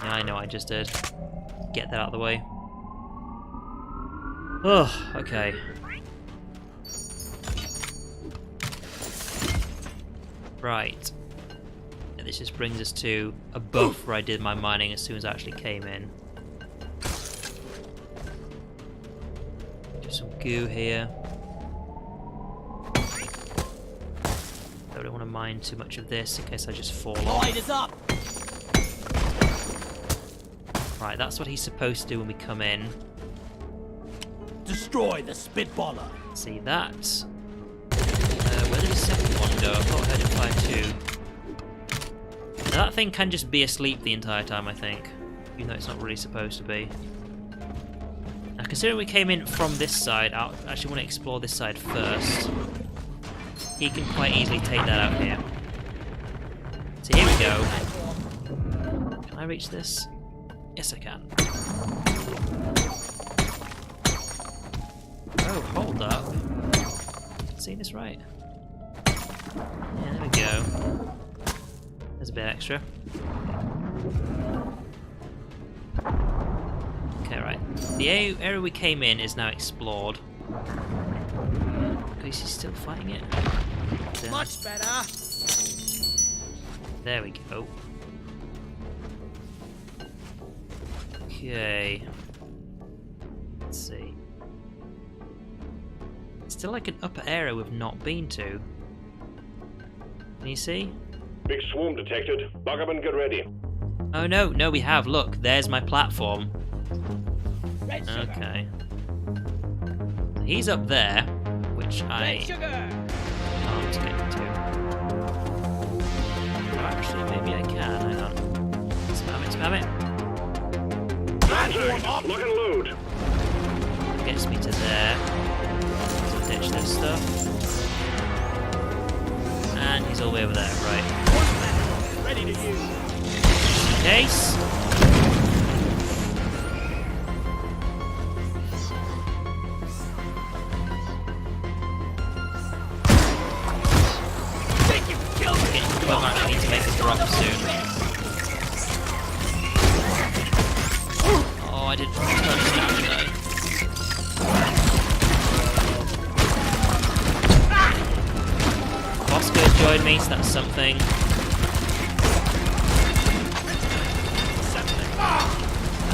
Yeah, I know I just did. Get that out of the way. Oh, okay. Right. And this just brings us to above where I did my mining as soon as I actually came in. Just some goo here. I don't want to mine too much of this in case I just fall off. Light is up! Right, that's what he's supposed to do when we come in. Destroy the spitballer! See that. Where did the second one go? I thought I heard it fire too. Now that thing can just be asleep the entire time, I think. Even though it's not really supposed to be. Now considering we came in from this side, I actually want to explore this side first. He can quite easily take that out here. So here we go. Can I reach this? Yes, I can. Oh, hold up. Seeing this right? Yeah, there we go. There's a bit extra. Okay, right. The area we came in is now explored. Is he still fighting it? There. Much better. There we go. Okay. Let's see. It's still like an upper area we've not been to. Can you see? Big swarm detected. Bug up and get ready. Oh no, no we have. Look, there's my platform. Red sugar. Okay. He's up there, which I Red sugar. can't get to. Oh, actually, maybe I can. Hang on. Spam it, spam it. Contact. Lock and load. Gets me to there. So ditch this stuff. And he's all the way over there, right. Ready to use. Case. Think you killed me. Well, I actually need to make a drop soon. Oh, I didn't touch that, did I? Bosco joined me, so that's something.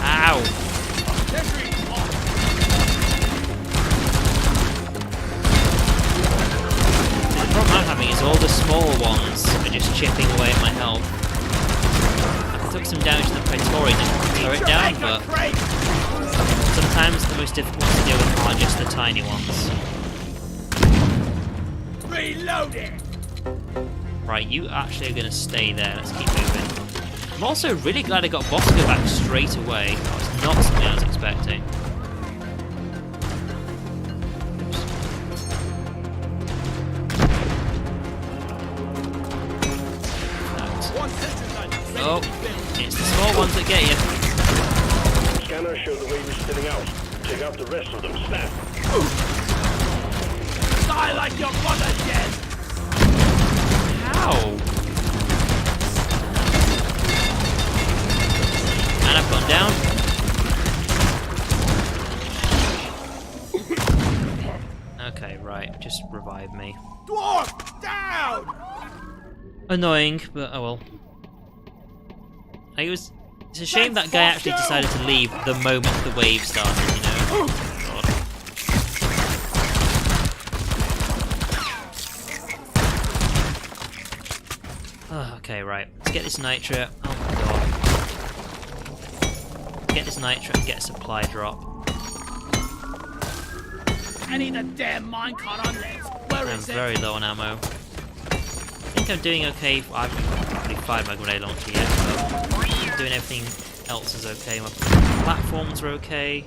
Ow! The problem I'm having is all the small ones are just chipping away at my health. I took some damage to the Praetorian and throw it down, but sometimes the most difficult ones to deal with are just the tiny ones. Reloading. Right, you actually are going to stay there. Let's keep moving. I'm also really glad I got Bosco back straight away. That was not something I was expecting. Oh, it's the small ones that get you. Scanners show the wave is spinning out. Take out the rest of them. Snap. Die like your mother did. How? And I've gone down. Okay, right. Just revive me. Dwarf down. Annoying, but oh well. It's a shame that guy actually decided to leave the moment the wave started, you know? God. Oh, okay, right. Let's get this nitra. Oh my god. Get this nitra and get a supply drop. I need a damn minecart on this. Where I'm is it? very low on ammo. I think I'm doing okay. I haven't really fired my grenade launcher yet, but doing everything else is okay. My platforms are okay.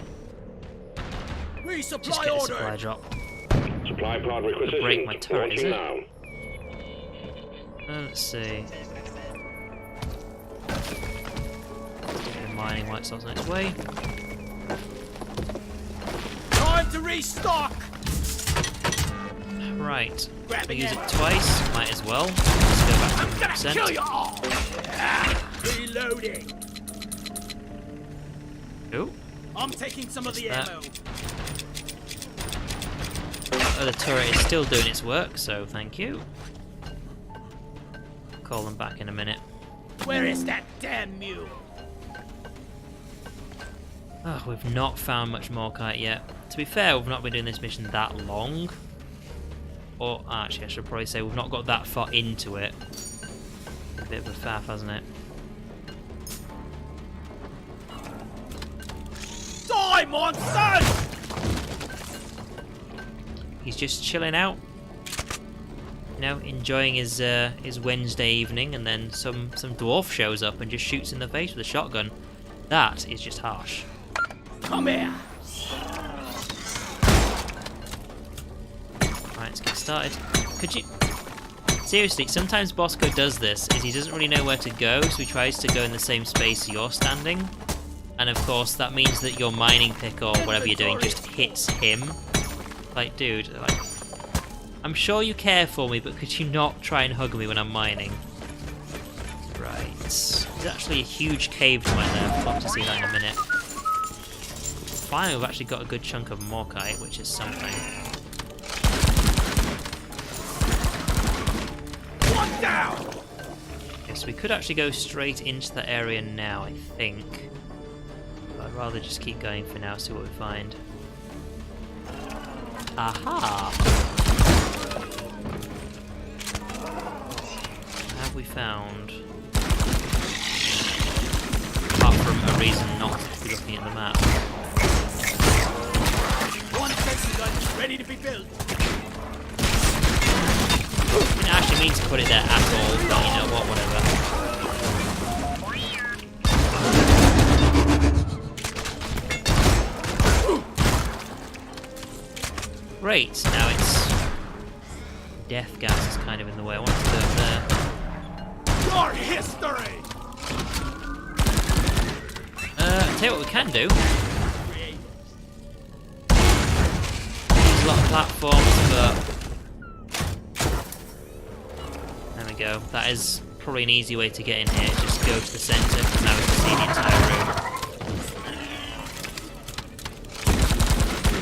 Just Resupply get a order. supply drop. Supply pod requisitioned. Break my turret, is Launching it? now. Let's see. The mining white starts on its way. Time to restock. Right. Grab I use it. it twice. Might as well. Let's go back I'm to gonna 100%. kill you all. Reloading. Oh. I'm taking some of the that? ammo. Oh, the turret is still doing its work, so thank you. Call them back in a minute. Where is that damn mule? Oh, we've not found much more kite yet. To be fair, we've not been doing this mission that long. Or, actually, I should probably say we've not got that far into it. A bit of a faff, hasn't it? Die, monsters! He's just chilling out. You know, enjoying his Wednesday evening, and then some dwarf shows up and just shoots in the face with a shotgun. That is just harsh. Come here. started. Could you... Seriously, sometimes Bosco does this, is he doesn't really know where to go, so he tries to go in the same space you're standing. And of course, that means that your mining pick or whatever you're doing just hits him. Like, dude, like... I'm sure you care for me, but could you not try and hug me when I'm mining? Right. There's actually a huge cave to my left. I'll have to see that in a minute. Finally, we've actually got a good chunk of Morkite, which is something. One down! Okay, so we could actually go straight into the area now, I think. But I'd rather just keep going for now, see what we find. Aha! What have we found? Apart from a reason not to be looking at the map. One sensor gun is ready to be built. I didn't actually mean to put it there at all, but you know what, whatever. Great, now it's... Death gas is kind of in the way. I want to go there. Your history! I'll tell you what we can do. There's a lot of platforms, but... There we go. That is probably an easy way to get in here. Just go to the centre, because now we can see the entire room.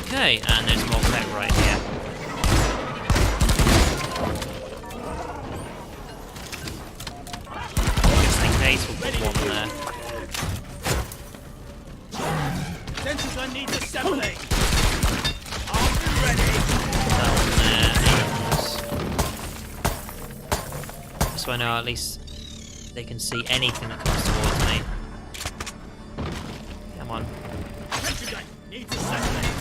Okay, and there's more pet right here. Just in case, we'll put one there. Sensor gun needs assembling. I'll be ready. That one there. And so I know at least they can see anything that comes towards me. Come on. Sensor gun needs assembling.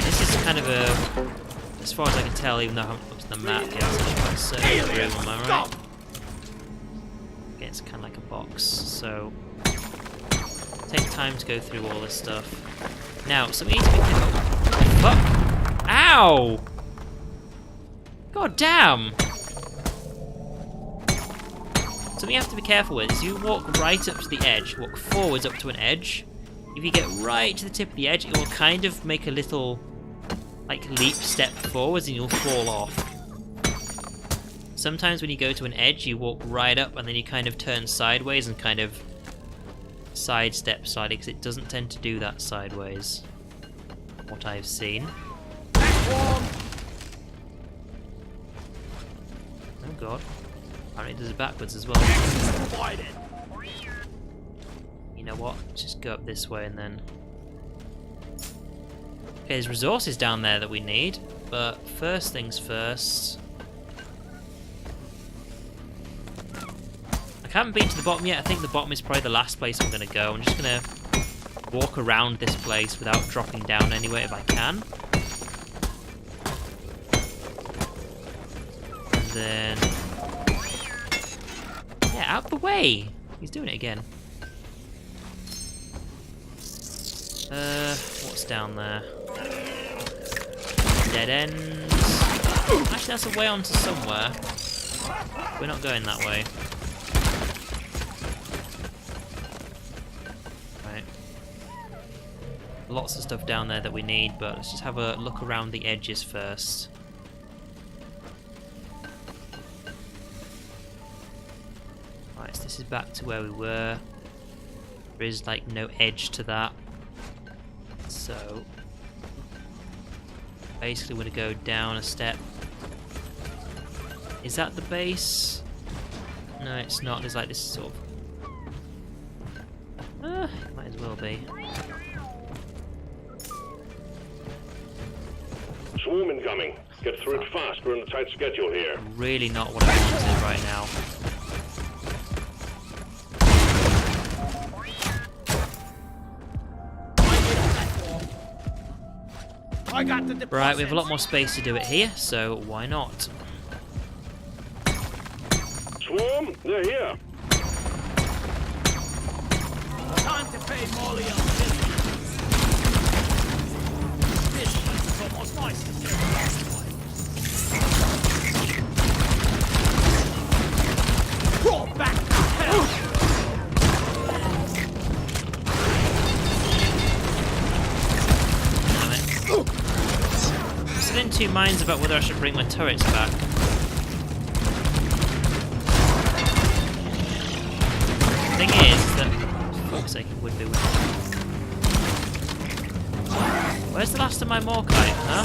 This is kind of a, as far as I can tell, even though I haven't looked at the map yet, it's actually quite a circular room, am I right? Okay, it's kind of like a box, so take time to go through all this stuff. Now, something needs to be careful. Fuck! Ow! God damn! Something you have to be careful with is you walk right up to the edge, walk forwards up to an edge. If you get right to the tip of the edge, it will kind of make a little, like, leap step forwards and you'll fall off. Sometimes when you go to an edge, you walk right up and then you kind of turn sideways and kind of sidestep slightly, because it doesn't tend to do that sideways. What I've seen. Oh god. Apparently it does it backwards as well. You know what? Let's just go up this way and then... Okay, there's resources down there that we need, but first things first... I haven't been to the bottom yet. I think the bottom is probably the last place I'm going to go. I'm just going to walk around this place without dropping down anywhere if I can. And then... Yeah, out the way! He's doing it again. What's down there? Dead ends. Actually, that's a way onto somewhere. We're not going that way. Right. Lots of stuff down there that we need, but let's just have a look around the edges first. Right, so this is back to where we were. There is, like, no edge to that. So, basically we're going to go down a step. Is that the base? No, it's not. There's like this sort of... might as well be. Swarm incoming. Get through it fast. We're on a tight schedule here. Really not what I wanted right now. I got the deposit. Right, we have a lot more space to do it here, so why not? Swarm, they're here. Time to pay Molly on this. This place is almost nice to see. I'm still in two minds about whether I should bring my turrets back. The thing is that... For fuck's sake, it would be. Where's the last of my Morkite, huh?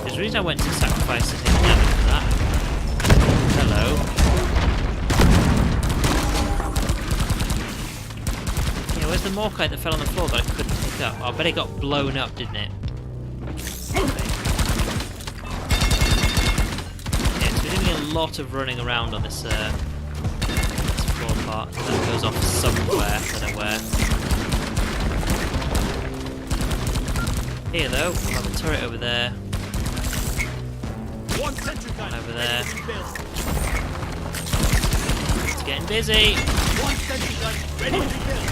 There's a reason I went to sacrifice the thing damage for that. Hello. Yeah, where's the Morkite that fell on the floor that I couldn't pick up? Oh, I bet it got blown up, didn't it? Yeah, so we're doing a lot of running around on this, floor part. That goes off somewhere, I don't know where. Here though, we'll have a turret over there. One sentry gun Over there. ready to be built. It's getting busy. One sentry gun ready to be built.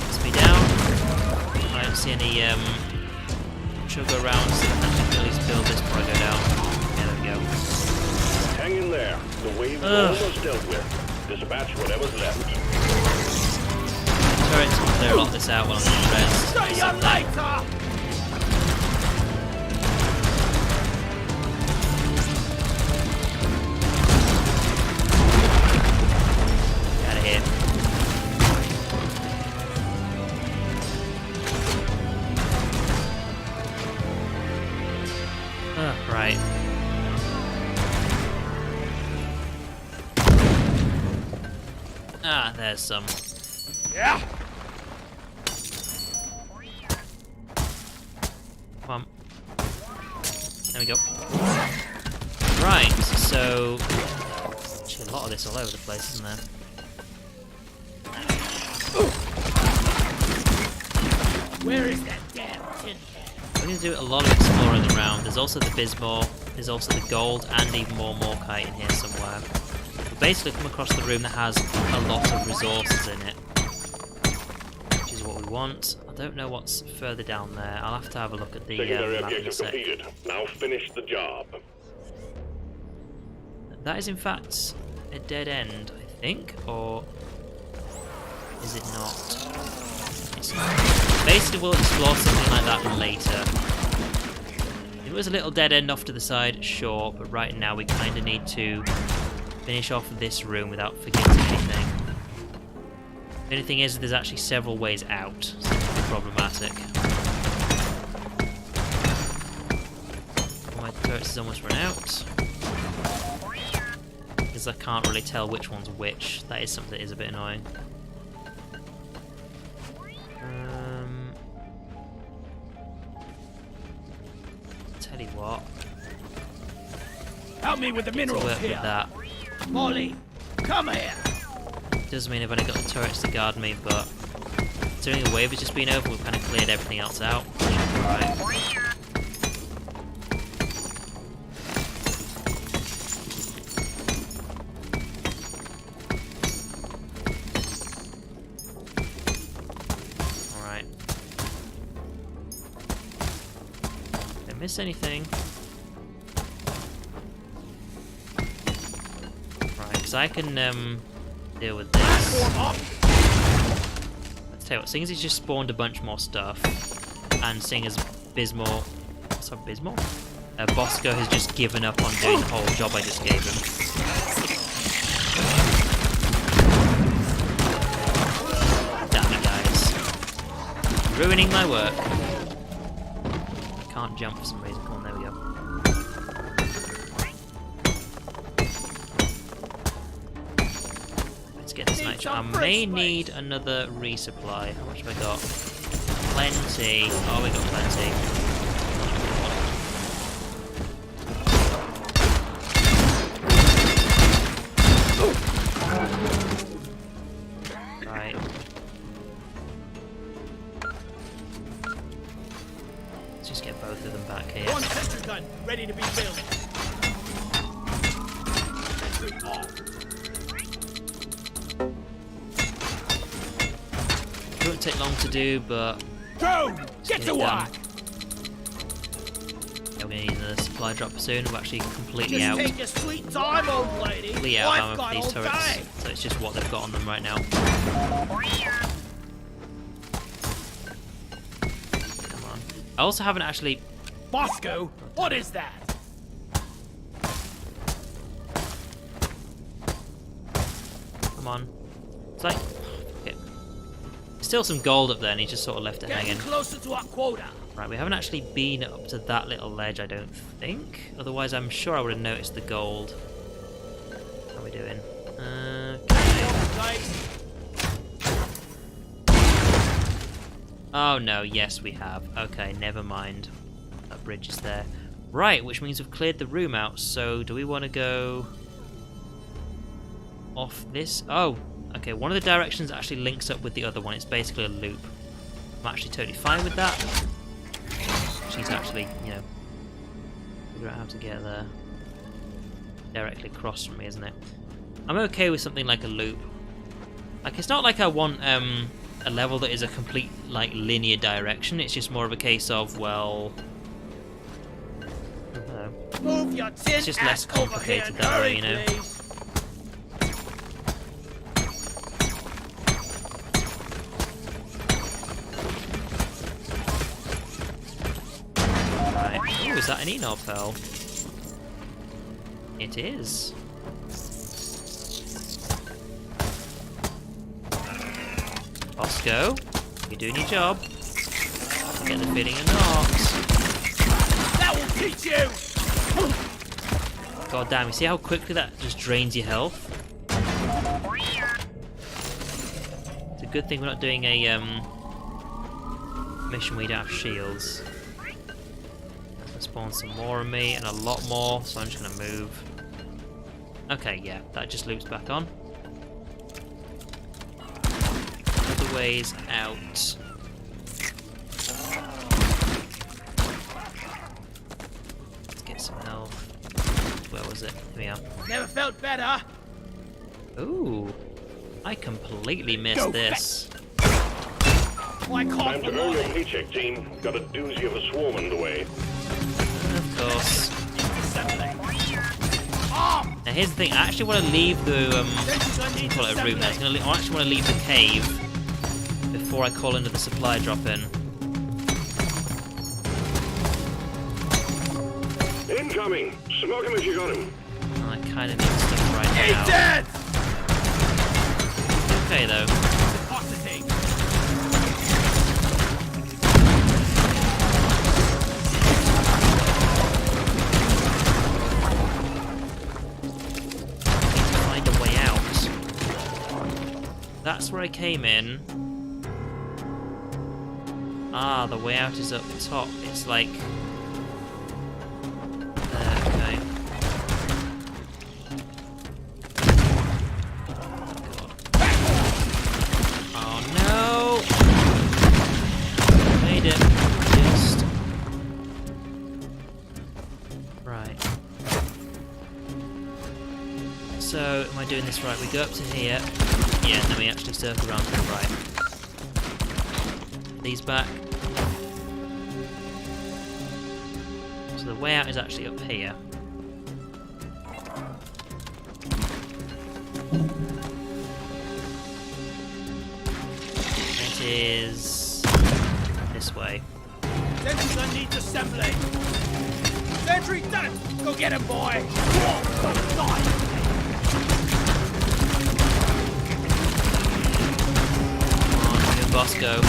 Puts me down. I don't see any sugar around, so I can at least build this before I go down. Yeah, there we go. Hang in there. The wave's almost dealt with. Dispatch whatever's left. Turrets will clear a lot of this out while I'm doing rest. See you later! Get out of here. Right. Ah, there's some. Yeah! Come on. There we go. Right, so... Actually, a lot of this all over the place, isn't there? Where is that damn tin can? We're going to do a lot of exploring around. There's also the Bismore, there's also the gold, and even more Morkite in here somewhere. We'll basically come across the room that has a lot of resources in it, which is what we want. I don't know what's further down there. I'll have to have a look at the Secondary map in a objective sec. completed. Now finish the job. That is in fact a dead end, I think, or is it not? It's not. Basically, we'll explore something like that later. If it was a little dead end off to the side, sure, but right now we kind of need to finish off this room without forgetting anything. The only thing is, there's actually several ways out, so it could be problematic. My turrets is almost run out. Because I can't really tell which one's which. That is something that is a bit annoying. Tell you what. Help me with the To minerals work here. with that. Molly, come here. Does mean I've only got the turrets to guard me, but considering the wave has just been over, we've kind of cleared everything else out. Right. Alright. Didn't miss anything. Right, because I can deal with this. Form up. Let's tell you what, seeing as he's just spawned a bunch more stuff, and seeing as Bismore... What's up, Bismore? Bosco has just given up on doing the whole job I just gave him. Damn it, guys. Ruining my work. I can't jump for some reason. Come on, there we go. Let's get this night. I may need another resupply. How much have I got? Plenty. Oh, we got plenty. Right. Let's just get both of them back here. One sentry gun ready to be built. Sentry off. It won't take long to do, but Drone, get to work. yeah, we're gonna need another supply drop soon. We're actually completely Just out. take your sweet time, old lady. Completely out of I've ammo got for these all turrets, day. so it's just what they've got on them right now. I also haven't actually... Bosco, what is that? Come on. It's like... Okay. Still some gold up there and he just sort of left it Getting hanging. closer to our quota. Right, we haven't actually been up to that little ledge, I don't think. Otherwise, I'm sure I would have noticed the gold. How are we doing? Oh no, yes we have. Okay, never mind. That bridge is there. Right, which means we've cleared the room out, so do we want to go off this? Oh, okay, one of the directions actually links up with the other one. It's basically a loop. I'm actually totally fine with that. She's actually, you know, figure out how to get there. Directly across from me, isn't it? I'm okay with something like a loop. Like, it's not like I want a level that is a complete, like, linear direction. It's just more of a case of, well... I don't know. Move your tin It's just less ass over here complicated and that way, hurry, you know? please. Right. Oh, is that an Enob Pearl? It is. Bosco, you're doing your job. Get the feeling of knocks. That will teach you! God damn, you see how quickly that just drains your health? It's a good thing we're not doing a mission where you don't have shields. That's gonna spawn some more of me and a lot more, so I'm just gonna move. Okay, yeah, that just loops back on. Other ways out. Let's get some health. Where was it? Here we are. Never felt better. Ooh, I completely missed this. Why Time can't to earn your paycheck, team. Got a doozy of a swarm underway. Of course. assembly? Now here's the thing. I actually want to leave the call it a room. There. I actually want to leave the cave before I call into the supply drop-in. Incoming! Smoke him if you got him. I kind of need stuff right He's now. dead! Okay though. Capacity. Find a way out. That's where I came in. Ah, the way out is up top. It's like... okay. Oh no! Made it. Just... right. So, am I doing this right? We go up to here. Yeah, and then we actually circle around to the right. These back. So the way out is actually up here. It is this way. Sentry's on needs assembly. Sentry done! Go get him, boy! Whoa, die! Bosco.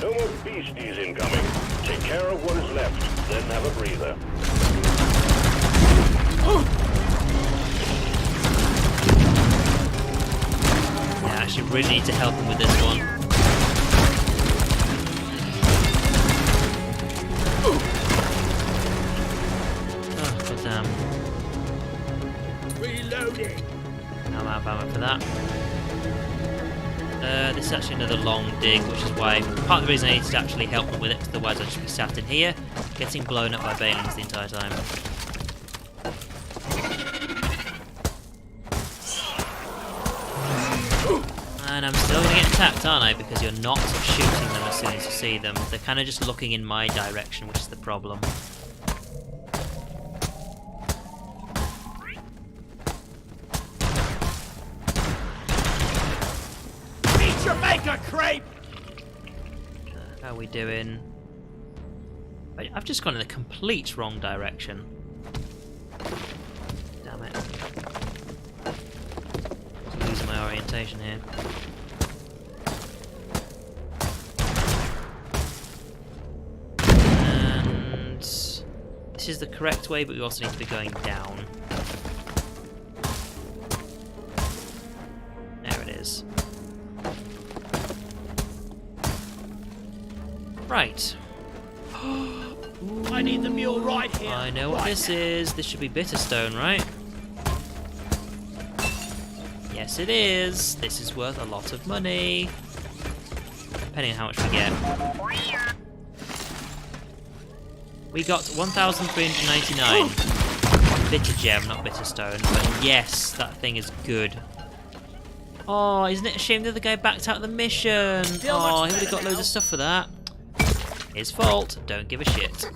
No more beasties incoming. Take care of what is left, then have a breather. Yeah, I actually really need to help him with this one. Oh, god damn. Reloading! Now I'm out of ammo for that. This is actually another long dig, which is why part of the reason I needed to actually help them with it, because otherwise I'd just be sat in here, getting blown up by Balins the entire time. And I'm still going to get attacked, aren't I? Because you're not shooting them as soon as you see them. They're kind of just looking in my direction, which is the problem. make a creep! How are we doing? I've just gone in the complete wrong direction. Damn it. I'm losing my orientation here. And this is the correct way, but we also need to be going down. There it is. Right. I need the mule right here. I know what this is. This should be Bitterstone, right? Yes, it is. This is worth a lot of money. Depending on how much we get. We got 1,399. Bitter gem, not Bitterstone. But yes, that thing is good. Oh, isn't it a shame the other guy backed out of the mission? Oh, he would have got loads of stuff for that. His fault. Don't give a shit.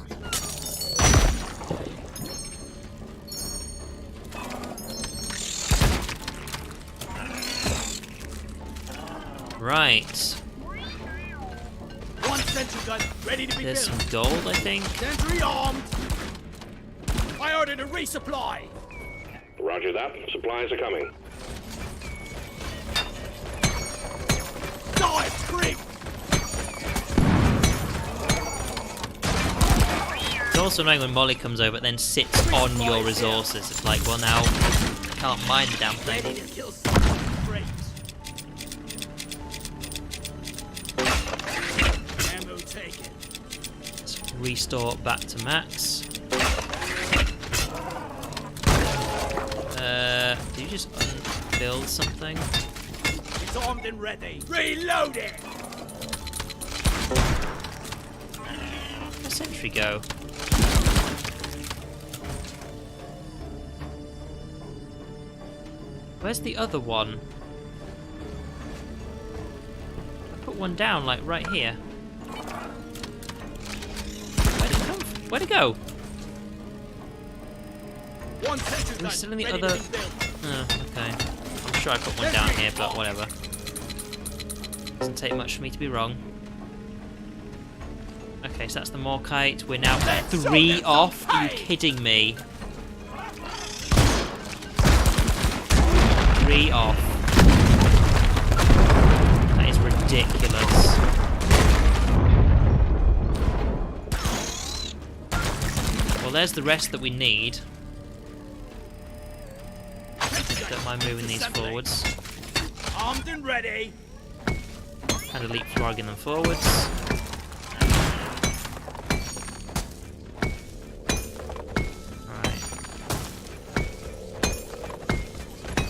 Right. One sentry gun ready to be There's built. some gold, I think. Sentry armed. I ordered a resupply. Roger that. Supplies are coming. Die, creep! It's also annoying when Molly comes over and then sits on your resources. It's like, well now, I can't mine the damn Ready thing. to kill some creeps. Ammo taken. Let's restore back to max. Do you just unbuild something? It's armed and ready. Reload it! Where'd the sentry go? Where's the other one? I put one down, like, right here. Where'd it come from? Where'd it go? One sentry Are we gun still in the ready other... to be built. Oh, okay. I'm sure I put one down here, but whatever. Doesn't take much for me to be wrong. Okay, so that's the Morkite. We're now 3 off. Are you kidding me? 3 off. That is ridiculous. Well, there's the rest that we need. Don't mind moving these forwards. Armed and ready. Kind of leapfrogging them forwards.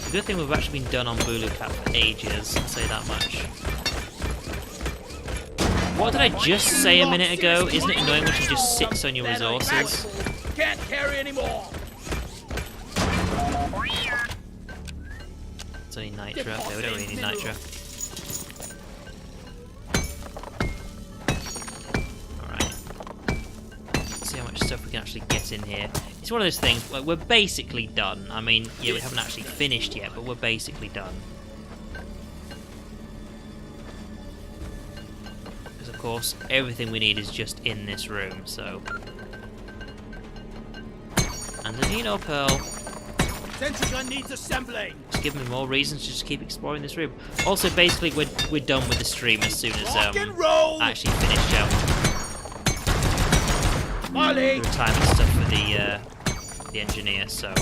The good thing we've actually been done on Bulu Cat for ages, I'll say that much. What did I just say a minute ago? Isn't it annoying when she just sits on your resources? Can't carry anymore. It's only Nitra. Okay, we don't really need Nitra. Alright. Let's see how much stuff we can actually get in here. It's one of those things, like, we're basically done. I mean, yeah, we haven't actually finished yet, but we're basically done. Because, of course, everything we need is just in this room, so... And a Nino Pearl. Sentry gun needs assembling. Just give me more reasons to just keep exploring this room. Also, basically, we're done with the stream as soon as Rock and roll. actually finished the Molly. retirement stuff for the engineer. So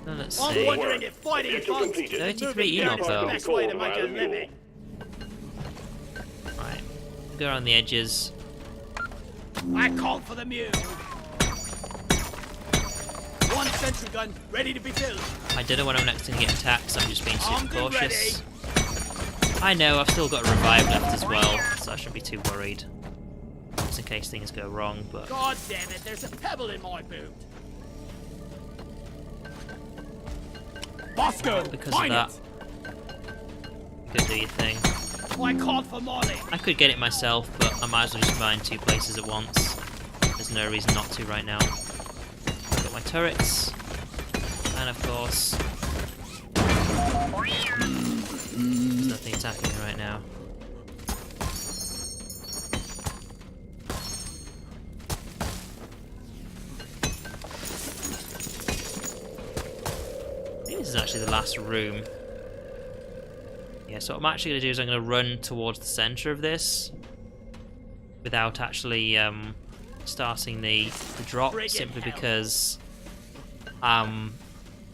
now let's I'm see. wondering if fighting Objective bugs completed. 33 is Eno the Pearl. best way to make a living. Right, go around the edges. I called for the mule. One sentry gun ready to be built. I don't know when I'm next going to get attacked, so I'm just being super Armed and cautious. I know, I've still got a revive left as well, so I shouldn't be too worried. Just in case things go wrong, but... God damn it, there's a pebble in my boot. Bosco, Because find of it. that, go do your thing. I called for Molly. I could get it myself, but I might as well just mine 2 places at once. There's no reason not to right now. Got my turrets. And of course, there's nothing attacking me right now. I think this is actually the last room. Yeah, so what I'm actually going to do is I'm going to run towards the center of this without actually starting the drop, simply because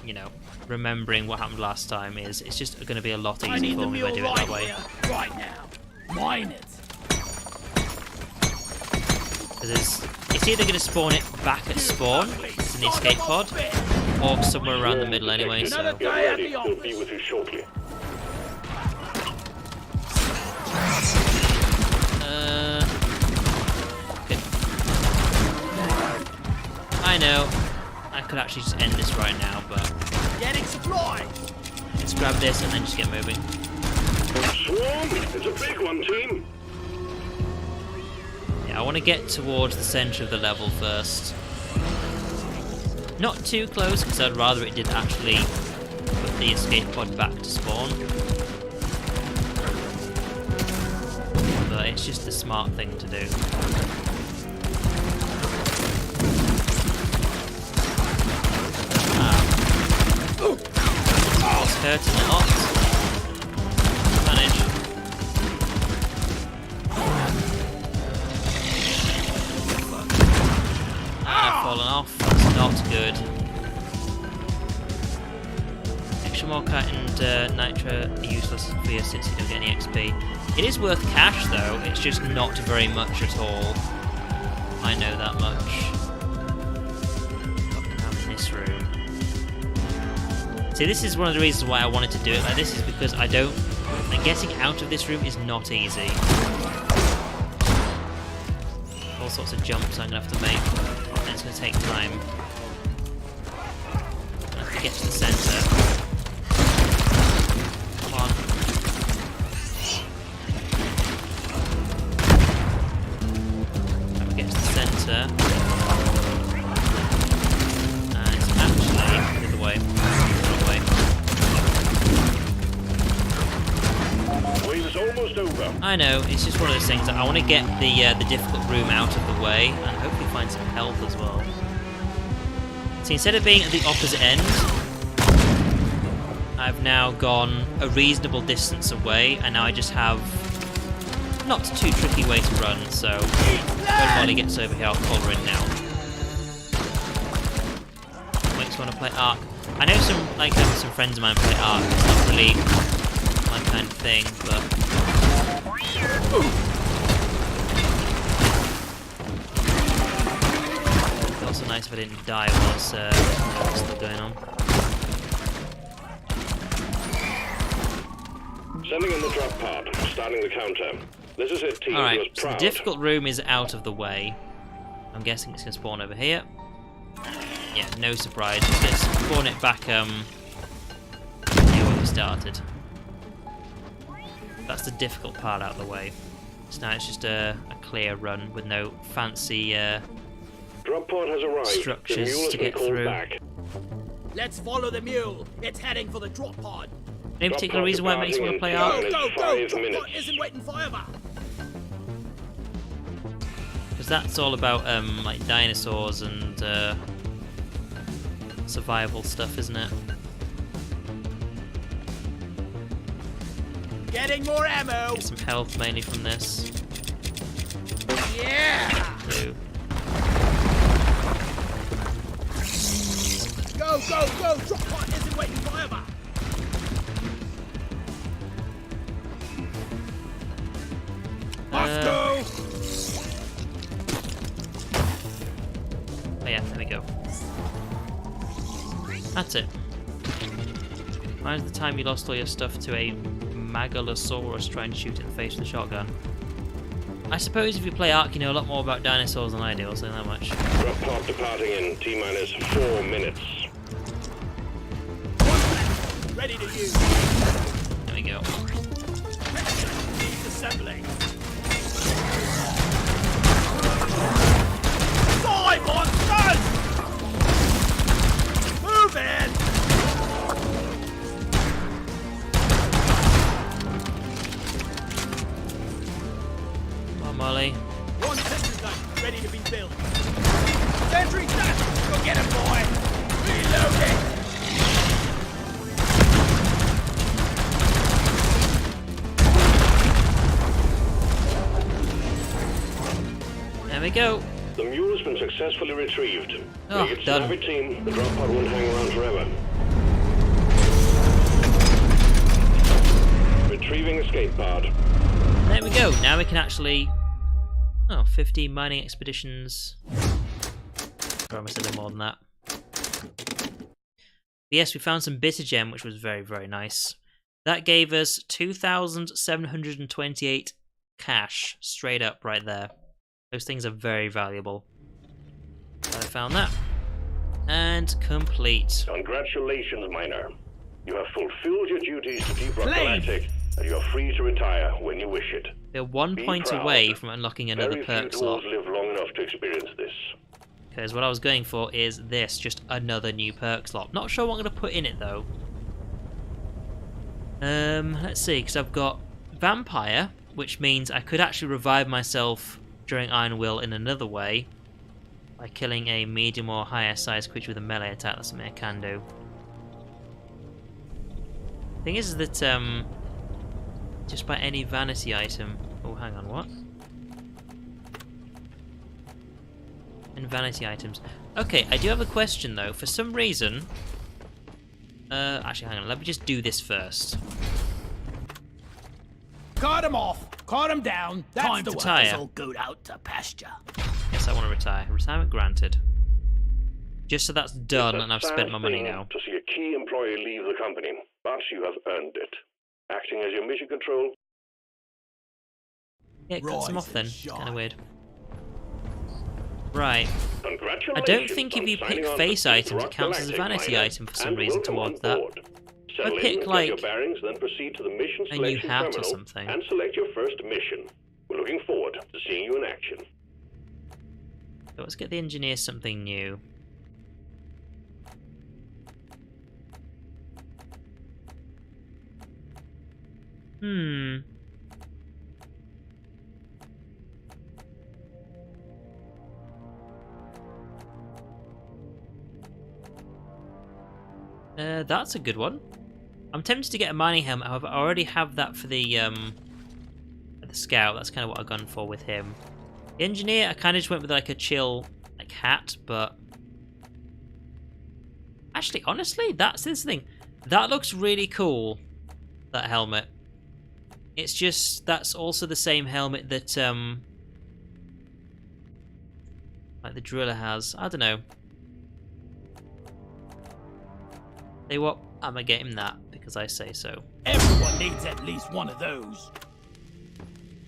you know, remembering what happened last time is it's just going to be a lot easier for me if I do it that way. Right now. Mine it. Because it's either going to spawn it back at spawn, it's in the escape pod, or somewhere around the middle anyway, so... Another guy at the We'll be with you shortly. Okay. I know. I could actually just end this right now, but... Getting supply. Let's grab this and then just get moving. Swarm! It's a big one, team! Yeah, I want to get towards the center of the level first. Not too close, because I'd rather it did actually put the escape pod back to spawn. But it's just the smart thing to do. It's hurting a lot. Manage. Fallen off. That's not good. Extra Morkite and Nitra are useless for you since you don't get any XP. It is worth cash though, it's just not very much at all. I know that much. What can I have in this room? See, this is one of the reasons why I wanted to do it like this, is because like, getting out of this room is not easy. All sorts of jumps I'm going to have to make, and it's going to take time. I have to get to the centre. Come on. Get to the centre. And it's actually the other way. Wave is almost over. I know, it's just one of those things that I want to get the difficult room out of the way and hopefully find some health as well. See, instead of being at the opposite end, I've now gone a reasonable distance away, and now I just have not too tricky way to run, so when Molly gets over here I'll call her in now. Makes me want to play Ark. I know some friends of mine play Ark, it's not really my kind of thing, but... It's also nice if I didn't die while it's still going on. Sending in the drop pod, starting the counter. This is it, team. Alright, so the difficult room is out of the way. I'm guessing it's going to spawn over here. Yeah, no surprise. Just going to spawn it back here where we started. That's the difficult part out of the way. So now it's just a clear run with no fancy drop pod has arrived. Structures to get through. Back. Let's follow the mule. It's heading for the drop pod. Any particular reason why it makes you want to play Ark? Go! Drop pod isn't waiting forever. Because that's all about like dinosaurs and survival stuff, isn't it? Getting more ammo. Get some health mainly from this. Yeah. Blue. Go! Drop pod isn't waiting forever. Let's go! Oh yeah, there we go. That's it. Reminds the time you lost all your stuff to a Megalosaurus trying to shoot it in the face with a shotgun. I suppose if you play Ark, you know a lot more about dinosaurs than I do, I'll say that much. Drop pod departing in T-minus 4 minutes. Ready to use. There we go. Assembling. Die, monsters! go. The mule has been successfully retrieved. Oh, Make it done. snappy, team. The drop pod won't hang around forever. Retrieving escape pod. There we go. Now we can actually... Oh, 15 mining expeditions. Or I must have done more than that. Yes, we found some bitter gem, which was very, very nice. That gave us 2,728 cash, straight up right there. Those things are very valuable. I found that. And complete. Congratulations, miner. You have fulfilled your duties to keep Rock Galactic, and you are free to retire when you wish it. We're 1 point proud. away from unlocking another Very perk few slot. dwarves live long enough to experience this. Because what I was going for is this, just another new perk slot. Not sure what I'm going to put in it though. Let's see, because I've got Vampire, which means I could actually revive myself during Iron Will in another way. By killing a medium or higher sized creature with a melee attack. That's something I can do. Thing is that, just by any vanity item... Oh, hang on, what? And vanity items. Okay, I do have a question though. For some reason... actually, hang on. Let me just do this first. Cut him off. Cut him down. That's Time the to way. retire. I'll go out to pasture. Yes, I want to retire. Retirement granted. Just so that's done It's a and I've sad spent my money thing now. to see a key employee leave the company, but you have earned it. Acting as your mission control. Yeah, it cuts them Rise off then. and It's kind shine. of weird. Right. Congratulations. I don't think if on you signing pick on face to items, Rock it counts as a Galactic, vanity miner, item for some and reason welcome on towards that. board. I Settle pick, in, get like, your bearings, then proceed to the mission a new selection hat or terminal something. and select your first mission. We're looking forward to seeing you in action. So let's get the engineer something new. That's a good one. I'm tempted to get a mining helmet, however, I already have that for the scout. That's kind of what I've gone for with him. The engineer, I kind of just went with like a chill like hat, but actually, honestly, that's this thing. That looks really cool. That helmet. It's just that's also the same helmet that like the driller has. I don't know. Say what? I'm gonna get him that because I say so. Everyone needs at least one of those.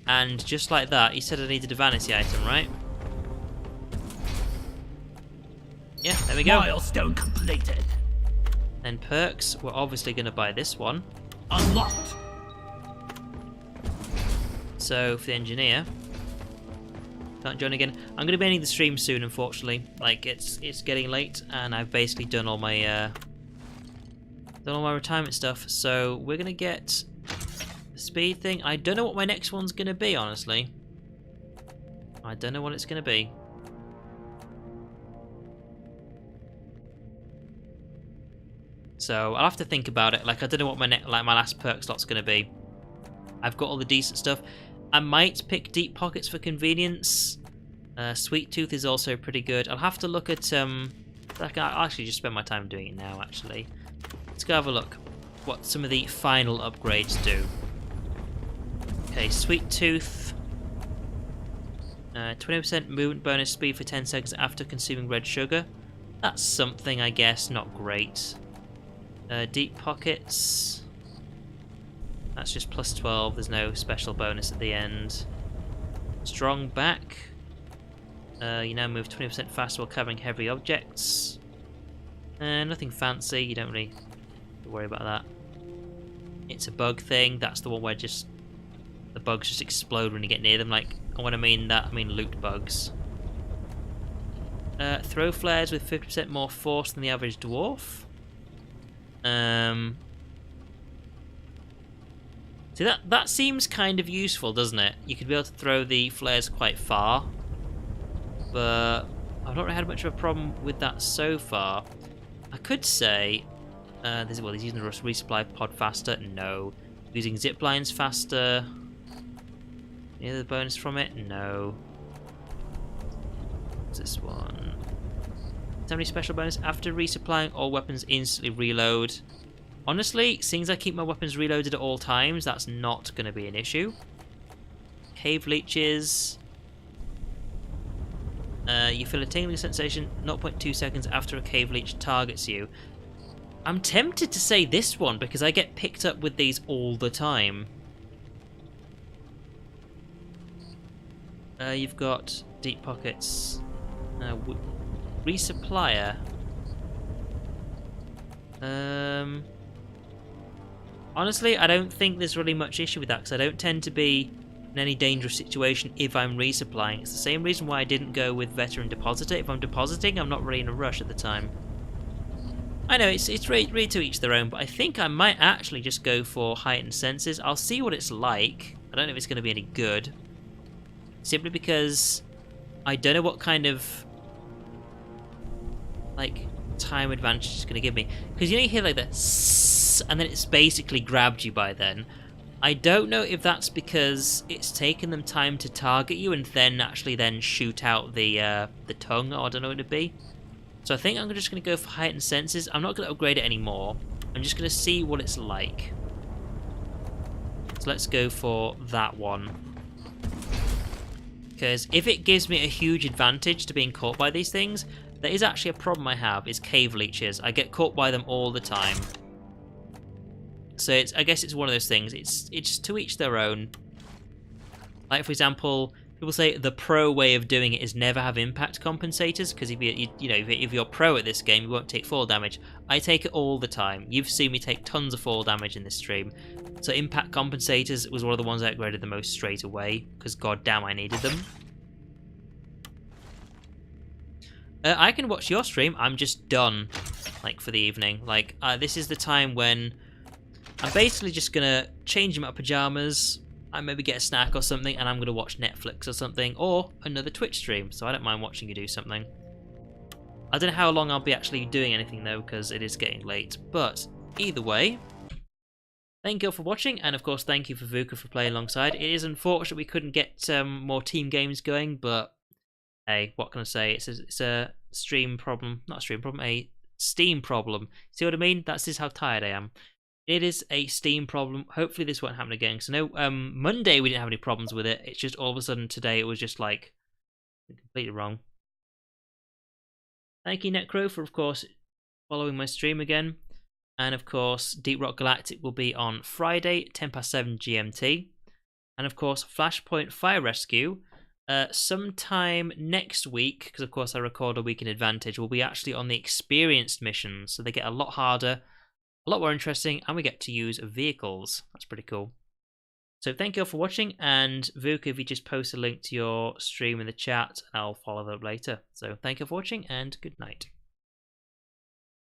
And just like that, he said I needed a vanity item, right? Yeah, there we go. Milestone completed. Then perks, we're obviously going to buy this one. Unlocked. So for the engineer, can't join again. I'm going to be ending the stream soon, unfortunately. Like it's getting late, and I've basically done all my retirement stuff. So we're going to get the speed thing. I don't know what my next one's going to be, honestly. I don't know what it's going to be. So I'll have to think about it. Like I don't know what my last perk slot's going to be. I've got all the decent stuff. I might pick Deep Pockets for convenience. Sweet Tooth is also pretty good. I'll have to look at I'll actually just spend my time doing it now. Actually, let's go have a look what some of the final upgrades do. Okay, Sweet Tooth. 20% movement bonus speed for 10 seconds after consuming red sugar. That's something, I guess. Not great. Deep Pockets. That's just plus 12. There's no special bonus at the end. Strong Back. You now move 20% faster while covering heavy objects. Nothing fancy. You don't really have to worry about that. It's a bug thing. That's the one where just the bugs just explode when you get near them. Like, when I mean that, I mean loot bugs. Throw flares with 50% more force than the average dwarf. See, that seems kind of useful, doesn't it? You could be able to throw the flares quite far, but I've not really had much of a problem with that so far. I could say, he's using the resupply pod faster. No. Using zip lines faster. Any other bonus from it? No. What's this one? Any special bonus after resupplying, all weapons instantly reload. Honestly, seeing as I keep my weapons reloaded at all times, that's not going to be an issue. Cave leeches. You feel a tingling sensation 0.2 seconds after a cave leech targets you. I'm tempted to say this one because I get picked up with these all the time. You've got deep pockets. Resupplier. Honestly, I don't think there's really much issue with that because I don't tend to be in any dangerous situation if I'm resupplying. It's the same reason why I didn't go with Veteran Depositor. If I'm depositing, I'm not really in a rush at the time. I know, it's really to each their own, but I think I might actually just go for Heightened Senses. I'll see what it's like. I don't know if it's going to be any good. Simply because I don't know what kind of like time advantage it's going to give me. Because you hear like the sss, and then it's basically grabbed you by then. I don't know if that's because it's taken them time to target you and then actually then shoot out the tongue, or I don't know what it'd be. So I think I'm just going to go for Heightened Senses. I'm not going to upgrade it anymore. I'm just going to see what it's like. So let's go for that one. Because if it gives me a huge advantage to being caught by these things, there is actually a problem I have, is cave leeches. I get caught by them all the time. So I guess it's one of those things. It's to each their own. Like, for example, people say the pro way of doing it is never have impact compensators, because if you're pro at this game, you won't take fall damage. I take it all the time. You've seen me take tons of fall damage in this stream. So impact compensators was one of the ones I upgraded the most straight away, because goddamn I needed them. I can watch your stream. I'm just done, like, for the evening. Like, this is the time when I'm basically just gonna change in my pajamas. I maybe get a snack or something, and I'm going to watch Netflix or something, or another Twitch stream, so I don't mind watching you do something. I don't know how long I'll be actually doing anything, though, because it is getting late, but either way, thank you all for watching, and of course thank you for Vuka for playing alongside. It is unfortunate we couldn't get more team games going, but hey, what can I say? It's a stream problem, not a stream problem, a Steam problem. See what I mean? That's just how tired I am. It is a Steam problem. Hopefully this won't happen again. Because I know Monday we didn't have any problems with it. It's just all of a sudden today it was just like completely wrong. Thank you Necro for of course following my stream again. And of course Deep Rock Galactic will be on Friday 7 GMT. And of course Flashpoint Fire Rescue sometime next week, because of course I record a week in advantage, will be actually on the experienced missions. So they get a lot harder, a lot more interesting, and we get to use vehicles. That's pretty cool. So thank you all for watching, and Vuka, if you just post a link to your stream in the chat, I'll follow that up later. So thank you for watching, and good night.